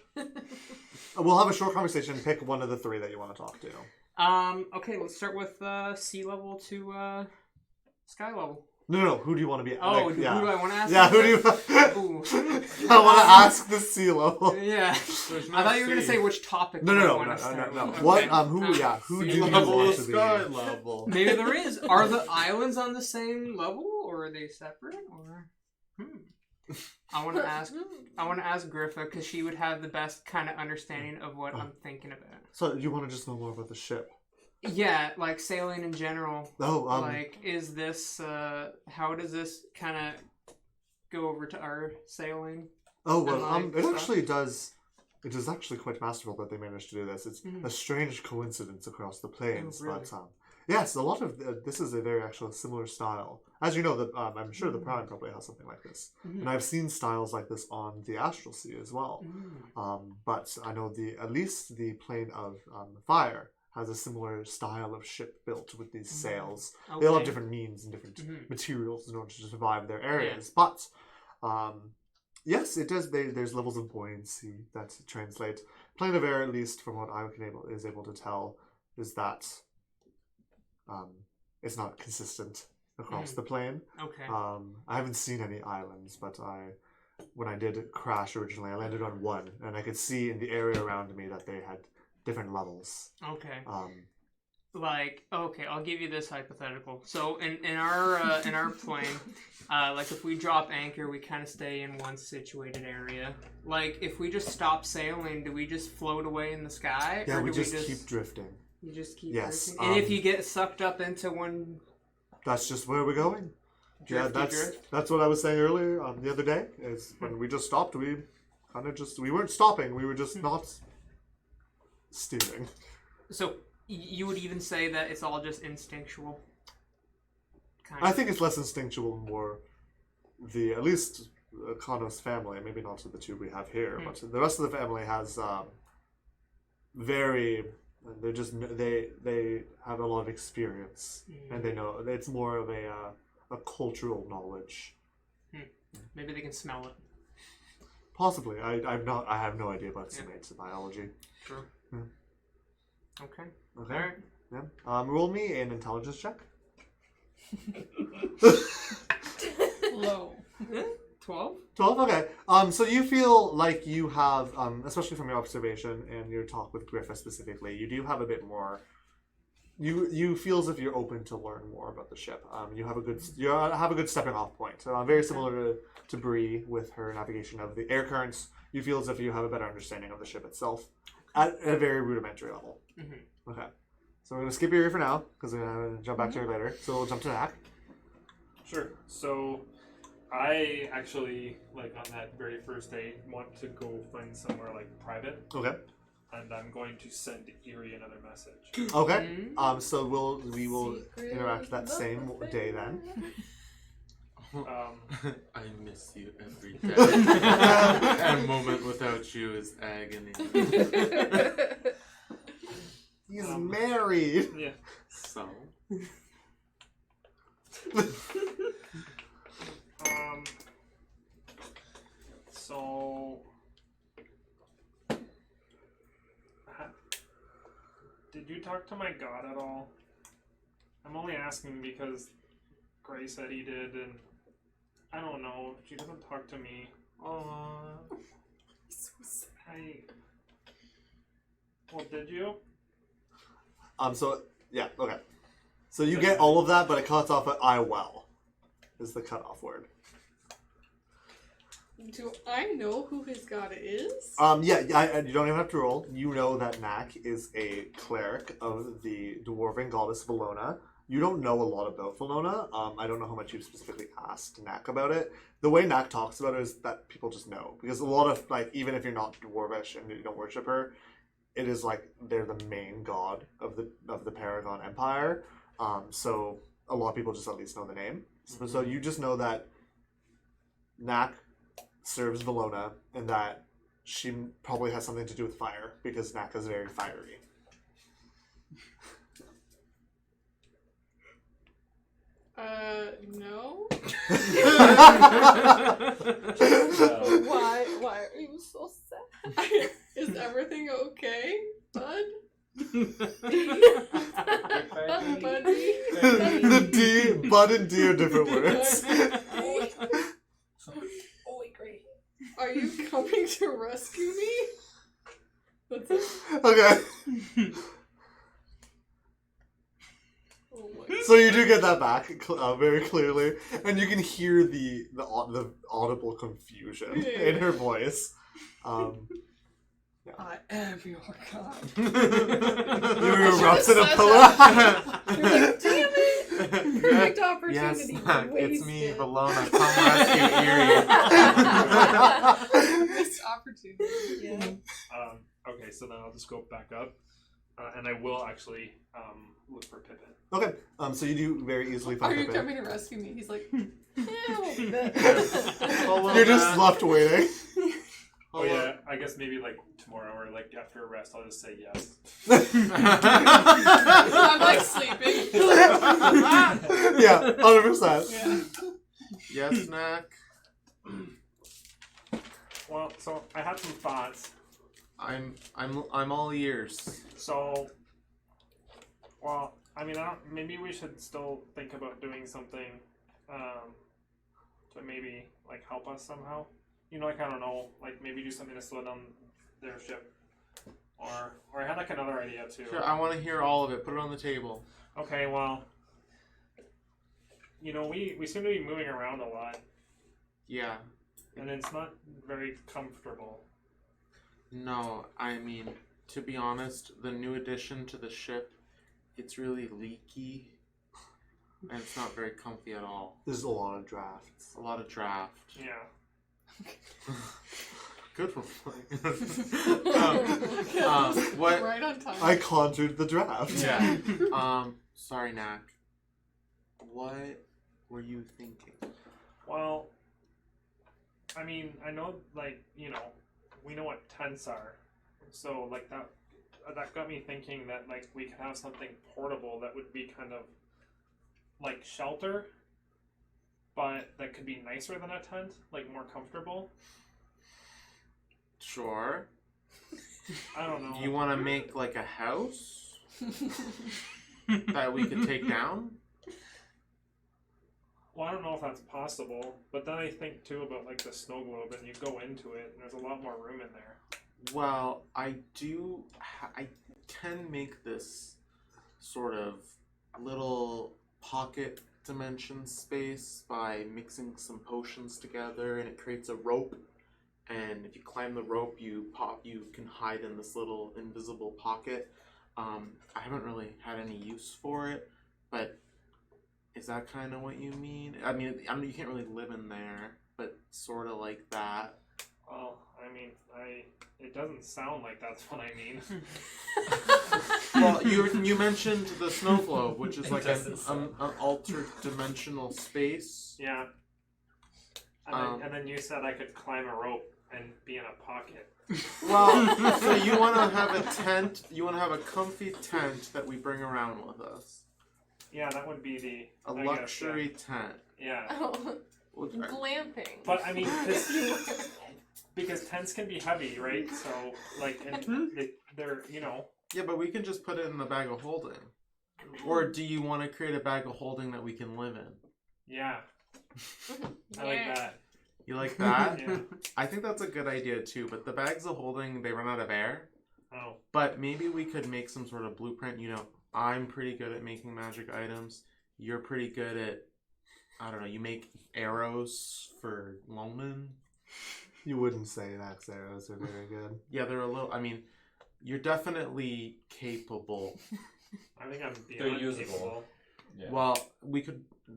we'll have a short conversation. Pick one of the three that you want to talk to. Okay, let's start with sea level to sky level. No. Who do you want to be? Oh, like, who do I want to ask? Yeah. Who do you? Ooh. I want to ask the sea level. Yeah. There's I thought you were gonna sea. say which topic. No. I want to start No. with. What? Okay. Who? Yeah. Who do Sea you level, want to be? sky level. Maybe there is. Are the islands on the same level, or are they separate? Or I want to ask. I want to ask Griffa because she would have the best kind of understanding of what I'm thinking about. So you want to just know more about the ship? Yeah, like sailing in general. Oh, Like, is this, how does this kind of go over to our sailing? oh well, and, like, it stuff? actually does. It is actually quite masterful that they managed to do this. It's Mhm. a strange coincidence across the plains, Oh, really? but yes, a lot of this is a very actual similar style. As you know, that I'm sure the Prime probably has something like this, Mhm. and I've seen styles like this on the Astral Sea as well. But I know at least the plane of fire has a similar style of ship built with these sails. They all have different means and different Mhm. materials in order to survive their areas, but yes, it does. There's levels of buoyancy that translate. Plane of air, at least from what I is able to tell, is that it's not consistent across the plane. Okay. I haven't seen any islands, but when I did crash originally, I landed on one, and I could see in the area around me that they had different levels. Okay. Like, okay, I'll give you this hypothetical. So in our plane, like if we drop anchor, we kind of stay in one situated area. Like if we just stop sailing, do we just float away in the sky? yeah, or we do just keep drifting. You just keep Yes, drifting? And if you get sucked up into one That's just where we're going. drifty drift? That's what I was saying earlier the other day. Is when we just stopped, we weren't stopping. We were just not steering. So you would even say that it's all just instinctual? Kind I think it's less instinctual, more at least Kano's family, maybe not to the two we have here, but the rest of the family has they have a lot of experience, and they know it's more of a cultural knowledge. Maybe they can smell it. Possibly, I have no idea about innate biology. True. Yeah. Okay. Okay. All right. Yeah. Roll me an intelligence check. Low. 12? 12? Okay. So you feel like you have, especially from your observation and your talk with Griffith specifically, you do have a bit more. You feel as if you're open to learn more about the ship. You have a good stepping off point. Very similar to Bree with her navigation of the air currents. You feel as if you have a better understanding of the ship itself at a very rudimentary level. Mm-hmm. Okay. So we're gonna skip your ear for now because we're gonna jump back to her later. So we'll jump to Knack. Sure. So, I actually, like, on that very first day, want to go find somewhere, like, private. Okay. And I'm going to send Erie another message. Okay. So we will interact that same day then. I miss you every day. A moment without you is agony. He's married. Yeah. So? So... Did you talk to my god at all? I'm only asking because Gray said he did, and I don't know. She doesn't talk to me. Well, did you? So yeah. Okay. So you get all of that, but it cuts off at "I well," is the cutoff word. Do I know who his god is? Yeah. You don't even have to roll. You know that Knack is a cleric of the dwarven goddess Valona. You don't know a lot about Valona. I don't know how much you've specifically asked Knack about it. The way Knack talks about it is that people just know. Because a lot of, like, even if you're not dwarvish and you don't worship her, it is like they're the main god of the Paragon Empire. So a lot of people just at least know the name. So you just know that Knack serves Valona and that she probably has something to do with fire because Knack is very fiery. No. So, Why are you so sad? Is everything okay, bud? Buddy? The D, bud and D are different words. Oh, wait, great. Are you coming to rescue me? That's it. Okay. Oh my. So you do get that back very clearly, and you can hear the audible confusion in her voice. I am your god. You erupts in a pillow. You're like, damn it! Perfect Yes, opportunity. Snack, it's wasted. me, Valona. Come rescue Erie. Missed opportunity. Yeah. Okay, so then I'll just go back up, and I will actually look for Pippin. Okay, so you do very easily Are find you Pippin. coming to rescue me? He's like, Hello, You're just Matt. left waiting. Oh yeah, I guess maybe like tomorrow or like after a rest, I'll just say yes. I'm like sleeping. Yeah, 100%. Yeah. Yes, Snack. Well, so I had some thoughts. I'm all ears. So, well, I mean, maybe we should still think about doing something to maybe like help us somehow. You know, like I don't know, like maybe do something to slow down their ship, or I had like another idea too. Sure, I want to hear all of it. Put it on the table. Okay, well, you know, we seem to be moving around a lot, Yeah. and it's not very comfortable. No, I mean, to be honest, the new addition to the ship, it's really leaky, and it's not very comfy at all. There's a lot of drafts. A lot of draft. Yeah. Good for playing. What? Right on time. I conjured the draft. Yeah. Sorry, Knack. What were you thinking? Well, I mean, I know, like, you know, we know what tents are, so like that got me thinking that like we could have something portable that would be kind of like shelter, but that could be nicer than a tent, like more comfortable. Sure. I don't know. You want to make like a house that we could take down? Well, I don't know if that's possible, but then I think too about like the snow globe, and you go into it, and there's a lot more room in there. Well, I can make this sort of little pocket dimension space by mixing some potions together, and it creates a rope. And if you climb the rope, you can hide in this little invisible pocket. I haven't really had any use for it, but is that kind of what you mean? I mean, you can't really live in there, but sort of like that. Well, I mean, it doesn't sound like that's what I mean. Well, you mentioned the snow globe, which is like doesn't an sound- altered dimensional space. Yeah. And then you said I could climb a rope and be in a pocket. Well, so you want to have a tent? You want to have a comfy tent that we bring around with us? Yeah, that would be A luxury tent. Yeah. Oh, Well, glamping. But I mean, because tents can be heavy, right? So like, and they're you know. yeah, but we can just put it in the bag of holding. Or do you want to create a bag of holding that we can live in? Yeah. I like Yeah. that. You like that? Yeah. I think that's a good idea too, but the bags of holding, they run out of air. Oh. But maybe we could make some sort of blueprint. You know, I'm pretty good at making magic items. You're pretty good at, I don't know, you make arrows for Loman. You wouldn't say Nax arrows are very good. Yeah, they're a little, I mean, you're definitely capable. I think I'm They're beyond usable. capable. Yeah. Well,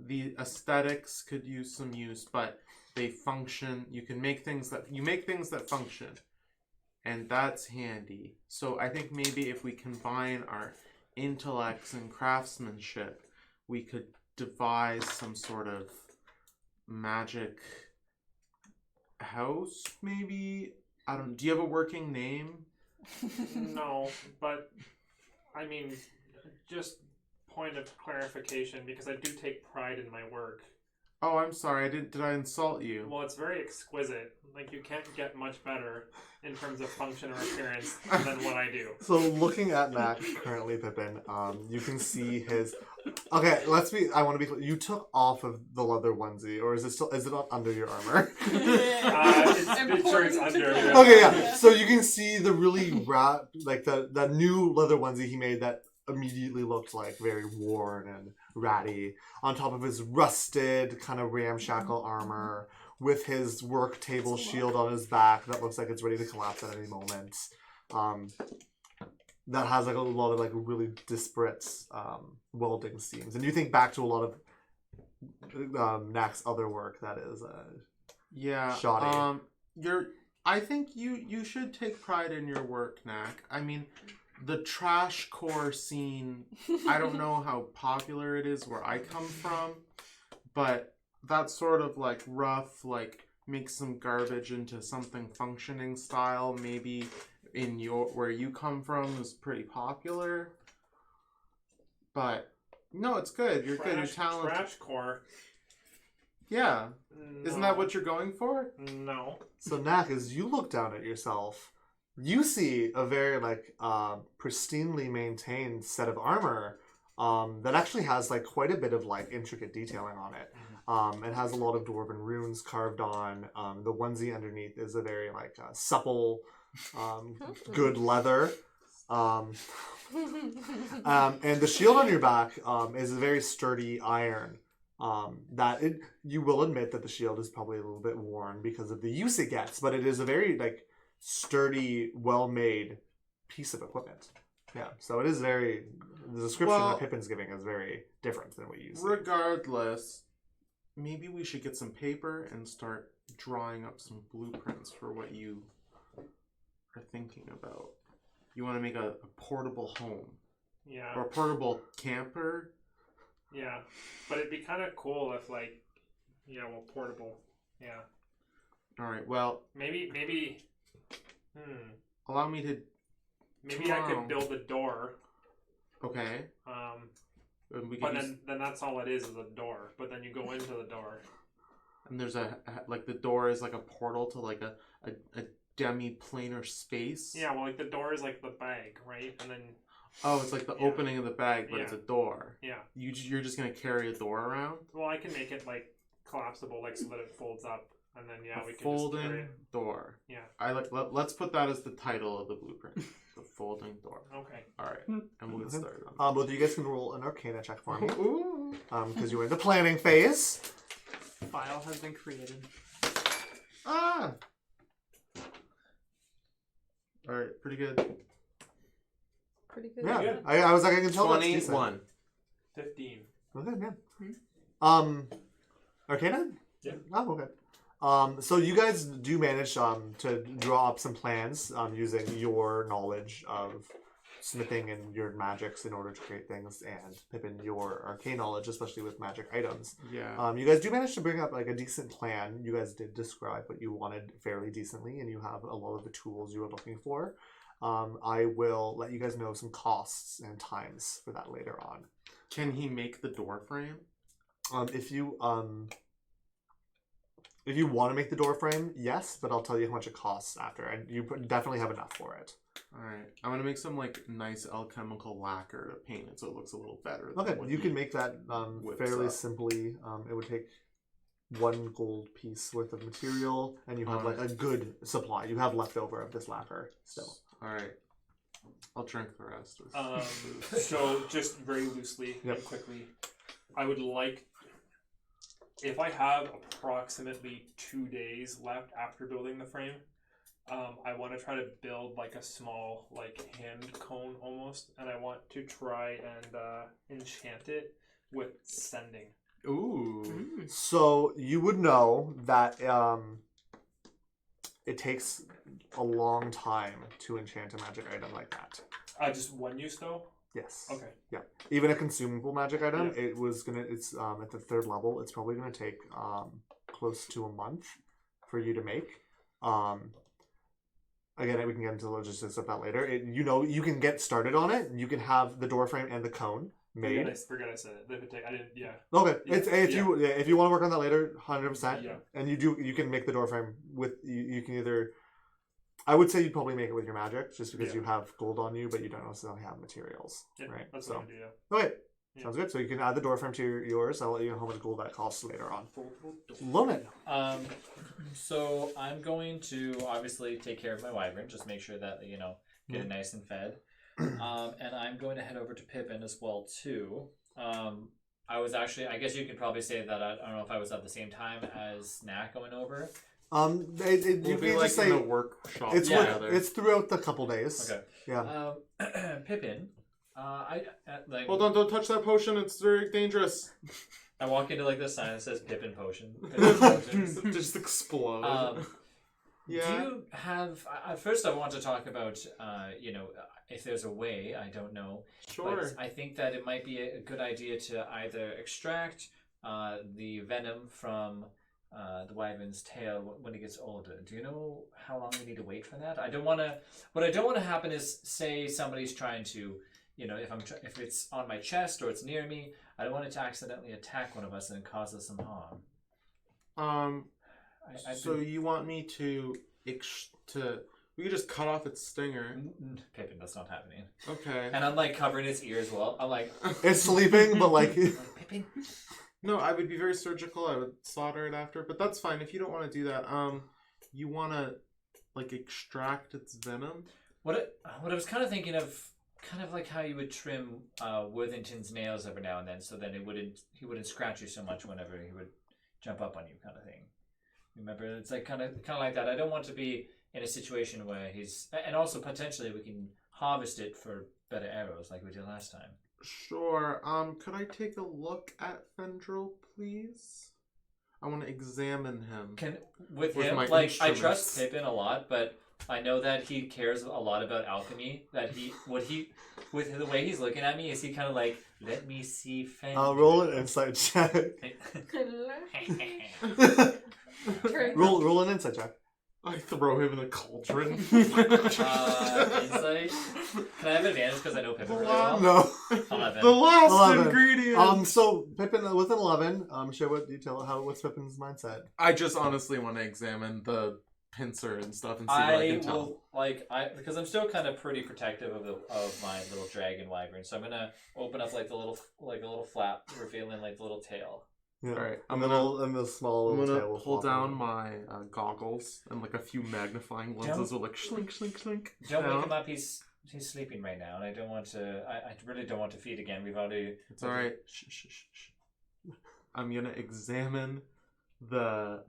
the aesthetics could use some use, but they function. You make things that function. And that's handy. So I think maybe if we combine our intellects and craftsmanship, we could devise some sort of magic house, maybe? I don't. Do you have a working name? No, but I mean, just point of clarification, because I do take pride in my work. Oh, I'm sorry. Did I insult you? Well, it's very exquisite. Like, you can't get much better in terms of function or appearance than what I do. So looking at Nax currently, Pippin, you can see his. Okay, I want to be clear. You took off of the leather onesie, or is it still? Is it not under your armor? It's sure it's under. Yeah. Okay, yeah. So you can see the really that new leather onesie he made that immediately looked like very worn and ratty, on top of his rusted kind of ramshackle armor, with his work table shield on his back that looks like it's ready to collapse at any moment. that has like a lot of like really disparate welding seams, and you think back to a lot of Knack's other work that is Yeah. shoddy. I think you should take pride in your work, Knack. I mean, the trash core scene, I don't know how popular it is where I come from, but that sort of like rough, like make some garbage into something functioning style, maybe in where you come from is pretty popular. But no, it's good. You're good. You're talented. Trash core. Yeah. No. Isn't that what you're going for? No. So Knack, as you look down at yourself, you see a very like pristinely maintained set of armor that actually has like quite a bit of like intricate detailing on it. It has a lot of dwarven runes carved on. The onesie underneath is a very like supple, good leather. And the shield on your back is a very sturdy iron. You will admit that the shield is probably a little bit worn because of the use it gets, but it is a very like sturdy, well-made piece of equipment. Yeah, so it is the description that Pippin's giving is very different than what you see. Regardless, maybe we should get some paper and start drawing up some blueprints for what you are thinking about. You want to make a portable home. Yeah. Or a portable camper. Yeah. But it'd be kind of cool if portable. Yeah. Alright, well. Maybe. Allow me to. Maybe I could build a door. Okay. But then that's all it is a door. But then you go into the door. And there's the door is like a portal to like a demi-planar space. Yeah, well, like the door is like the bag, right? And then. Oh, it's like the opening of the bag, but it's a door. Yeah. You're just gonna carry a door around? Well, I can make it like collapsible, like so that it folds up, and then we can folding just carry it. Door. Yeah. Let's put that as the title of the blueprint. The folding door. Okay. All right, and we'll get started. Both of you guys can roll an Arcana check for me. Because you were in the planning phase. File has been created. Ah. All right, pretty good. Pretty good. Yeah, good. I was like, I can tell that's decent. 21. 15. Okay, yeah. Arcana? Yeah. Oh, okay. So you guys do manage to draw up some plans using your knowledge of smithing and your magics in order to create things, and Pippin, your arcane knowledge, especially with magic items. Yeah. You guys do manage to bring up like a decent plan. You guys did describe what you wanted fairly decently, and you have a lot of the tools you were looking for. I will let you guys know some costs and times for that later on. Can he make the door frame? If you want to make the door frame, yes, but I'll tell you how much it costs after, and you definitely have enough for it. All right, I'm gonna make some like nice alchemical lacquer to paint it so it looks a little better. Okay, you can make that fairly up. simply. It would take 1 gold piece worth of material, and you have like a good supply. You have leftover of this lacquer still. All right, I'll drink the rest. So just very loosely and quickly, I would like, if I have approximately 2 days left after building the frame, I want to try to build like a small like hand cone almost, and I want to try and enchant it with sending. Ooh. So you would know that it takes a long time to enchant a magic item like that. Just one use though? Yes. Okay. Yeah. Even a consumable magic item, it's at the 3rd level, it's probably gonna take close to a month for you to make. Again, we can get into the logistics of that later. You can get started on it. You can have the door frame and the cone made. Forget I said it. I didn't. Yeah. Okay. Yeah. If you want to work on that later, 100%. Yeah. And you can make the door frame with you can either. I would say you'd probably make it with your magic, just because you have gold on you, but you don't necessarily have materials, right? That's so what I do. Yeah. okay, sounds good. So you can add the door frame to yours. I'll let you know how much gold that costs later on. Loman. So I'm going to obviously take care of my wyvern, just make sure that get it nice and fed. And I'm going to head over to Pippin as well too. I was actually, I guess you could probably say that I don't know if I was at the same time as Knack going over. You We'll be can like just say in a workshop it's together. it's throughout the couple days. Okay. Yeah. Pippin, like Hold on, don't touch that potion. It's very dangerous. I walk into like the sign that says Pippin potion. Pippin potions. Just explode. Do you have? First, I want to talk about, if there's a way. I don't know. Sure. But I think that it might be a good idea to either extract the venom from the wyvern's tail when it gets older. Do you know how long we need to wait for that? I don't want to. What I don't want to happen is, say somebody's trying to, if it's on my chest or it's near me, I don't want it to accidentally attack one of us and cause us some harm. So you want me to we could just cut off its stinger. Pippin, that's not happening. Okay. And I'm like covering its ear as well. I'm like, It's sleeping, but like Pippin. No, I would be very surgical. I would slaughter it after, but that's fine if you don't want to do that. You want to like extract its venom? What I was kind of thinking of, kind of like how you would trim Worthington's nails every now and then, so then he wouldn't scratch you so much whenever he would jump up on you, kind of thing. Remember, it's like kind of like that. I don't want to be in a situation where and also potentially we can harvest it for better arrows like we did last time. Sure. Could I take a look at Fendril, please? I want to examine him. With my him, like, I instruments. trust Pippin a lot, but I know that he cares a lot about alchemy. That with the way he's looking at me, is he kind of like, let me see Fendril. I'll roll an insight check. roll an insight check. I throw him in a cauldron. Insight. Can I have advantage because I know Pippin really well? No. 11. The last 11. ingredient. So Pippin with an 11. Share what detail. What's Pippin's mindset? I just honestly want to examine the pincer and stuff and see what I can tell. Because I'm still kind of pretty protective of my little dragon wyvern, so I'm gonna open up like a little flap, revealing like the little tail. Yeah. All right, And the small I'm little gonna tail will pull flop down over. my goggles and like a few magnifying lenses will like slink, slink, slink. Don't down. wake him up. He's sleeping right now, and I don't want to. I really don't want to feed again. We've already. It's all right. Shh, shh, shh, shh. I'm gonna examine the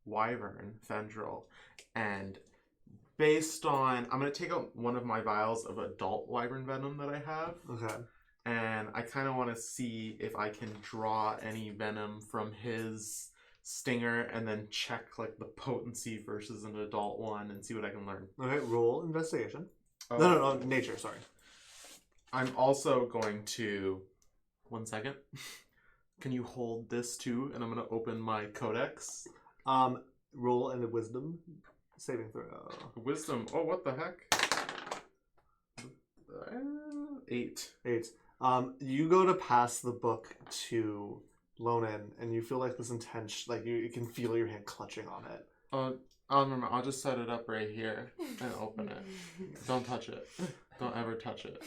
wyvern Fendril, and based on, I'm gonna take out one of my vials of adult wyvern venom that I have. Okay. And I kind of want to see if I can draw any venom from his stinger and then check like the potency versus an adult one and see what I can learn. Okay, roll investigation. Oh. No, nature, sorry. I'm also going to... 1 second. Can you hold this too? And I'm going to open my codex. Roll and a wisdom saving throw. Wisdom. Oh, what the heck? 8. 8. You go to pass the book to Lonan, and you feel like this intense, like you can feel your hand clutching on it. I'll just set it up right here and open it. Don't touch it. Don't ever touch it.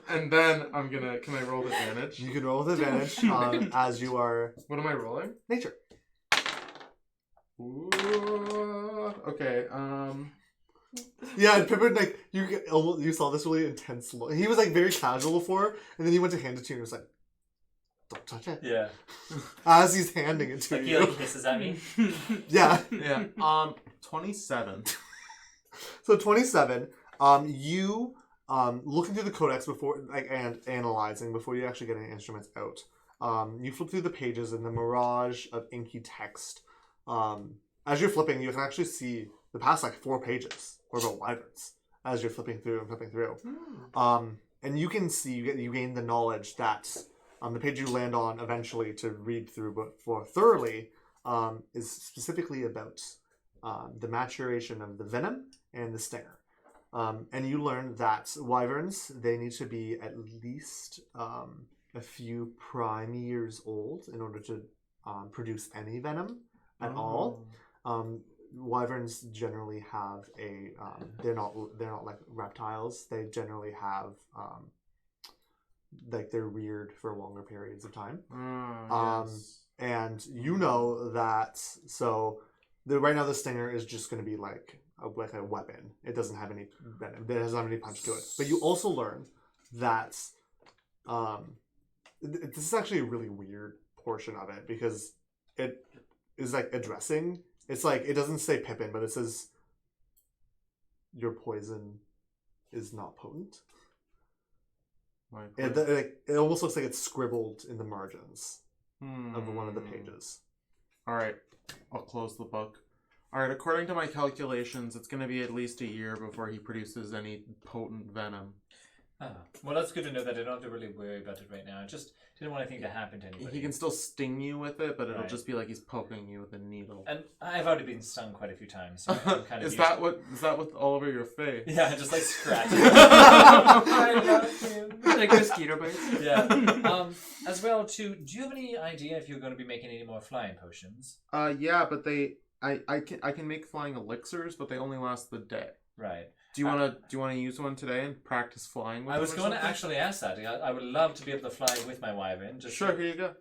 And then I'm gonna. Can I roll with advantage? You can roll with advantage as you are. What am I rolling? Nature. Ooh, okay. Yeah, and Pippin, like you saw this really intense look. He was like very casual before, and then he went to hand it to you and was like, "Don't touch it." Yeah. As he's handing it to Like he you. like hisses at me. Yeah. Yeah. 27. So 27. You looking through the codex before, and analyzing before you actually get any instruments out. You flip through the pages in the mirage of inky text. As you're flipping, you can actually see the past like 4 pages were about wyverns as you're flipping through. And you can see you gain the knowledge that the page you land on eventually to read through but for thoroughly is specifically about the maturation of the venom and the stinger. And you learn that wyverns, they need to be at least a few prime years old in order to produce any venom at all. Wyverns generally have a they're not like reptiles. They generally have like they're reared for longer periods of time. Yes. And you know that, so right now the stinger is just going to be like a weapon. It doesn't have any venom. It doesn't have any punch to it. But you also learn that this is actually a really weird portion of it, because it is like addressing. It's like it doesn't say Pippin, but it says your poison is not potent. It almost looks like it's scribbled in the margins of one of the pages. All right, I'll close the book. All right, according to my calculations, it's going to be at least a year before he produces any potent venom. Well, that's good to know that I don't have to really worry about it right now. I just didn't want anything to happen to anybody. He can still sting you with it, but it'll Right. just be like he's poking you with a needle. And I've already been stung quite a few times. So I'm kind of Is that what all over your face? Yeah, just like scratching. I love you. Like mosquito bites. Yeah. As well, too, do you have any idea if you're going to be making any more flying potions? Yeah, but I can make flying elixirs, but they only last the day. Right. Do you want to use one today and practice flying with I was them or going to something? actually ask that. I would love to be able to fly with my wyvern. Just Sure, here you go.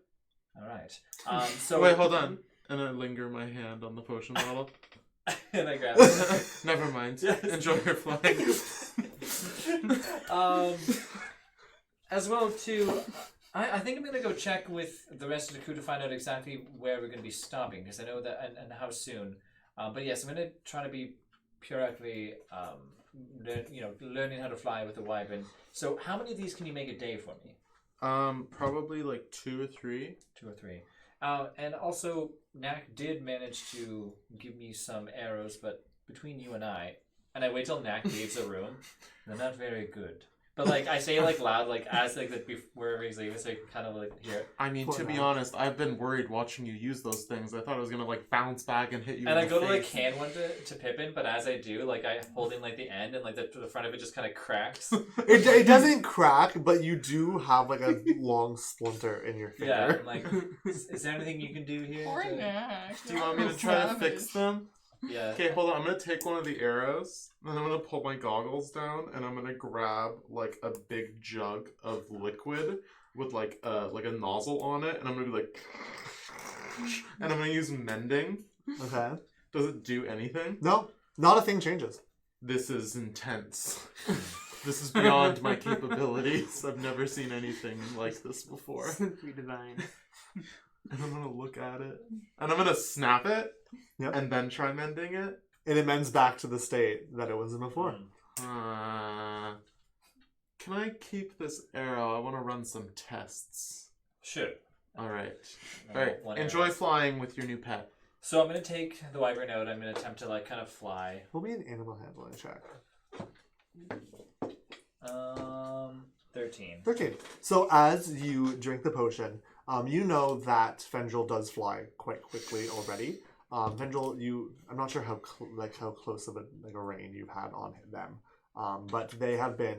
All right. So Wait, hold on. And I linger my hand on the potion bottle. and I grab it. Never mind. Yes. Enjoy your flying. As well, too, I think I'm going to go check with the rest of the crew to find out exactly where we're going to be stopping, because I know that, and how soon. But yes, I'm going to try to be periodically, learning how to fly with the wyvern. So how many of these can you make a day for me? Probably like 2 or 3. 2 or 3. And also, Knack did manage to give me some arrows, but between you and I wait till Knack leaves the room, they're not very good. But like I say like loud, like as like wherever he's leaving, so I can kind of like hear it. I mean, to be honest, I've been worried watching you use those things. I thought it was gonna like bounce back and hit you. And in I the go to like face. hand one to Pippin, but as I do, like I hold in like the end, and like the front of it just kind of cracks. It doesn't crack, but you do have like a long splinter in your finger. Yeah, I'm like, is there anything you can do here? Poor to- Knack. Do you want me to try to fix them? Yeah. Okay, hold on. I'm gonna take one of the arrows, and I'm gonna pull my goggles down, and I'm gonna grab like a big jug of liquid with like a nozzle on it, and I'm gonna be like, and I'm gonna use mending. Okay. Does it do anything? No, not a thing changes. This is intense. This is beyond my capabilities. I've never seen anything like this before. Simply divine. And I'm gonna look at it, and I'm gonna snap it, Yep. and then try mending it. And it mends back to the state that it was in before. Mm. Can I keep this arrow? I want to run some tests. Sure. All right. No, All right. one Enjoy arrow. flying with your new pet. So I'm gonna take the wyvern out. I'm gonna attempt to like kind of fly. Will be an animal handling check. 13. 13. So as you drink the potion, you know that Fendril does fly quite quickly already. Fendril, I'm not sure how close of a reign you've had on them, but they have been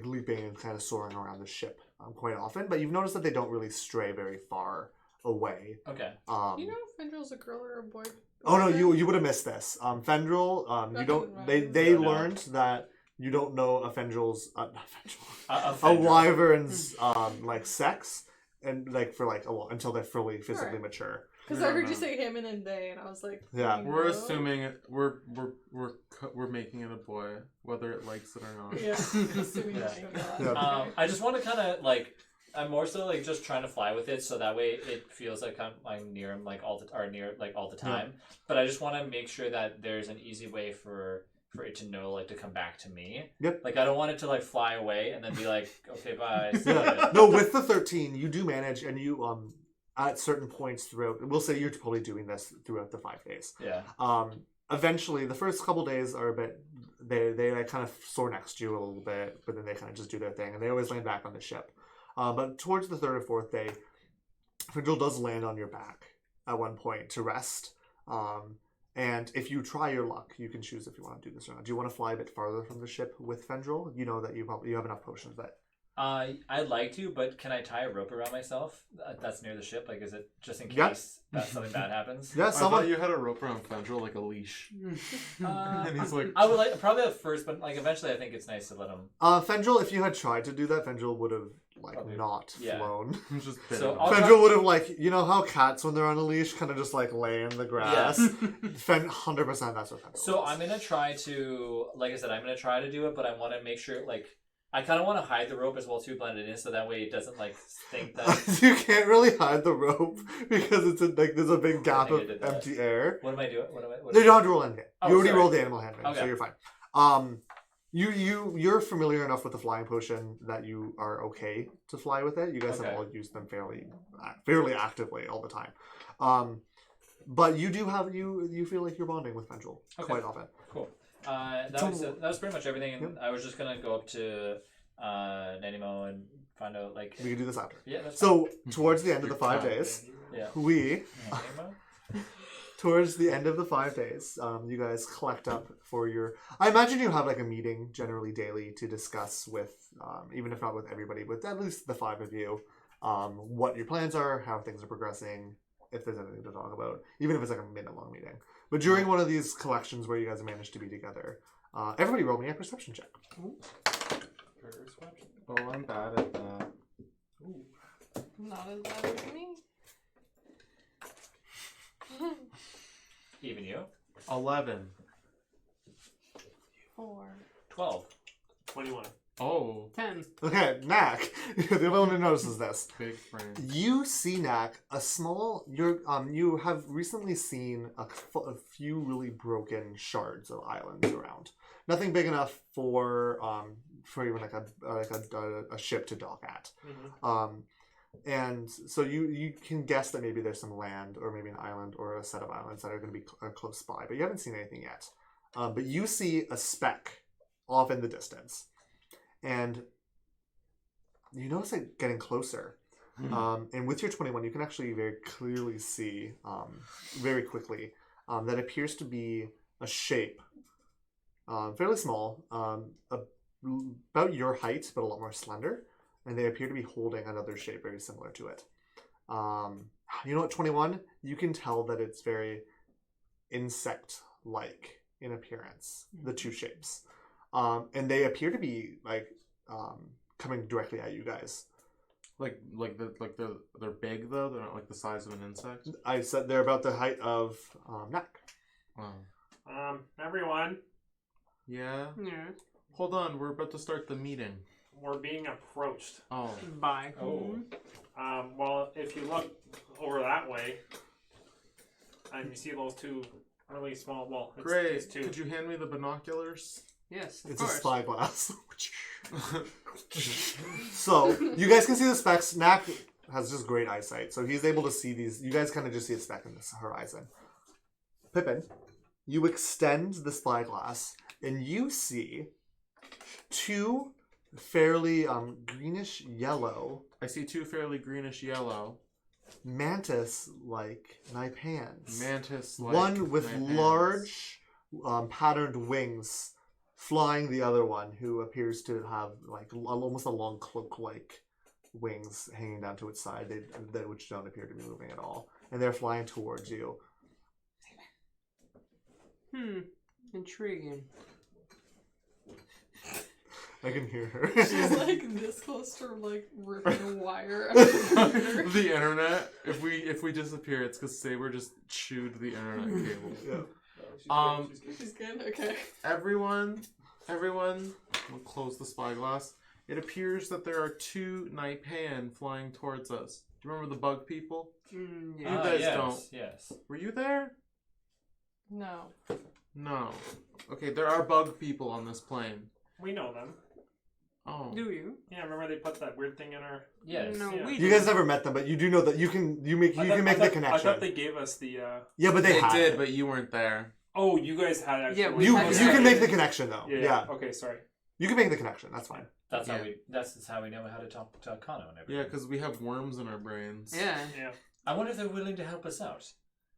leaping and kind of soaring around the ship quite often. But you've noticed that they don't really stray very far away. Okay. You know if Fendril's a girl or a boy? Oh no, you would have missed this. Fendril, you That don't. doesn't They matter. No. learned that you don't know a Fendril's not Fendril, A a Fendril. wyvern's like sex, and like for like a while until they're fully physically Alright. mature. Because I heard you say him and then they, and I was like, Yeah. you We're know? assuming it. We're making it a boy, whether it likes it or not. Yeah, assuming Yeah. it's not. Yeah. I just want to kind of like. I'm more so like just trying to fly with it, so that way it feels like I'm near him like all the time. But I just want to make sure that there's an easy way for it to know like to come back to me. Yep. Like I don't want it to like fly away and then be like, okay, bye. see Yeah. ya. No, with the 13, you do manage, and you at certain points throughout. We'll say you're probably doing this throughout the 5 days. Yeah. Eventually, the first couple days are a bit. They like kind of soar next to you a little bit, but then they kind of just do their thing, and they always land back on the ship. But towards the 3rd or 4th day, Fendril does land on your back at one point to rest. And if you try your luck, you can choose if you want to do this or not. Do you want to fly a bit farther from the ship with Fendril? You know that you have enough potions that. I'd like to, but can I tie a rope around myself that's near the ship? Like, is it just in Yeah. case that something bad happens? Yeah, I someone. thought you had a rope around Fendril like a leash, and he's like, I would like probably at first, but like eventually, I think it's nice to let him. Fendril, if you had tried to do that, Fendril would have Probably. not Yeah. flown. I'm just bit So him. I'll try- Fendril would have how cats when they're on a leash kind of just lay in the grass. 100% that's what Fendril So does. I'm gonna try to, like I said, I'm gonna try to do it, but I want to make sure like I kind of want to hide the rope as well too, blend it in, so that way it doesn't like think that. You can't really hide the rope because it's like there's a big gap think I of did that. empty air. What am I doing? What You don't have to roll anything. Oh, You already sorry. rolled the animal handling, so Okay. you're fine. You're familiar enough with the flying potion that you are okay to fly with it. You guys Okay. have all used them fairly actively all the time. But you do have you feel like you're bonding with Fendrel quite often. Cool. That was pretty much everything, and I was just gonna go up to Nanimo and find out like. We can do this after. Yeah. That's So towards the end of the 5 days, yeah. we towards the end of the 5 days, you guys collect up for your. I imagine you have like a meeting generally daily to discuss with, even if not with everybody, with at least the 5 of you, what your plans are, how things are progressing, if there's anything to talk about, even if it's like a minute-long meeting. But during one of these collections where you guys have managed to be together, everybody roll me a perception check. Oh, I'm bad at that. Not as bad as me. Even you. 11. 4. 12. 21. Oh, 10. Okay, Knack, you're the only one who notices this. big brain. You see, Knack, you have recently seen a few really broken shards of islands around. Nothing big enough for even like a ship to dock at. Mm-hmm. And so you can guess that maybe there's some land or maybe an island or a set of islands that are going to be close by, but you haven't seen anything yet. But you see a speck off in the distance, and you notice it getting closer. And with your 21, you can actually very clearly see, very quickly, that appears to be a shape, fairly small, about your height, but a lot more slender. And they appear to be holding another shape very similar to it. You know what, 21? You can tell that it's very insect-like in appearance, the two shapes. And they appear to be like coming directly at you guys. They're big though. They're not like the size of an insect. I said they're about the height of Knack. Wow. Everyone, Yeah. Yeah. Hold on, we're about to start the meeting. we're being approached. Oh. By Oh. Well, if you look over that way, and you see those two really small, well, it's Great. two. Could you hand me the binoculars? Yes, of It's a course. spyglass. So you guys can see the specks. Knack has just great eyesight, so he's able to see these. You guys kind of just see a speck in this horizon. Pippin, you extend the spyglass, and you see two fairly greenish yellow I see two fairly greenish yellow. mantis-like Naipans. Mantis. One with large patterned wings flying the other one, who appears to have like almost a long cloak-like wings hanging down to its side, which don't appear to be moving at all. And they're flying towards you. Intriguing. I can hear her. She's like this close to like ripping a wire out of the computer. The internet. If we disappear, it's because Saber just chewed the internet cable. Yeah. She's good? Okay. Everyone, we'll close the spyglass. It appears that there are two Naipan flying towards us. Do you remember the bug people? Yeah. You guys yes, don't. Yes. Were you there? No. No. Okay, there are bug people on this plane. We know them. Oh. Do you? Yeah, remember they put that weird thing in our... Yes. No, Yeah. we You guys never met them, but you do know that you can make the I connection. thought they gave us the... Yeah, but They had did, it. but you weren't there. Oh, you guys had actually... Yeah, we You had can make the connection though. Yeah. Yeah. Okay, sorry. You can make the connection. That's fine. That's Yeah. how we know how to talk to Kano and everything. Yeah, because we have worms in our brains. Yeah. Yeah. I wonder if they're willing to help us out.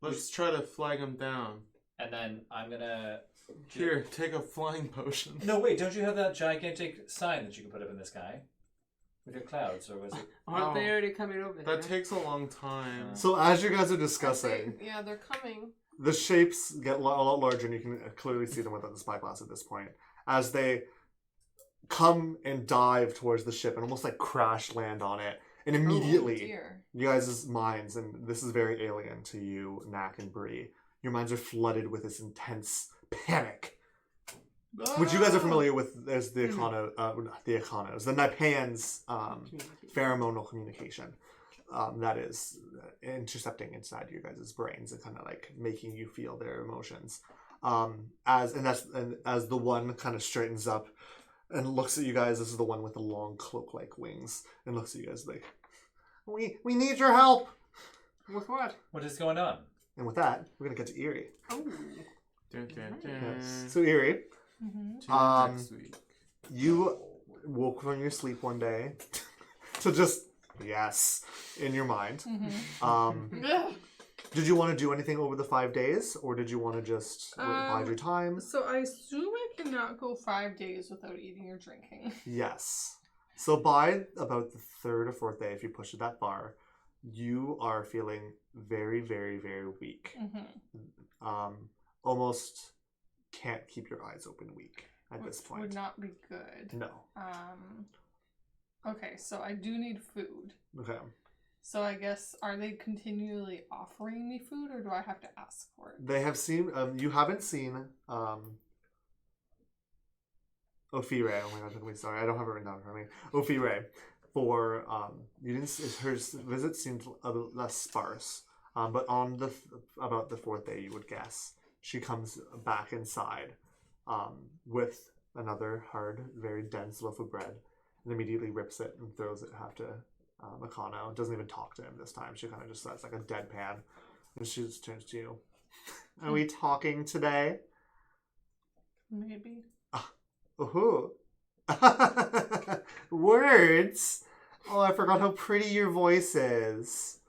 Let's try to flag them down. And then I'm gonna. Here, take a flying potion. No, wait. Don't you have that gigantic sign that you can put up in the sky with your clouds, or was it? Aren't they already coming over That here? takes a long time. So as you guys are discussing, Yeah, they're coming. the shapes get a lot larger, and you can clearly see them without the spyglass at this point. As they come and dive towards the ship and almost like crash land on it, and immediately Dear. you guys' minds, and this is very alien to you, Knack and Bree, your minds are flooded with this intense panic. which you guys are familiar with as the Econos, the Nipan's pheromonal communication. That is intercepting inside your guys' brains and kind of like making you feel their emotions. As the one kind of straightens up and looks at you guys, this is the one with the long cloak-like wings, and looks at you guys like, we need your help. With what? What is going on? And with that, we're gonna get to Eerie. Oh. Dun, dun, dun. Yes. So Eerie, Next week. you woke from your sleep one day to just in your mind. Did you want to do anything over the 5 days, or did you want to just bide your time? So I assume I cannot go 5 days without eating or drinking. Yes. So by about the third or fourth day, if you push it that far, you are feeling very, very, very weak. Almost can't keep your eyes open weak at this point. Would not be good. No. Okay, so I do need food. Okay. So I guess, are they continually offering me food, or do I have to ask for it? They have seen, you haven't seen, Ophire, oh my gosh, I'm sorry, I don't have it written down for me. Ophire, for, you didn't, her visit seemed a little less sparse, but on about the fourth day, you would guess, she comes back inside, with another hard, very dense loaf of bread, and immediately rips it and throws it half to Makano. Doesn't even talk to him this time. She kind of just says like a deadpan, and she just turns to you. Are we talking today? Maybe. Ooh. Words. Oh, I forgot how pretty your voice is.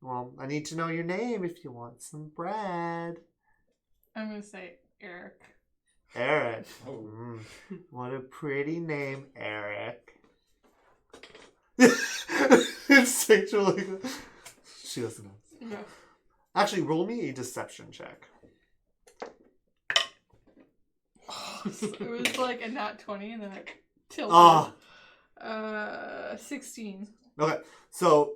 Well, I need to know your name if you want some bread. I'm gonna say Eric. Eric. What a pretty name, Eric. Instinctually. She doesn't know. No. Actually, roll me a deception check. It was like a nat 20 and then it tilted. 16. Okay, so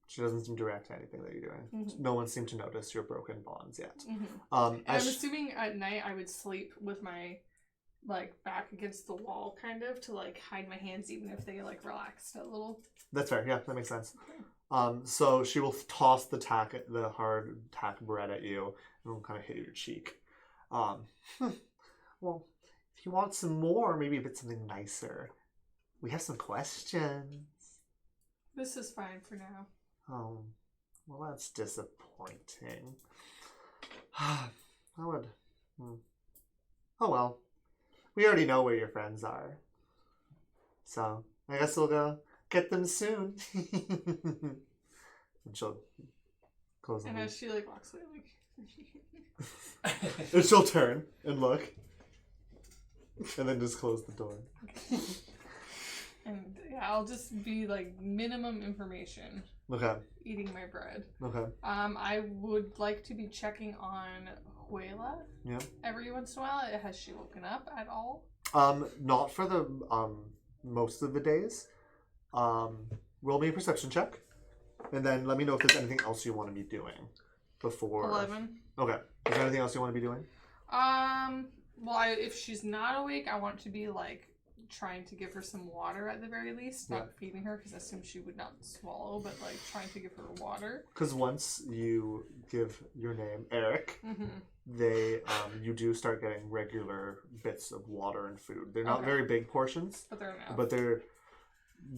she doesn't seem to react to anything that you're doing. Mm-hmm. No one seemed to notice your broken bonds yet. Mm-hmm. I'm assuming at night I would sleep with my back against the wall, kind of, to hide my hands even if they relaxed a little. That's fair. Yeah, that makes sense. So she will toss the hard tack bread at you and will kind of hit your cheek. Well, if you want some more, maybe a bit something nicer. We have some questions. This is fine for now. Oh, well, that's disappointing. I would. Oh well. We already know where your friends are. So, I guess we'll go get them soon. And she'll close the And door. as she walks away, And she'll turn and look. And then just close the door. and yeah, I'll just be minimum information. Okay. Eating my bread. Okay. I would like to be checking on Huela. Yeah. Every once in a while. Has she woken up at all? Not for the most of the days. Roll me a perception check. And then let me know if there's anything else you want to be doing before 11. Okay. Is there anything else you want to be doing? Well, if she's not awake, I want to be trying to give her some water at the very least. Not feeding her because I assume she would not swallow, but trying to give her water. Because once you give your name, Eric, Mm-hmm. they you do start getting regular bits of water and food. They're not very big portions, But they're enough. but they're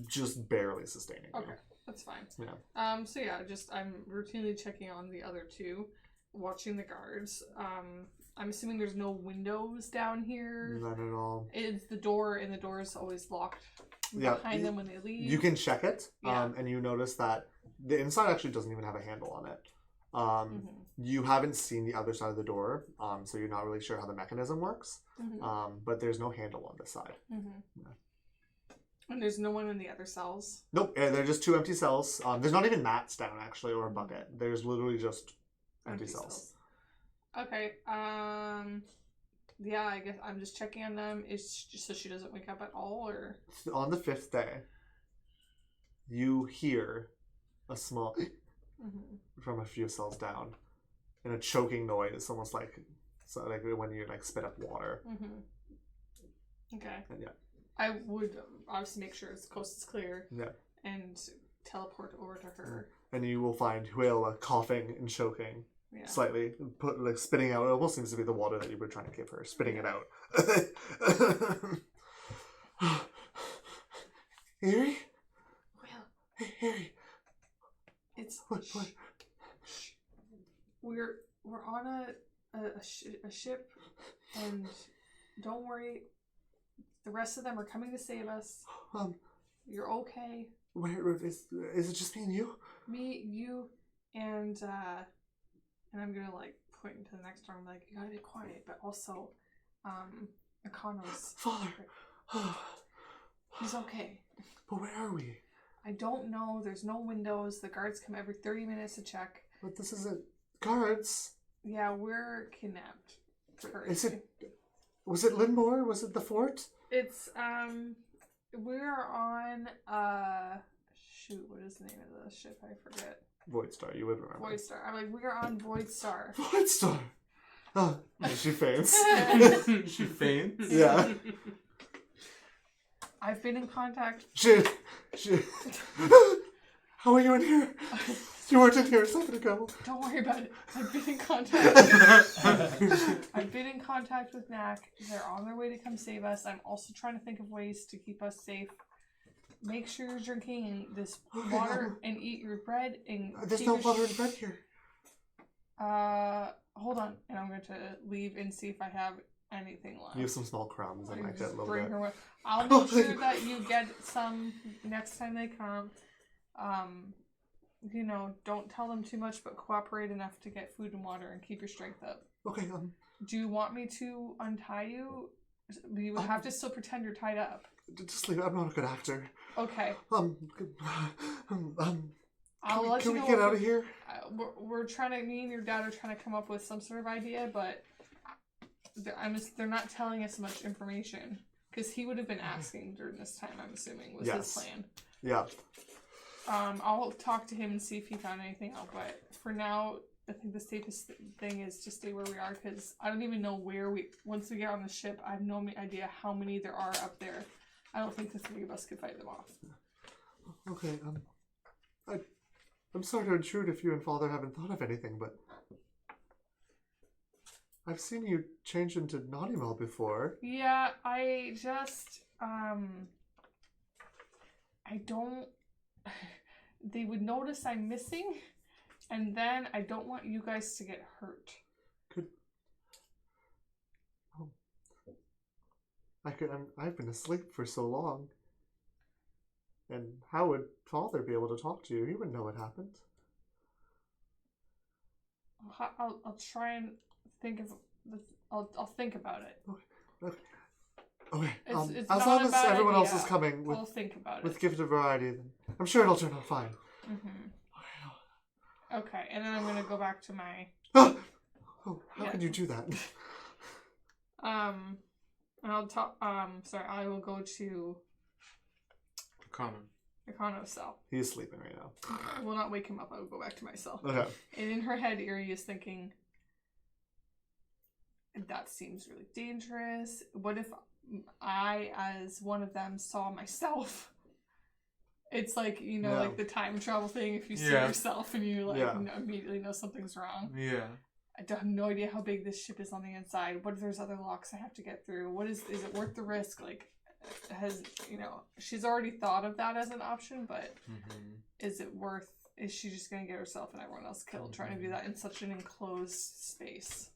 just barely sustaining Okay, you. that's fine. Yeah. So yeah, I'm routinely checking on the other two, watching the guards. I'm assuming there's no windows down here. Not at all. It's the door, and the door is always locked behind them when they leave. You can check it, Yeah. and you notice that the inside actually doesn't even have a handle on it. You haven't seen the other side of the door, so you're not really sure how the mechanism works. But there's no handle on this side. Yeah. And there's no one in the other cells. Nope, they're just two empty cells. There's not even mats down actually, or a bucket. There's literally just empty cells. Okay. Yeah, I guess I'm just checking on them. So she doesn't wake up at all, or On the fifth day, you hear a small from a few cells down, and a choking noise, almost like So like when you like spit up water. Okay. And, yeah. I would obviously make sure the coast is clear. Yeah. And teleport over to her. And you will find Huela coughing and choking slightly, like spitting out. It almost seems to be the water that you were trying to give her, spitting it out. Erie? Well, Hey, Erie. It's What? we're on a ship, and don't worry, the rest of them are coming to save us. You're okay. Where is it? Just me and you? Me, you, and I'm gonna like point into the next room, like, you gotta be quiet, but also, Econo's Father. he's okay. But where are we? I don't know. There's no windows. The guards come every 30 minutes to check. But this isn't guards. Yeah, we're kidnapped. Is it? Was it Linmore? Was it the fort? It's we're on shoot, what is the name of the ship? I forget. Void Star, you would remember. Void Star. I'm like, we're on Void Star. Void Star. Oh, she faints. She faints? Yeah. I've been in contact. She. How are you in here? You weren't in here a second ago. Don't worry about it. I've been in contact. I've been in contact with Knack. They're on their way to come save us. I'm also trying to think of ways to keep us safe. Make sure you're drinking this water and eat your bread and. There's no water and bread here. Hold on, and I'm going to leave and see if I have anything left. You have some small crumbs and like that little Bring bit. her with. I'll make sure that you get some next time they come. You know, don't tell them too much, but cooperate enough to get food and water and keep your strength up. Okay. Do you want me to untie you? You would have to still pretend you're tied up. Just leave it. I'm not a good actor. Okay. Can we know get out of here? We're trying to. Me and your dad are trying to come up with some sort of idea, but they're not telling us much information because he would have been asking during this time. I'm assuming was his plan. Yeah. I'll talk to him and see if he found anything out. But for now, I think the safest thing is to stay where we are because I don't even know where once we get on the ship, I have no idea how many there are up there. I don't think the three of us could fight them off. Okay. I'm sorry to intrude if you and Father haven't thought of anything, but I've seen you change into Naughty Mel before. Yeah, I just I don't. They would notice I'm missing, and then I don't want you guys to get hurt. I've been asleep for so long. And how would Father be able to talk to you? He wouldn't know what happened. I'll try and think of. I'll think about it. Okay. It's as not long a as bad everyone else idea. is coming I'll think about with it. gifted variety, then I'm sure it'll turn out fine. Okay, and then I'm gonna go back to my. How can you do that? And I'll talk. Sorry, I will go to Econo's cell. He's sleeping right now. I will not wake him up. I will go back to my cell. Okay. And in her head, Erie is thinking, that seems really dangerous. What if I, as one of them, saw myself? It's like, like the time travel thing. If you see yourself and you immediately know something's wrong. Yeah. I have no idea how big this ship is on the inside. What if there's other locks I have to get through? Is it worth the risk? Like, she's already thought of that as an option, but is she just going to get herself and everyone else killed trying to do that in such an enclosed space?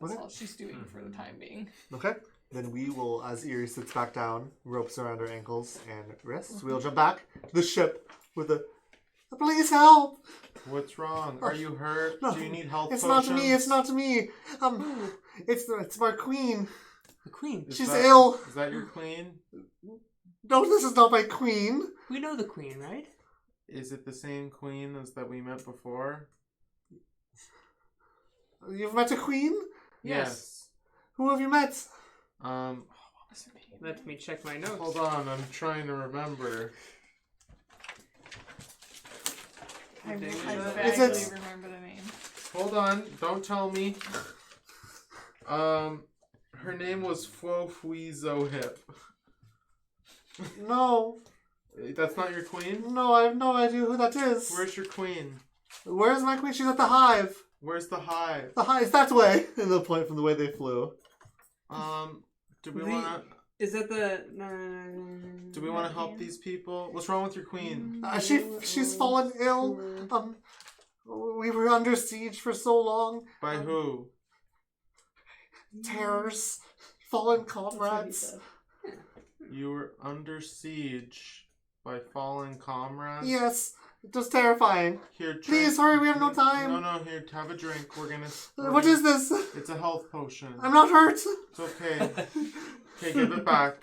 That's all she's doing for the time being. Okay. Then we will, as Erie sits back down, ropes around her ankles and wrists, we'll jump back to the ship with please help! What's wrong? Are you hurt? No, do you need health It's potions? not me. It's my queen. The queen. She's ill. Is that your queen? No, this is not my queen. We know the queen, right? Is it the same queen as that we met before? You've met a queen? Yes. Who have you met? Let me check my notes. Hold on, I'm trying to remember. I Is vaguely remember the name. Hold hold on. Don't tell me. Her name was Fwo-Fui-Zo-Hip. No. That's not your queen? No, I have no idea who that is. Where's your queen? Where's my queen? She's at the hive. Where's the hive? The hive's that way. In the point from the way they flew. Do we want to... Is that the... Do we want to help these people? What's wrong with your queen? She's fallen ill. We were under siege for so long. By who? Terrors. Fallen comrades. You were under siege by fallen comrades? Yes. It was terrifying. Here, drink. Please hurry, we have no time. No, here, have a drink. What is this? It's a health potion. I'm not hurt. It's okay. Okay, give it back.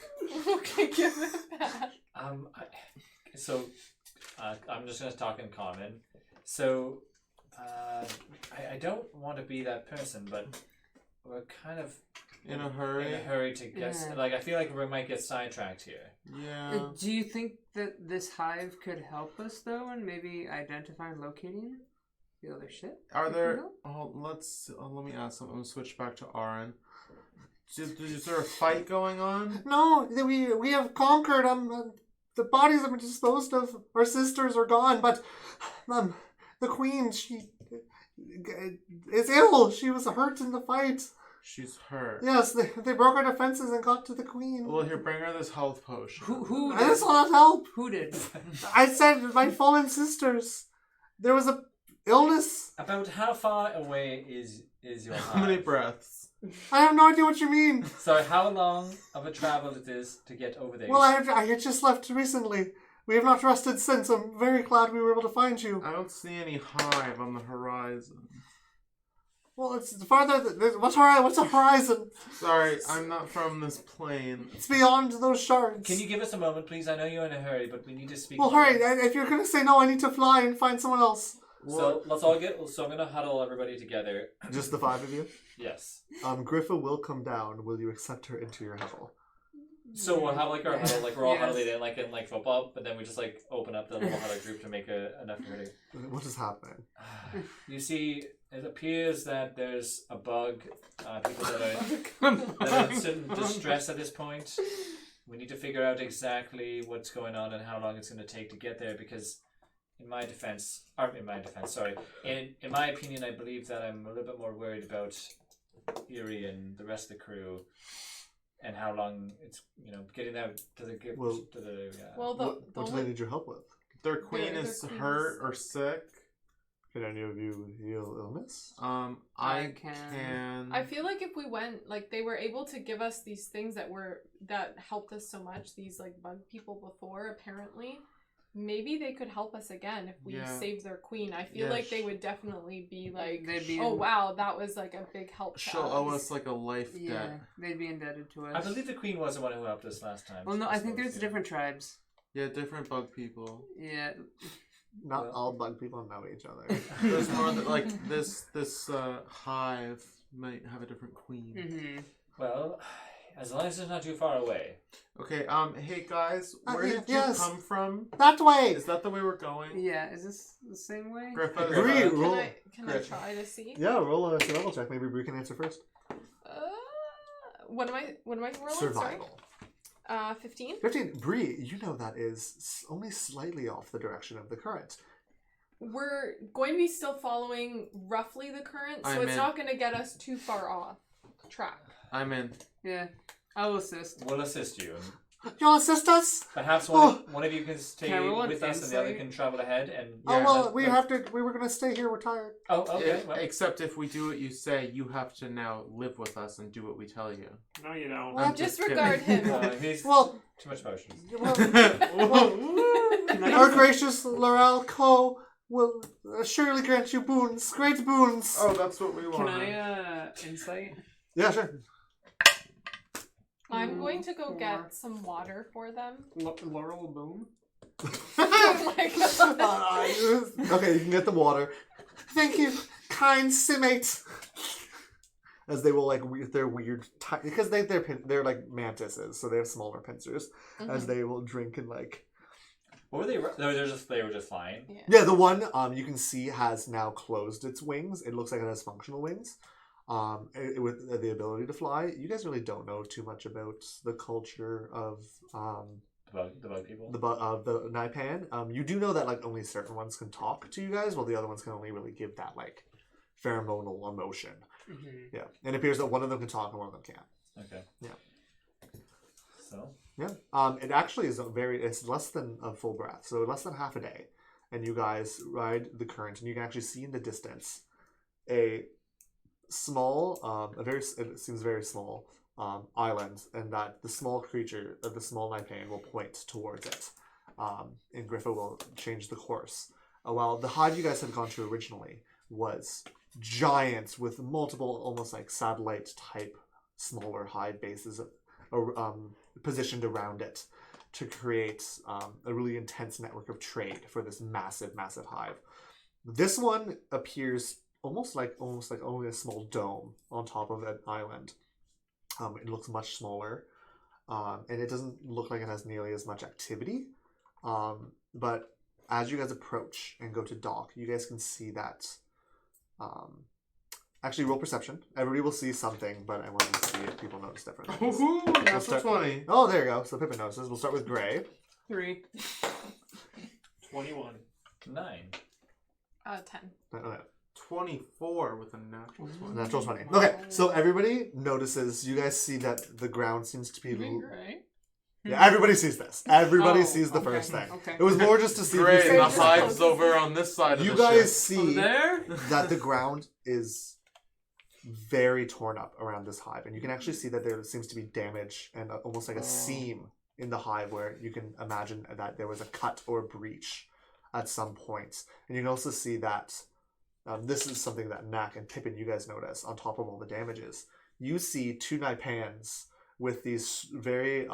Okay, give it back. I'm just gonna talk in common. So, I don't want to be that person, but we're kind of in a hurry to get. Like, I feel like we might get sidetracked here. Yeah. Do you think that this hive could help us though, and maybe identify and locating the other ship? Are there? Oh, let me ask something. I'm gonna switch back to Aaron. Is there a fight going on? No, we have conquered the bodies have been disposed of. Our sisters are gone, but the queen, she is ill. She was hurt in the fight. She's hurt. Yes, they broke our defenses and got to the queen. Well, here, bring her this health potion. Who I just want help. Who did? I said my fallen sisters. There was a illness. About how far away is your hive? How many breaths? I have no idea what you mean. So how long of a travel it is to get over there? Well, I had just left recently. We have not rested since. I'm very glad we were able to find you. I don't see any hive on the horizon. Well, it's farther. What's a horizon? Sorry, I'm not from this plane. It's beyond those shards. Can you give us a moment, please? I know you're in a hurry, but we need to speak. Well, hurry. If you're going to say no, I need to fly and find someone else. So let's all get. So I'm going to huddle everybody together. Just the 5 of you? Yes. Griffa will come down. Will you accept her into your huddle? So we'll have like our huddle, like we're all huddled in like football, but then we just like open up the little huddle group to make enough ready. What is happening? You see, it appears that there's a bug. People that are in distress at this point. We need to figure out exactly what's going on and how long it's going to take to get there. Because, in my opinion, I believe that I'm a little bit more worried about Erie and the rest of the crew. And how long it's getting them to the what do they need your help with? Their queen is hurt or sick. Can any of you heal illness? I can. I feel like if we went, like they were able to give us these things that helped us so much. These like bug people before, apparently. Maybe they could help us again if we saved their queen. I feel like they would definitely be like, wow, that was like a big help to She'll owe us like a life debt. They'd be indebted to us. I believe the queen was the one who helped us last time. Well, no, I think there's different tribes. Yeah, different bug people. Yeah. Not all bug people know each other. There's more that, like this hive might have a different queen. Mm-hmm. Well, as long as it's not too far away. Okay, hey guys, where did you come from? That way! Is that the way we're going? Yeah, is this the same way? Griffa, Can I try to see? Yeah, roll a survival check. Maybe Bree can answer first. What am I rolling? Survival. Sorry. 15. 15. Bree, you know that is only slightly off the direction of the current. We're going to be still following roughly the current, so it's not going to get us too far off track. I'm in. Yeah, I'll assist. We'll assist you. You'll assist us? Perhaps one of you can stay with us and the other insight? can travel ahead. And we were gonna stay here. We're tired. Oh, okay. Yeah, except if we do what you say, you have to now live with us and do what we tell you. No, you don't. Well, disregard him. He's Well, too much motion. Our gracious Laurel Co. will surely grant you boons, great boons. Oh, that's what we want. Can I insight? Yeah, sure. I'm going to go get some water for them. Laurel Boom? Oh my god. Okay, you can get the water. Thank you, kind Simate. As they will with their weird because they're like mantises, so they have smaller pincers. Mm-hmm. As they will drink and What were they? They were just flying. Yeah, the one you can see has now closed its wings. It looks like it has functional wings. With the ability to fly. You guys really don't know too much about the culture of The bug people. The Naipan. You do know that like only certain ones can talk to you guys, while the other ones can only really give that like pheromonal emotion. Mm-hmm. Yeah, and it appears that one of them can talk and one of them can't. Okay. Yeah. So. Yeah. It actually is it's less than a full breath, so less than half a day, and you guys ride the current, and you can actually see in the distance a small, it seems very small, island, and that the small creature, the small Naipan will point towards it, and Griffa will change the course. While the hive you guys had gone to originally was giant with multiple, almost like satellite type, smaller hive bases, positioned around it to create a really intense network of trade for this massive, massive hive. This one appears almost like only a small dome on top of an island. It looks much smaller, and it doesn't look like it has nearly as much activity. But as you guys approach and go to dock, you guys can see that. Actually, roll perception. Everybody will see something, but I want to see if people notice different things. Ooh, We'll natural start- 20. Oh, there you go. So Pippin notices. We'll start with Gray. 3. 21. 9. 10. Okay. 24 with a natural 20. Natural 20. Okay, so everybody notices. You guys see that the ground seems to be. Right? Yeah, everybody sees this. Everybody Oh, sees the okay, first thing. okay. It was more just to see. if Great, you the see just hive's closes. over on this side of You the guys ship. see there? that the ground is very torn up around this hive, and you can actually see that there seems to be damage and almost like a seam in the hive where you can imagine that there was a cut or a breach at some point. And you can also see that this is something that Knack and Pippin, you guys notice on top of all the damages. You see two Naipans with these very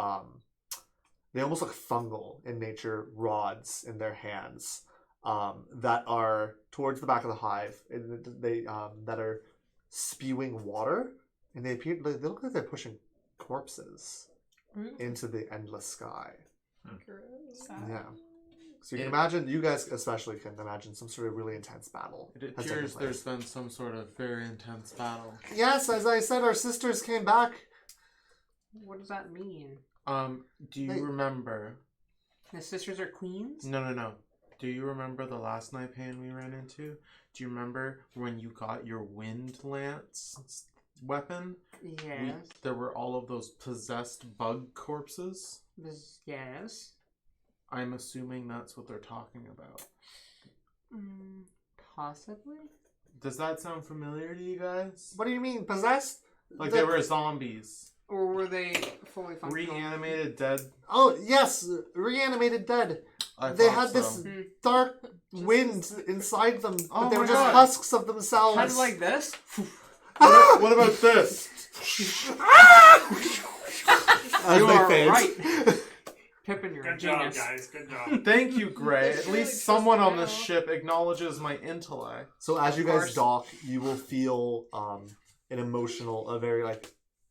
they almost look fungal in nature rods in their hands that are towards the back of the hive. They that are spewing water, and they look like they're pushing corpses into the endless sky. Yeah. So you can imagine, you guys especially can imagine some sort of really intense battle. It has taken appears place. there's been some sort of very intense battle. Yes, as I said, our sisters came back. What does that mean? Do you Hey. remember? The sisters are queens? No. Do you remember the last Naipan we ran into? Do you remember when you got your wind lance weapon? Yes. There were all of those possessed bug corpses. Yes. I'm assuming that's what they're talking about. Possibly? Does that sound familiar to you guys? What do you mean, possessed? Like they were zombies. Or were they fully functional? Reanimated, dead. Oh, yes, reanimated dead. They had this dark wind inside them, but Oh they were my just God. husks of themselves. Kind of like this? What about this? As You they are faint. right. Pippin, you're a Good job, genius. guys. Good job. Thank you, Gray. It's At really least just someone on this now. ship acknowledges my intellect. So as you Of guys course. dock, you will feel an emotional, a very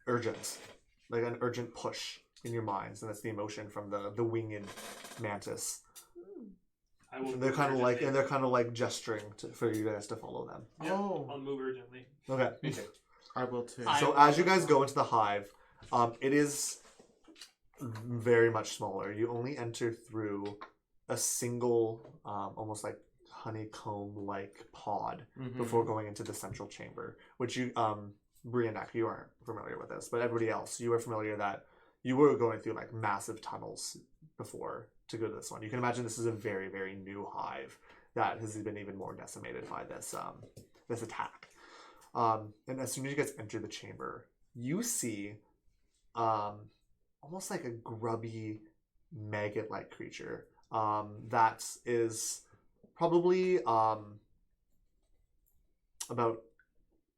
urgent, like an urgent push in your minds, and that's the emotion from the winged mantis. I will They're move kind of urgently. like gesturing for you guys to follow them. Yep, Oh. I'll move urgently. Okay. I will too. I- So as you guys go into the hive, it is very much smaller. You only enter through a single, almost like honeycomb-like pod Mhm. before going into the central chamber, which you, Briannak, you aren't familiar with this, but everybody else, you are familiar that you were going through like massive tunnels before to go to this one. You can imagine this is a very, very new hive that has been even more decimated by this this attack. And as soon as you guys enter the chamber, you see almost like a grubby maggot-like creature that is probably about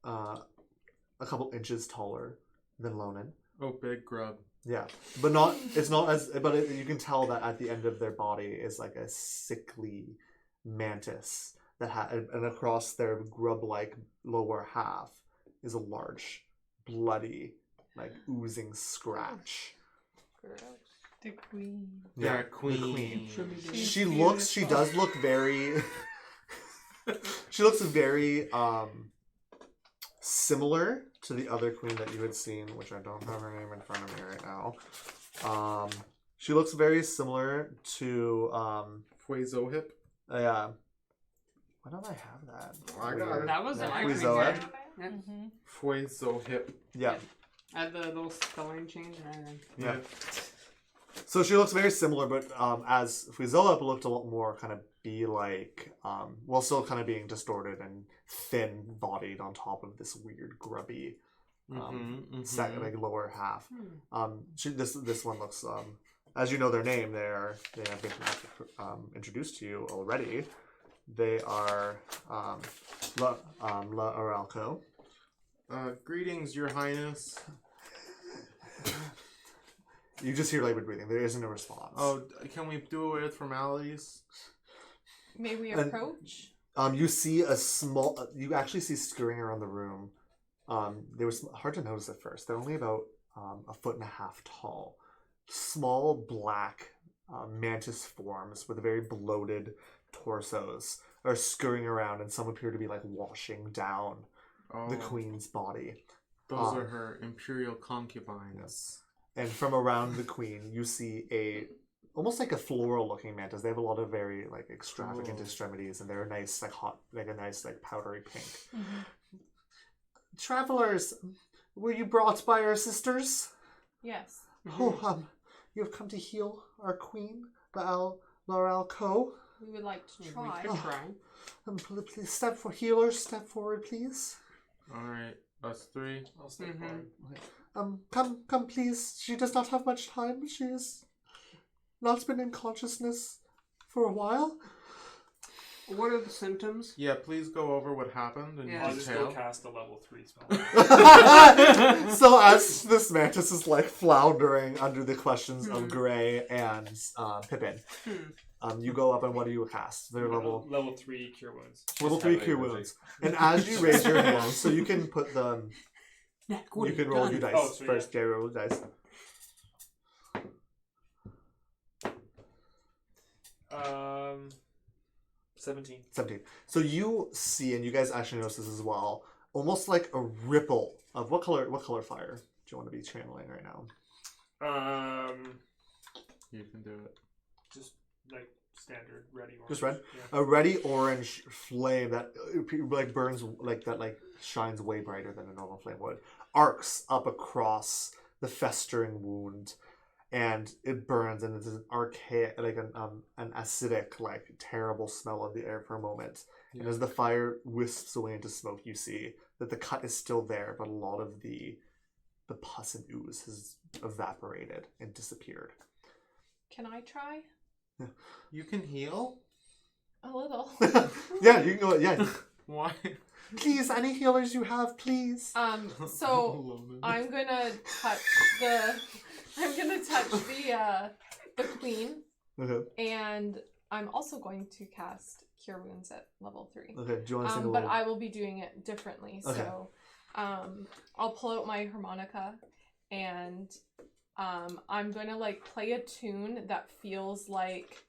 a couple inches taller than Lonan. Oh, big grub. Yeah, but not. It's not as. But you can tell that at the end of their body is like a sickly mantis that and across their grub-like lower half is a large, bloody, like oozing scratch. The queen. Yeah, the queen. She does look very she looks very similar to the other queen that you had seen, which I don't have her name in front of me right now. She looks very similar to Fuezohip. yeah. Why don't I have that? I got it. That was Yeah, my Fuezohip. Yeah. Fuezohip. Yeah. Add the little spelling change and everything. Yeah. So she looks very similar, but as Fuezohip looked a lot more kind of bee-like, while still kind of being distorted and thin-bodied on top of this weird grubby set, like lower half. This one looks, as you know their name, they have been introduced to you already. They are La Aralco. Greetings, Your Highness. You just hear labored breathing. There isn't a response. Oh, can we do away with formalities? May we approach? You see a small. You actually see scurrying around the room. They were hard to notice at first. They're only about 1.5 feet tall. Small black mantis forms with very bloated torsos are scurrying around, and some appear to be like washing down the queen's body. Those are her imperial concubines. Yes. And from around the queen, you see almost like a floral-looking mantis. They have a lot of very like extravagant extremities, and they're a nice like powdery pink. Mm-hmm. Travelers, were you brought by our sisters? Yes. Oh, you have come to heal our queen, Laurel. We would like to try. We could try. Please step forward, please. All right, us three. I'll step forward. Come, please. She does not have much time. She has not been in consciousness for a while. What are the symptoms? Yeah, please go over what happened in I'll just detail. go cast a level 3 spell. So as this mantis is like floundering under the questions of Gray and Pippin, you go up and what do you cast? Their level 3 cure wounds. level 3 cure wounds. And as you raise your hand, so you can put them. You can roll your dice first. Jay, roll the dice. 17. So you see, and you guys actually notice this as well, almost like a ripple of what color fire do you want to be channeling right now? You can do it. Just like standard ready orange. Just red? Yeah. A reddy orange flame that like burns like shines way brighter than a normal flame would. Arcs up across the festering wound, and it burns, and it's an archaic, like an acidic, like terrible smell of the air for a moment. Yeah. And as the fire wisps away into smoke, you see that the cut is still there, but a lot of the pus and ooze has evaporated and disappeared. Can I try? You can heal? A little. Yeah, you can go. Yeah. Why? Please, any healers you have, please. So I'm gonna touch the queen. Okay. And I'm also going to cast Cure Wounds at level 3. Okay. Do you want to sing a But little? I will be doing it differently. Okay. So I'll pull out my harmonica and I'm going to like play a tune that feels like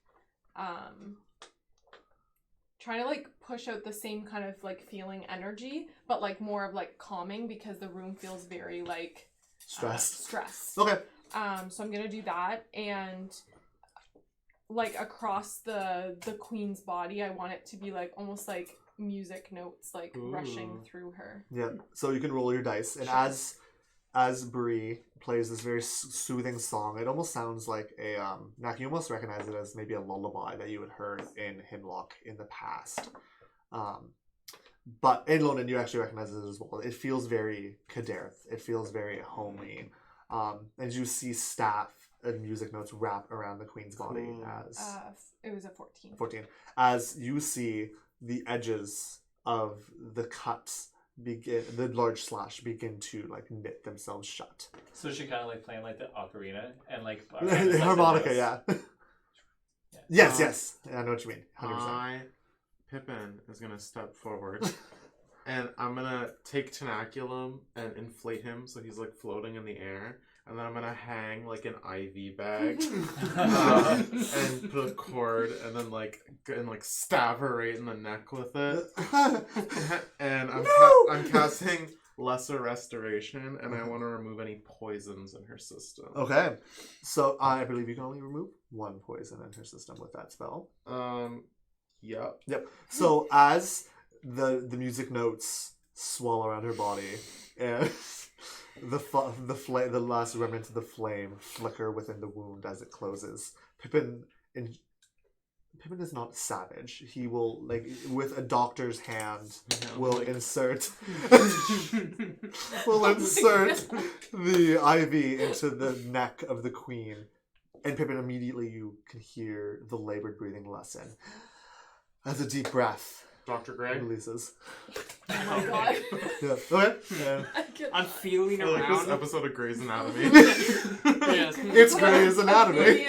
trying to like push out the same kind of like feeling energy, but like more of like calming because the room feels very like stressed. Okay. So I'm gonna do that, and like across the queen's body, I want it to be like almost like music notes like rushing through her. Yeah. So you can roll your dice, and Sure. as Bree plays this very soothing song, it almost sounds like a Nak, you almost recognize it as maybe a lullaby that you had heard in Hemlock in the past. But in London, you actually recognize it as well. It feels very Kaderth. It feels very homey. And you see staff and music notes wrap around the queen's body as It was a 14. 14. As you see the edges of the cuts begin, the large slash begin to like knit themselves shut. So she kind of like playing like the ocarina and like harmonica, yeah. Yes. I know what you mean. 100%. Pippin is gonna step forward, and I'm gonna take Tenaculum and inflate him so he's like floating in the air, and then I'm gonna hang like an IV bag and put a cord, and then like stab her right in the neck with it. And I'm casting Lesser Restoration, and I want to remove any poisons in her system. Okay, so I believe you can only remove one poison in her system with that spell. Yep. So as the music notes swell around her body, and the last remnants of the flame flicker within the wound as it closes. Pippin is not savage. He will, like, with a doctor's hand, will insert the IV into the neck of the queen. And Pippin, immediately you can hear the labored breathing lessen. As a deep breath, Dr. Greg releases. Oh my god. Yeah. Okay. Yeah. I'm feeling I like this around. episode of Grey's Anatomy. Yes. It's Grey's Anatomy.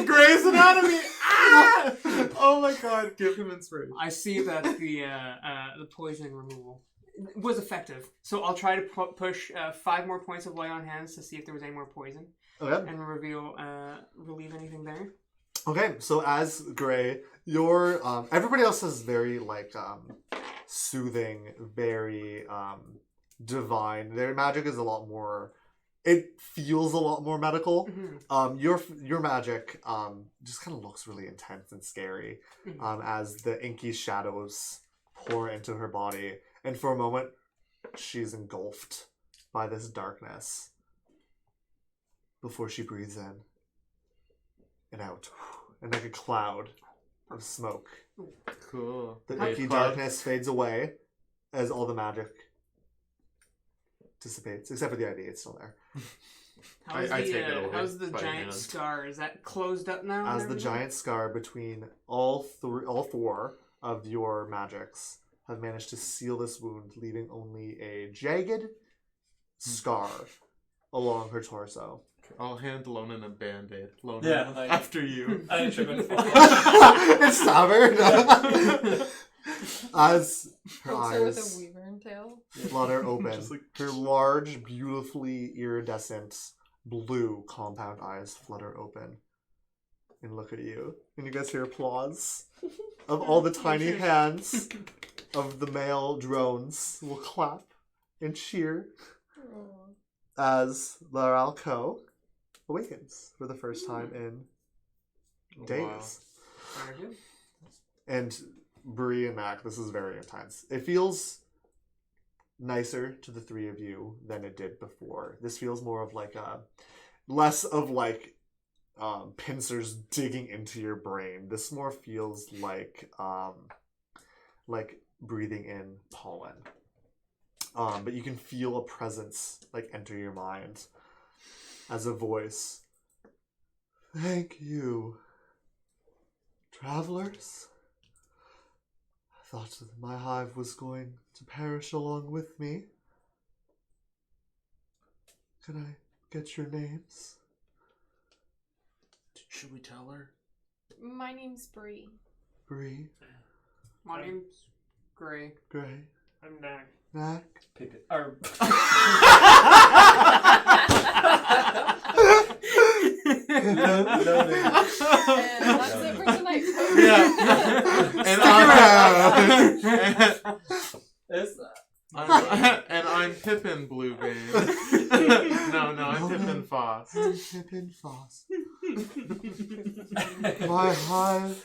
Grey's Anatomy! Ah! Oh my god, give him inspiration. I see that the poison removal was effective, so I'll try to push 5 more points of lay on hands to see if there was any more poison, Okay. and relieve anything there. Okay, so as Grey, your everybody else is very soothing, very divine. Their magic is a lot more. It feels a lot more medical. Mm-hmm. Your magic just kind of looks really intense and scary as the inky shadows pour into her body, and for a moment, she's engulfed by this darkness before she breathes in and out, and like a cloud of smoke. Cool. The Hey, inky Cloud. darkness fades away as all the magic dissipates, except for the IV. It's still there. How's I the, take it away how's the by giant hand. scar? Is that closed up now? As and the everything? giant scar between all 4 of your magics have managed to seal this wound, leaving only a jagged scar along her torso. I'll hand Lonan a band-aid. Lonan, Yeah, like- after you. I should have been It's stubborn. As her Pokes her with a eyes wyvern tail. flutter open, Just like- her large, beautifully iridescent blue compound eyes flutter open and look at you. And you guys hear applause of all the tiny hands of the male drones will clap and cheer as Laralco awakens for the first time in days. Wow. Very good. And Bree and Mac, this is very intense. It feels nicer to the 3 of you than it did before. This feels more of like less of like pincers digging into your brain. This more feels like breathing in pollen. But you can feel a presence like enter your mind as a voice. Thank you, travelers. I thought that my hive was going to perish along with me. Can I get your names? Should we tell her? My name's Bree. Bree, My name's Gray. Gray, I'm Knack. Knack. Pippin. Or... And that's it for tonight, folks. And I'm Pippin Bluebane. No, I'm Pippin Foss. Pippin Foss. My hive,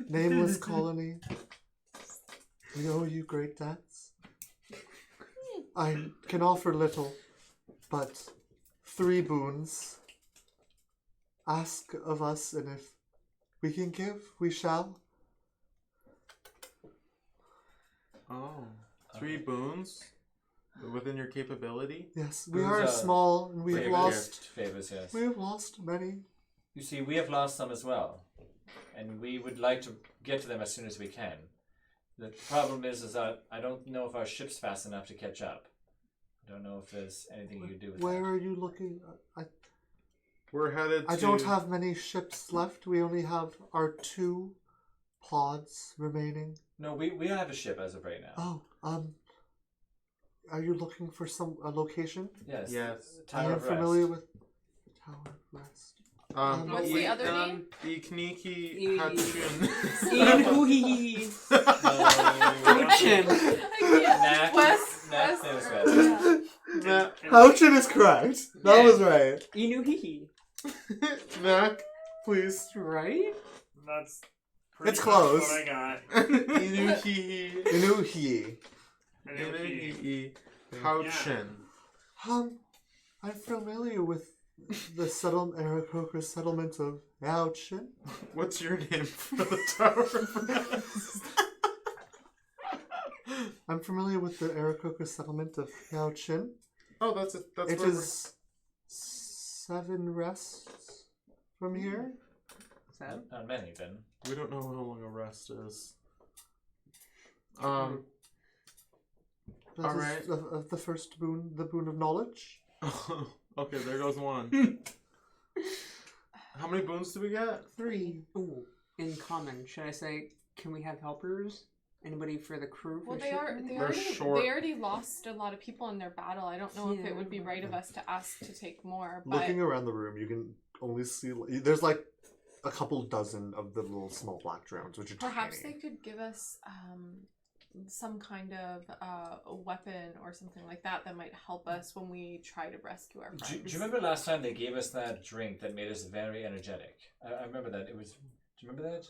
nameless colony. We owe you great debts. I can offer little, but 3 boons. Ask of us, and if we can give, we shall. Oh, 3 boons within your capability. Yes, we Boons are are small, and we've lost. Favors, yes. We have lost many. You see, we have lost some as well, and we would like to get to them as soon as we can. The problem is that I don't know if our ship's fast enough to catch up. I don't know if there's anything you can do with Where that. are you looking? We're headed to... I don't have many ships left. We only have our 2 pods remaining. No, we have a ship as of right now. Oh, are you looking for a location? Yes. Yes. I Tower am of familiar Rest. with Tower Rest. What's the other name? Ikniki Hachin. Knack. Wes. Knack Wes. knows Wes. Nah, Houchin is correct. That was right. Inuhihi. Knack, please. Right? That's pretty It's much close. what I got. Inuhi. Inuhi. Inuhi. Hachin. I'm familiar with the Aarakocra settlement of Houchin. What's your name for the Tower of Rest? I'm familiar with the Aarakocra settlement of Houchin. Oh, that's it. That's It where is 7 rests from here. Not many, then. we don't know how long a rest is. That All is right. the first boon, the boon of knowledge. Okay, there goes one. How many boons do we get? 3. Ooh, in common. Should I say, can we have helpers? Anybody for the crew? Well, for they shipping? short. already lost a lot of people in their battle. I don't know if it would be right of us to ask to take more. But Looking around the room, you can only see there's like a couple dozen of the little small black drones, which are perhaps tiny. they could give us some kind of a weapon or something like that might help us when we try to rescue our Do friends. you remember last time they gave us that drink that made us very energetic? I remember that. It was. Do you remember that?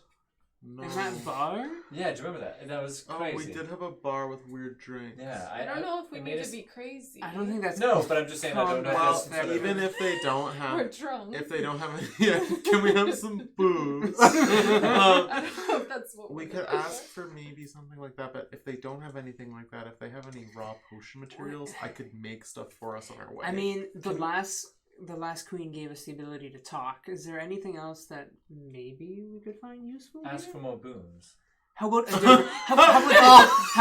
No. In that bar? Yeah, do you remember that? That was Oh, crazy. we did have a bar with weird drinks. Yeah, I don't know if we it need made to us- be crazy. I don't think that's... No, but I'm just saying I don't know. Well, if that's sort of- even if they don't We're have, drunk. if they don't have, yeah, can we have some booze? I don't know if that's what We we're could looking ask for. for maybe something like that, but if they don't have anything like that, if they have any raw potion materials, I could make stuff for us on our way. I mean, the last queen gave us the ability to talk. Is there anything else that maybe we could find useful? Ask here? for more boons. How about how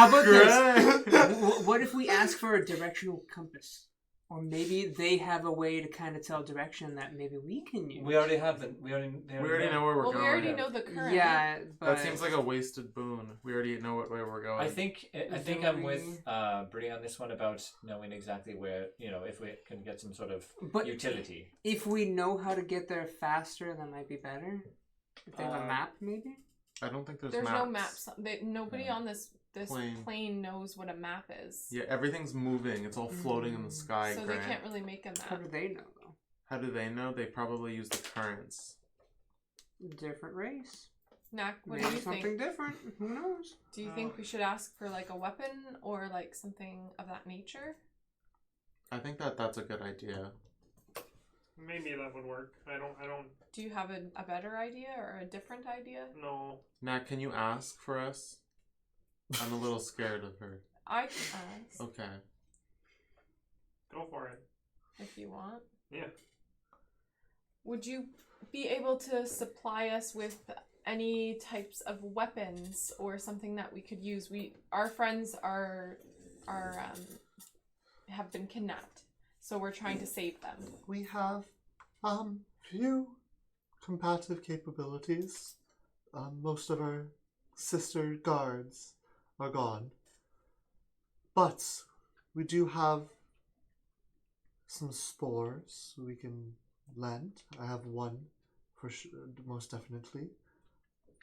about this? Great. What if we ask for a directional compass? Or maybe they have a way to kind of tell direction that maybe we can use. We already have the. We already know where we're Well, going. we already know the current. Yeah, but That seems like a wasted boon. We already know what way we're going. I think I'm with Brittany on this one about knowing exactly where, if we can get some sort of But utility. if we know how to get there faster, that might be better. If they have a map, maybe. I don't think there's no maps. Nobody on this Plane. plane knows what a map is. Yeah, everything's moving. It's all floating in the sky. So Grant. they can't really make a How map. do they know though? How do they know? They probably use the currents. Different race. Knack, what Maybe do you something think? different. Who knows? Do you think we should ask for like a weapon or like something of that nature? I think that's a good idea. Maybe that would work. I don't Do you have a better idea or a different idea? know. Nat, can you ask for us? I'm a little scared of her. I can ask Okay. Go for it. if you want. Yeah. Would you be able to supply us with any types of weapons or something that we could use? Our friends are have been kidnapped, so we're trying to save them. We have few combative capabilities. Most of our sister guards are gone. But we do have some spores we can lend. I have one for most definitely.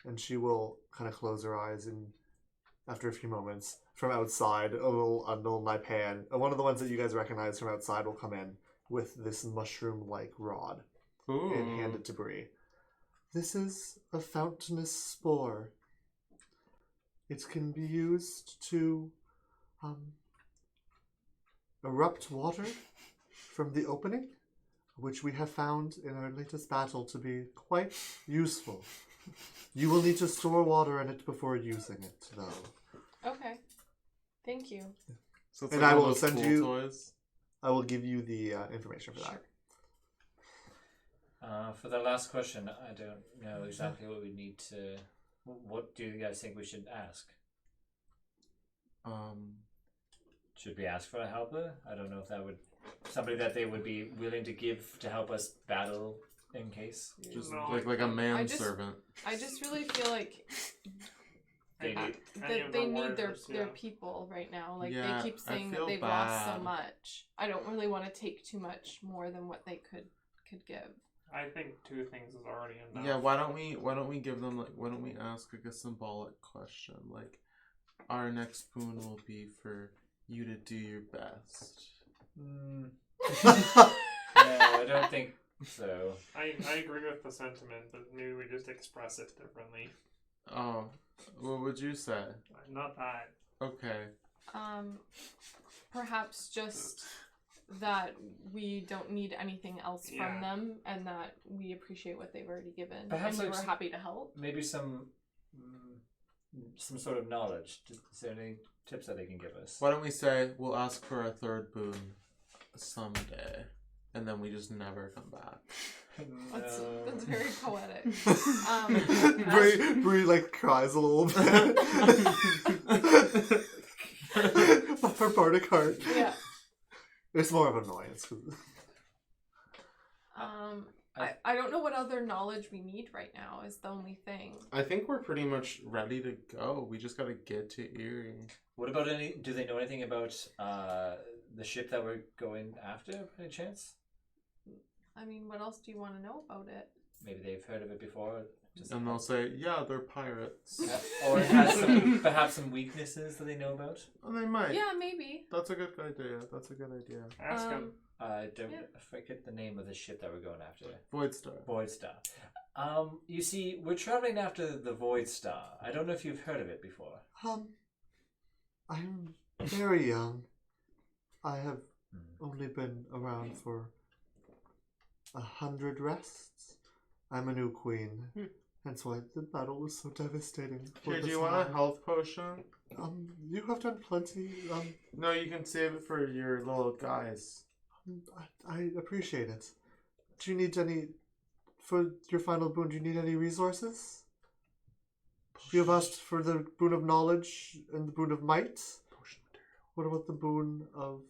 And she will kind of close her eyes, and after a few moments, from outside, a little knife hand, one of the ones that you guys recognize from outside will come in with this mushroom-like rod Ooh. and hand it to Bree. This is a fountainous spore. It can be used to erupt water from the opening, which we have found in our latest battle to be quite useful. You will need to store water in it before using it, though. Okay. Thank you. So it's And like I one will of those send cool you- toys. I will give you the information for that. For the last question, I don't know exactly what we need to. What do you guys think we should ask? Should we ask for a helper? I don't know if that would somebody that they would be willing to give to help us battle in case. Just No. like a manservant. I just really feel like They need. that they need their people right now. Like Yeah, they keep I saying that feel they've lost so bad. much. I don't really want to take too much more than what they could could give. I think 2 things is already enough. Yeah, why don't we give them why don't we ask a symbolic question like our next boon will be for you to do your best. No, I don't think so. I agree with the sentiment, but maybe we just express it differently. Oh, what would you say? Not that. Okay. Perhaps just that we don't need anything else from them, and that we appreciate what they've already given, Perhaps and we like were happy to help. Maybe some sort of knowledge. Is there any tips that they can give us? Why don't we say we'll ask for a third boon someday, and then we just never come back. That's very poetic. Bree like cries a little bit. Her bardic heart. Yeah. It's more of annoyance. I don't know what other knowledge we need right now is the only thing. I think we're pretty much ready to go. We just gotta get to Erie. What about do they know anything about the ship that we're going after, by any chance? I mean, what else do you want to know about it? Maybe they've heard of it before. And they'll say, yeah, they're pirates. Or it has perhaps some weaknesses that they know about. And they might. Yeah, maybe. That's a good idea. That's a good idea. Ask them. I forget the name of the ship that we're going after. Void Star. Void Star. You see, we're traveling after the Void Star. I don't know if you've heard of it before. I'm very young. I have only been around for 100 rests. I'm a new queen. That's why the battle was so devastating. Here, do you want a health potion? You have done plenty. No, you can save it for your little guys. I appreciate it. Do you need any, for your final boon, do you need any resources? You have asked for the boon of knowledge and the boon of might. Potion material. What about the boon of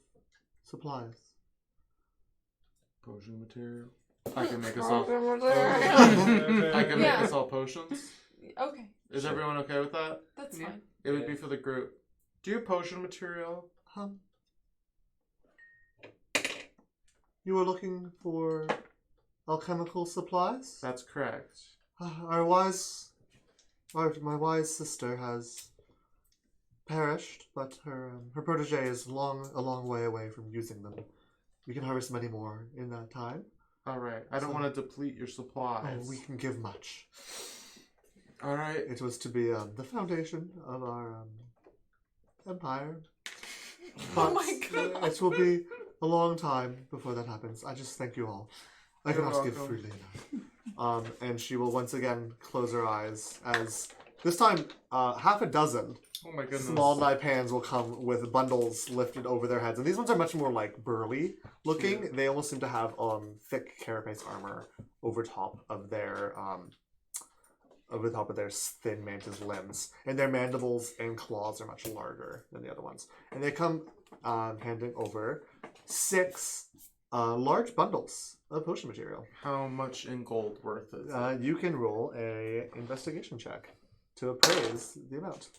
supplies? Potion material. I can make us all. I can make us all potions. Okay. Is everyone okay with that? That's fine. It would be for the group. Do you have potion material? You are looking for alchemical supplies? That's correct. My wise sister has perished, but her protege is a long way away from using them. We can harvest many more in that time. All right. I don't want to deplete your supplies. Oh, we can give much. All right. It was to be the foundation of our empire. Oh my god! It will be a long time before that happens. I just thank you all. I cannot give freely enough. And she will once again close her eyes as this time half a dozen Oh my goodness. small Naipans will come with bundles lifted over their heads. And these ones are much more like burly looking. Cute. They almost seem to have thick carapace armor over top of their thin mantis limbs. And their mandibles and claws are much larger than the other ones. And they come handing over 6 large bundles of potion material. How much in gold worth is it? You can roll a investigation check to appraise the amount.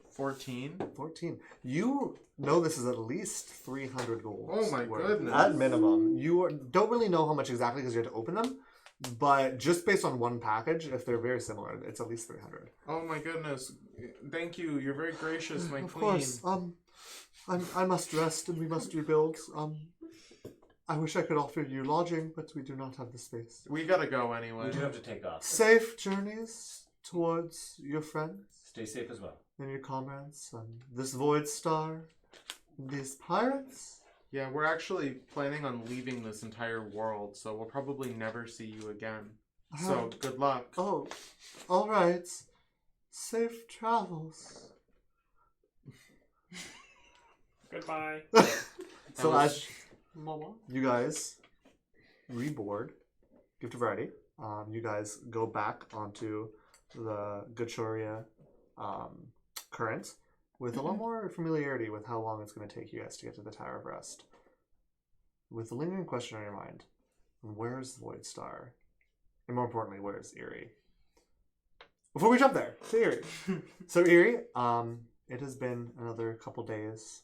14. 14. You know this is at least 300 gold. Oh my goodness. At minimum. Don't really know how much exactly because you have to open them, but just based on one package, if they're very similar, it's at least 300. Oh my goodness. Thank you. You're very gracious, my Of queen. course. I must rest and we must rebuild. I wish I could offer you lodging, but we do not have the space. We gotta go anyway. We do have to take off. Safe journeys towards your friends Stay safe as well. and your comrades and this Void Star, these pirates. Yeah, we're actually planning on leaving this entire world, so we'll probably never see you again. So, good luck. Oh, all right. Safe travels. Goodbye. So as you guys reboard, gift of variety, you guys go back onto the Gachoria current with a lot more familiarity with how long it's going to take you guys to get to the Tower of Rest. With the lingering question on your mind, where's the Void Star? And more importantly, where's Erie? Before we jump there, to Erie. So Erie, it has been another couple days.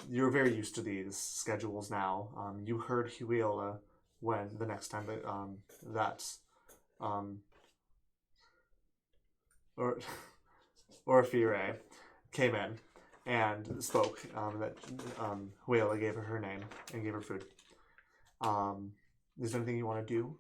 you're very used to these schedules now. You heard Huela when the next time or Fire came in and spoke. That Huela gave her name and gave her food. Is there anything you want to do?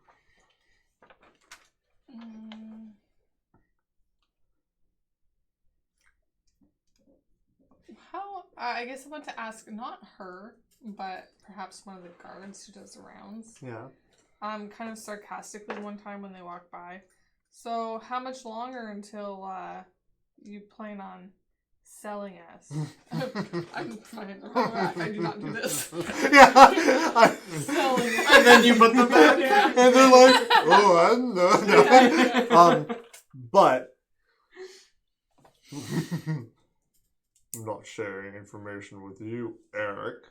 I guess I want to ask, not her, but perhaps one of the guards who does the rounds. Yeah. Kind of sarcastically one time when they walk by. So, how much longer until you plan on selling us? I'm trying to I do not do this. Yeah. Selling us. And then you put them back. Yeah. And they're like, oh, I know. But I'm not sharing information with you, Eric.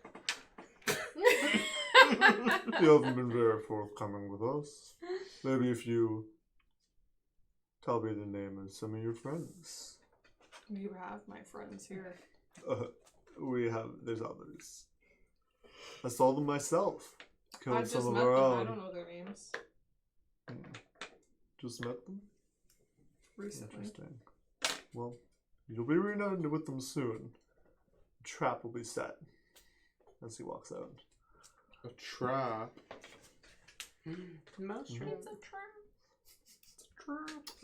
You haven't been very forthcoming with us. Maybe if you tell me the name of some of your friends. You have my friends here. There's others. I saw them myself. I Killed just some of met our them. own. I don't know their names. Just met them? Recently. Interesting. Well, you'll be reunited with them soon. A trap will be set as he walks out. A trap. Mushroom. It's a trap.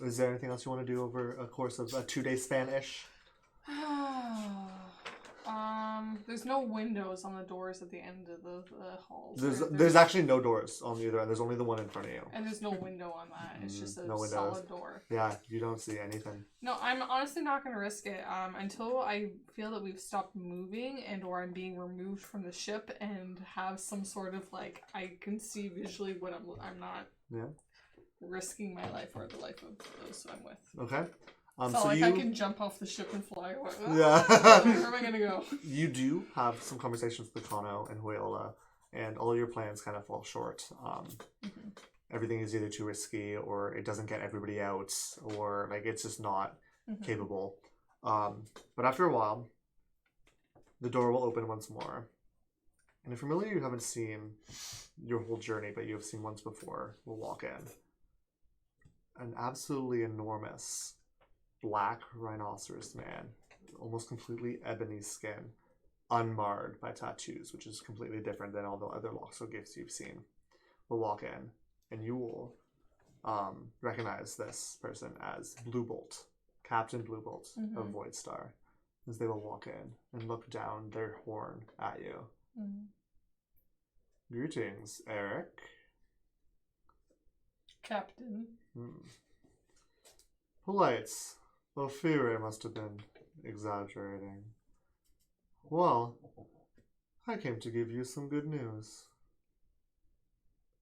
Is there anything else you want to do over a course of a 2-day span-ish? There's no windows on the doors at the end of the halls. There's actually no doors on either end. There's only the one in front of you. And there's no window on that. It's just a no windows. solid door. Yeah, you don't see anything. No, I'm honestly not going to risk it until I feel that we've stopped moving and or I'm being removed from the ship and have some sort of like I can see visually what I'm not risking my life or the life of those who I'm with. Okay. So like I can jump off the ship and fly away. Yeah. Where am I going to go? You do have some conversations with Kano and Huela, and all your plans kind of fall short. Everything is either too risky, or it doesn't get everybody out, or like it's just not capable. But after a while, the door will open once more, and a familiar you haven't seen your whole journey, but you have seen once before, will walk in. An absolutely enormous black rhinoceros man, almost completely ebony skin, unmarred by tattoos, which is completely different than all the other Loxo gifts you've seen, will walk in, and you will recognize this person as Blue Bolt, Captain Blue Bolt of Void Star, as they will walk in and look down their horn at you. Greetings, Eric. Captain. Polite. Ophira must have been exaggerating. Well, I came to give you some good news.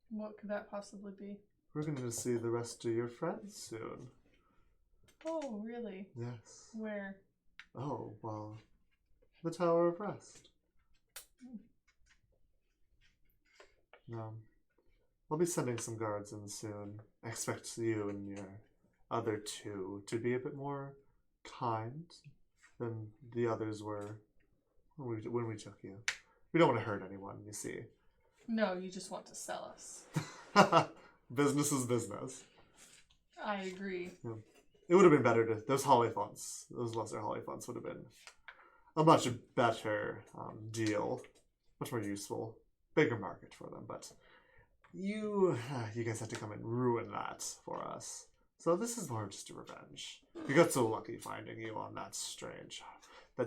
What could that possibly be? We're going to see the rest of your friends soon. Oh, really? Yes. Where? Oh, well, the Tower of Rest. No. I'll be sending some guards in soon. I expect you and your other two to be a bit more kind than the others were when we took you. We don't want to hurt anyone, you see. No, you just want to sell us. Business is business. I agree. Yeah. It would have been better to... Those Hollyphants, those lesser Hollyphants would have been a much better deal. Much more useful. Bigger market for them, but you guys had to come and ruin that for us. So this is more just a revenge. We got so lucky finding you on that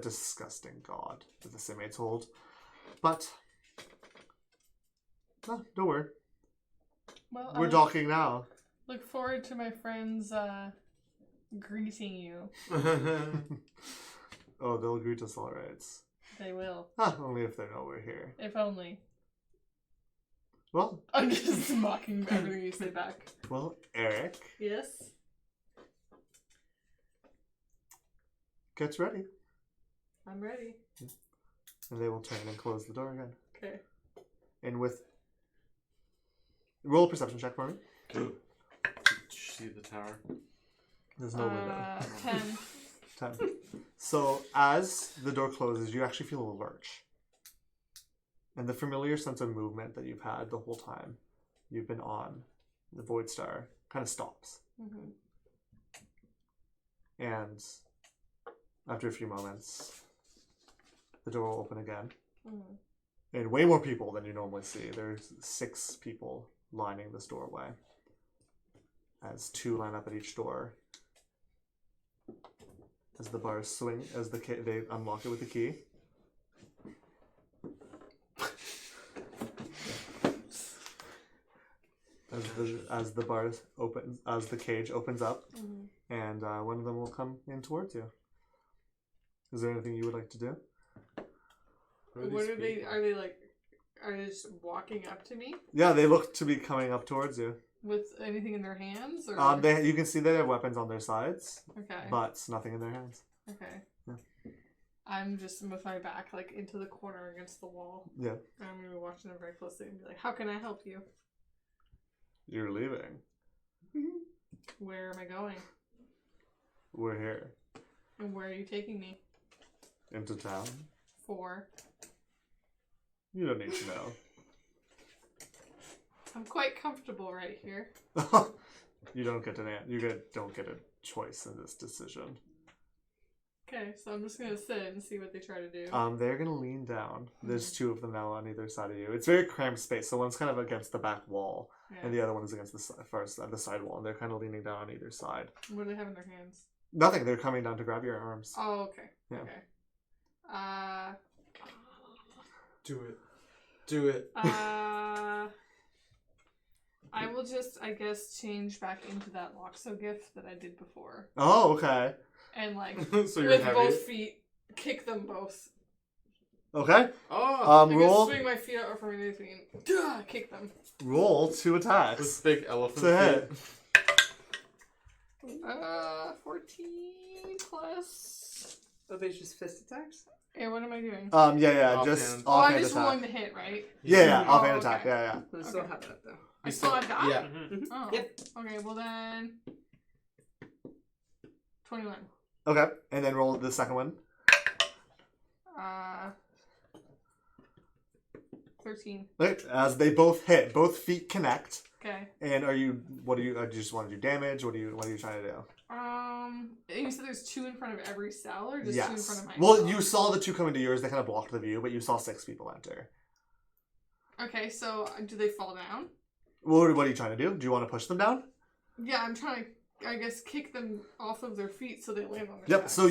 disgusting god that the Simates hold. But, don't worry. Well, We're docking now. Look forward to my friends greeting you. Oh, they'll greet us all right. They will. Only if they know we're here. If only. Well, I'm just mocking everything you say back. Well, Eric. Yes? Get ready. I'm ready. And they will turn and close the door again. Okay. And with... Roll a perception check for me. Did you see the tower? There's no window. 10. 10. So as the door closes, you actually feel a lurch And the familiar sense of movement that you've had the whole time you've been on the Void Star kind of stops. Mm-hmm. And after a few moments, the door will open again. Mm-hmm. And way more people than you normally see. There's 6 people lining this doorway. As 2 line up at each door. As the bars swing, as they unlock it with the key. As the bars open, as the cage opens up, and one of them will come in towards you. Is there anything you would like to do? What are they? Are they like? Are they just walking up to me Yeah, they look to be coming up towards you. with anything in their hands? Or You can see they have weapons on their sides, okay, but nothing in their hands. okay. Yeah. I'm just with my back like into the corner against the wall. Yeah. And I'm gonna be watching them very closely and be like, "How can I help you? You're leaving. Where am I going? We're here. And where are you taking me Into town. for?" You don't need to know. I'm quite comfortable right here. You don't get don't get a choice in this decision. Okay, so I'm just gonna sit and see what they try to do. They're gonna lean down. There's 2 of them now on either side of you. It's very cramped space. So one's kind of against the back wall, Yeah. and the other one is against the side wall, and they're kind of leaning down on either side. What do they have in their hands? Nothing. They're coming down to grab your arms. Oh, okay. Yeah. Okay. Do it. Do it. I will just, I guess, change back into that Loxo gift that I did before. Oh, okay. And, like, So you're with heavy. both feet, kick them both. Okay. Oh, I Roll. swing my feet out from underneath me and kick them. Roll 2 this attacks big elephant to hit. feet. 14 plus. Are they just fist attacks? Hey, what am I doing? Yeah. Offhand. Just Oh, I'm offhand just attack. rolling the hit, right? Yeah. Oh, Offhand okay. attack. Yeah. I still Okay. have that though. I still have that? Yeah. Mm-hmm. Oh. Yep. Okay, well then. 21. Okay. And then roll the second one. 13. Okay. As they both hit, both feet connect. Okay. And what do you just want to do damage? What are you trying to do? You said there's 2 in front of every cell, or just 2 in front of my Well, cell? you saw the 2 come into yours. They kind of blocked the view, but you saw 6 people enter. Okay, so do they fall down? What are you trying to do? Do you want to push them down? Yeah, I'm trying to, I guess, kick them off of their feet so they land on their Yep. backs. So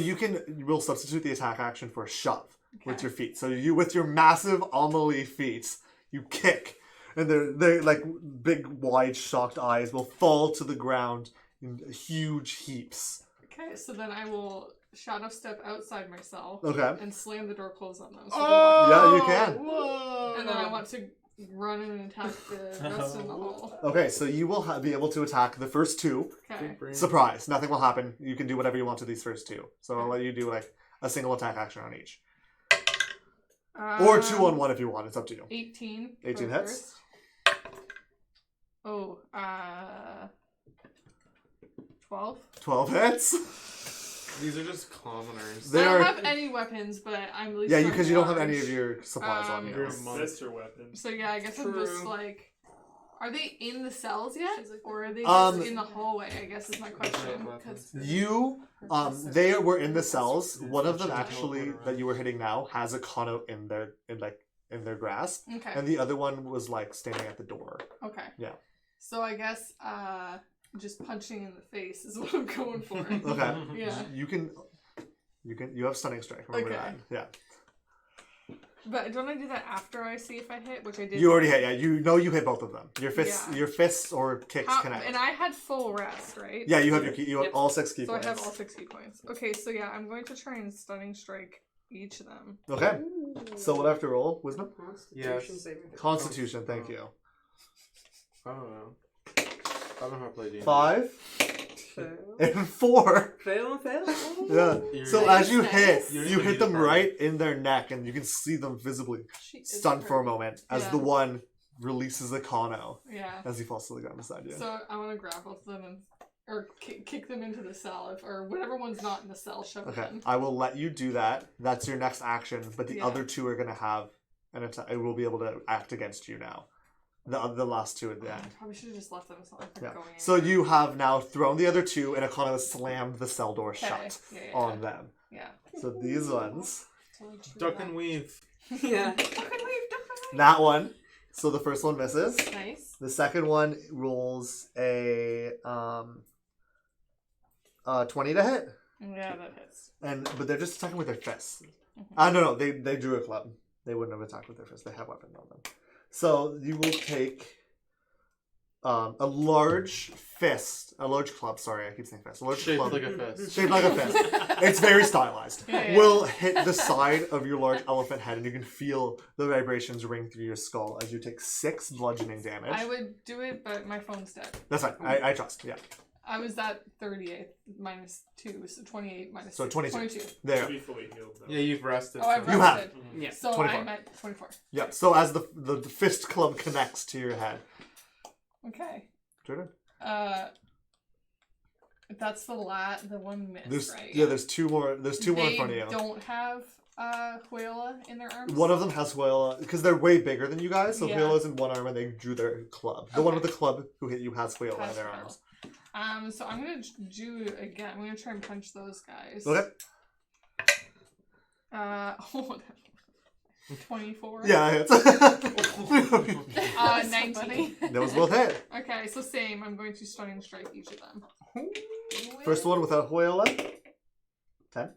we'll substitute the attack action for a shove with Okay. your feet. So you, with your massive Amelie feet, you kick, and they're like big, wide, shocked eyes will fall to the ground in huge heaps. Okay, so then I will shadow step outside my cell Okay. and slam the door closed on them. So Yeah, you can. Whoa! and then I want to run in and attack the rest in the hall. Okay, so you will be able to attack the first 2. Okay. Big brain. Surprise! Nothing will happen. You can do whatever you want to these first 2. So I'll let you do like a single attack action on each, or 2 on 1 if you want. It's up to you. 18. 18 for hits. first. Oh, 12. 12 hits. These are just commoners. They I don't are- have any weapons, but I'm at least. Yeah, not because you don't have large. any of your supplies on You're you. a monk. Sister weapon. So yeah, I guess I'm just True. like. Are they in the cells yet, She's like- or are they Um, just in the hallway? I guess is my question. You, they were in the cells. One of them actually that you were hitting now has a Kano in their grasp, Okay. and the other one was like standing at the door. Okay. Yeah. So I guess just punching in the face is what I'm going for. Okay. Yeah. You have stunning strike. Remember Okay. that. Yeah. But don't I do that after I see if I hit, which I did? You already hit. Yeah. You know you hit both of them. Your fists. Yeah. Your fists or kicks connect. And I had full rest, right? Yeah. You have your key. You have Yep. all 6 key So points. I have all 6 key points. Okay, so yeah, I'm going to try and stunning strike each of them. Okay. So what I have to roll? Wisdom. Constitution Yes. saving throw. Constitution. Thank you. I don't know. I don't know how to play D&D. 5 Fail. and 4. Fail and fail. Yeah. You're- So as you Nice. hit, You're you gonna hit need them a right in their neck, and you can see them visibly She is stunned for a hurt. moment as Yeah. the one releases the Kano Yeah. as he falls to the ground beside you. So I want to grab both of them and or kick them into the cell, or whatever one's not in the cell, shove it Okay, in. I will let you do that. That's your next action, but the Yeah. other 2 are gonna have and it will be able to act against you now. The last two at the end. Probably should have just left them. It's not like they're Yeah. going So anywhere. you have now thrown the other two, and Akana has slammed the cell door shut Yeah. on them. Yeah. So these ones, Totally true Duck that. and weave. Yeah. that one. So the first one misses. Nice. The second one rolls a 20 to hit, Yeah, that hits. but they're just attacking with their fists. Mhm. No, they drew a club. They wouldn't have attacked with their fists. They have weapons on them. So you will take a large club. Sorry, I keep saying fist. A large Shaped club like a fist. shaped like a fist. It's very stylized. Yeah. Will hit the side of your large elephant head, and you can feel the vibrations ring through your skull as you take 6 bludgeoning damage. I would do it, but my phone's dead. That's fine. I trust. Yeah. I was at 38 minus 2, so 28 minus So 2. 22. There. To be fully healed, though. Yeah, you've rested. Oh, I've You have. rested. Yeah. So 24. I'm at 24. Yeah. So as the fist club connects to your head. Okay. Jordan? That's the one miss, There's right? there's two more in front of you. They don't have Huela in their arms? One of them has Huela because they're way bigger than you guys. So Yeah. Huela's in one arm and they drew their club. The one Okay. with the club who hit you has Huela in Has their Huela. arms. So I'm gonna do it again. I'm gonna try and punch those guys. Okay. Hold on. 24. Yeah, it's 19. those both hit. Okay, so same. I'm going to stunning strike each of them. First one without Huela. 10.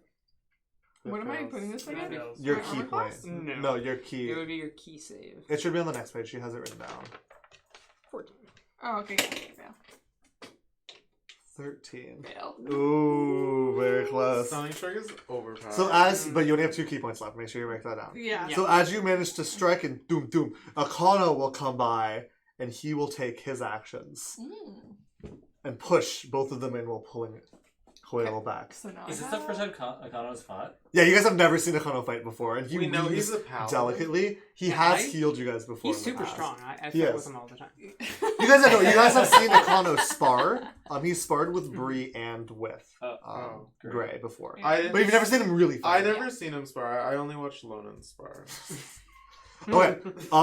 What am I putting this again? Fails. Your My key armor point. class? No. your It key. would be your key save. It should be on the next page. She has it written down. 14. Oh, okay. Fail. 13. Fail. Ooh, very close. Stunning strike is overpowered. So but you only have 2 key points left. Make sure you write that down. Yeah. Yeah. So as you manage to strike and doom doom, Akana will come by and he will take his actions and push both of them in while pulling Huela back. So now Is I this the have- first time Akano's fought? Yeah, you guys have never seen Akana fight before, and he We know weaves he's a paladin. delicately. He Yeah, has I- healed you guys before. He's in the super past. strong. I He fight is. with him all the time. You guys have seen Akano spar. He's sparred with Bree and with Gray before. Yeah. But you've never seen him really I fight. never seen him spar. I only watched Lonan spar. Okay.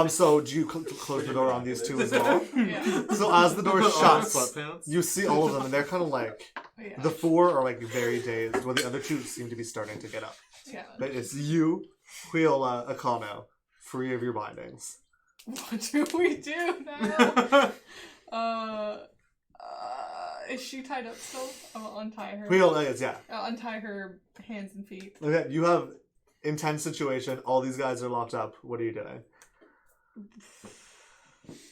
So do you close the door on these two as well? Yeah. So as the door Put on shuts, sweatpants. you see all of them, and they're kind of like Yeah. the 4 are like very dazed, while the other 2 seem to be starting to get up. Yeah. But it's you, Huela, Akano, free of your bindings. What do we do now? Is she tied up still? I'll untie her. Huela is, yeah. I'll untie her hands and feet. Okay, you have intense situation. All these guys are locked up. What are you doing?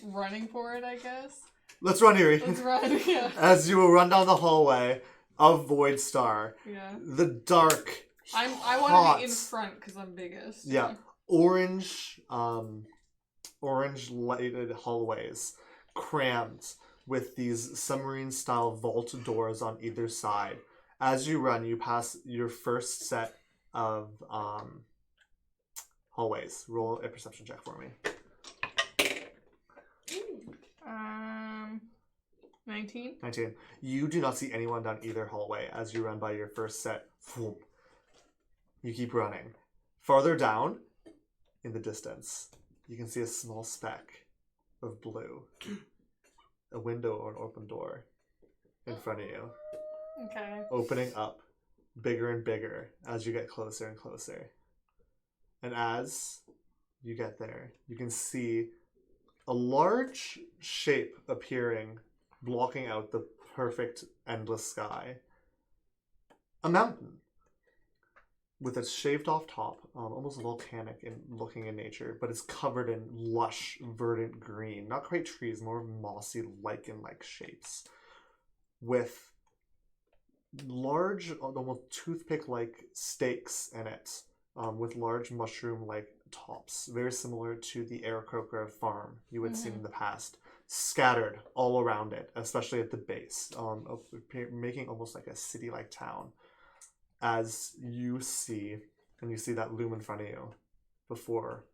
Running for it, I guess. Let's run, Erie. Let's run. Yeah. As you will run down the hallway of Void Star, Yeah. the dark, I want to hot, be in front because I'm biggest. yeah, orange lighted hallways, crammed with these submarine-style vault doors on either side. As you run, you pass your first set of hallways. Roll a perception check for me. 19. 19. You do not see anyone down either hallway as you run by your first set. You keep running. Farther down, in the distance, you can see a small speck of blue. A window or an open door in front of you. Okay. Opening up bigger and bigger as you get closer and closer. And as you get there, you can see a large shape appearing, blocking out the perfect endless sky. A mountain with a shaved off top, almost volcanic in looking in nature, but it's covered in lush, verdant green. Not quite trees, more mossy, lichen-like shapes. With large, almost toothpick-like stakes in it, with large mushroom-like tops, very similar to the Aarakocra farm you had seen in the past, scattered all around it, especially at the base, making almost like a city-like town. As you see, and you see that loom in front of you, before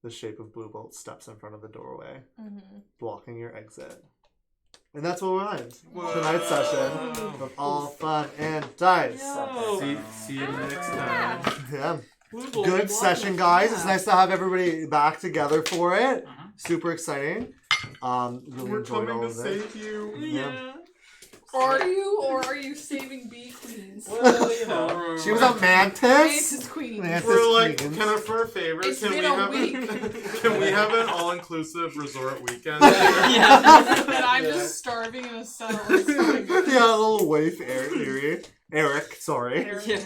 the shape of Blue Bolt steps in front of the doorway, blocking your exit. And that's what we'll end tonight's session of All Fun and Dice. See you next time. Yeah. Good session, guys. It's nice to have everybody back together for it. Super exciting. Really We're enjoyed coming all to of it. save you. Yeah. Are you, or are you saving bee queens? Well, you know. She was a mantis. Mantis queen. Mantis We're like, queens. can I, for a favor, It's can been we a have week. can we have an all-inclusive resort weekend? And I'm just starving in a cell. Yeah, a little waif Eric, sorry. Yeah.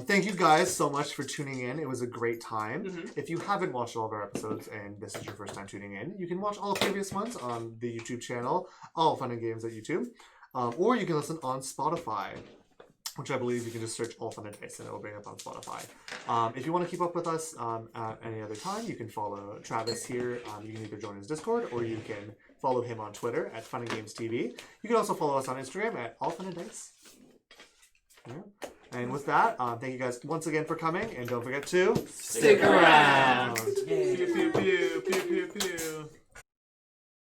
Thank you guys so much for tuning in. It was a great time. If you haven't watched all of our episodes and this is your first time tuning in, you can watch all the previous ones on the YouTube channel, All Fun and Games at YouTube. Or you can listen on Spotify, which I believe you can just search AllFunNDice and it will bring up on Spotify. If you want to keep up with us at any other time, you can follow Travis here. You can either join his Discord or you can follow him on Twitter at Fun and Games TV. You can also follow us on Instagram at AllFunNDice. Yeah. And with that, thank you guys once again for coming, and don't forget to Stick around. Pew, pew, pew, pew, pew, pew.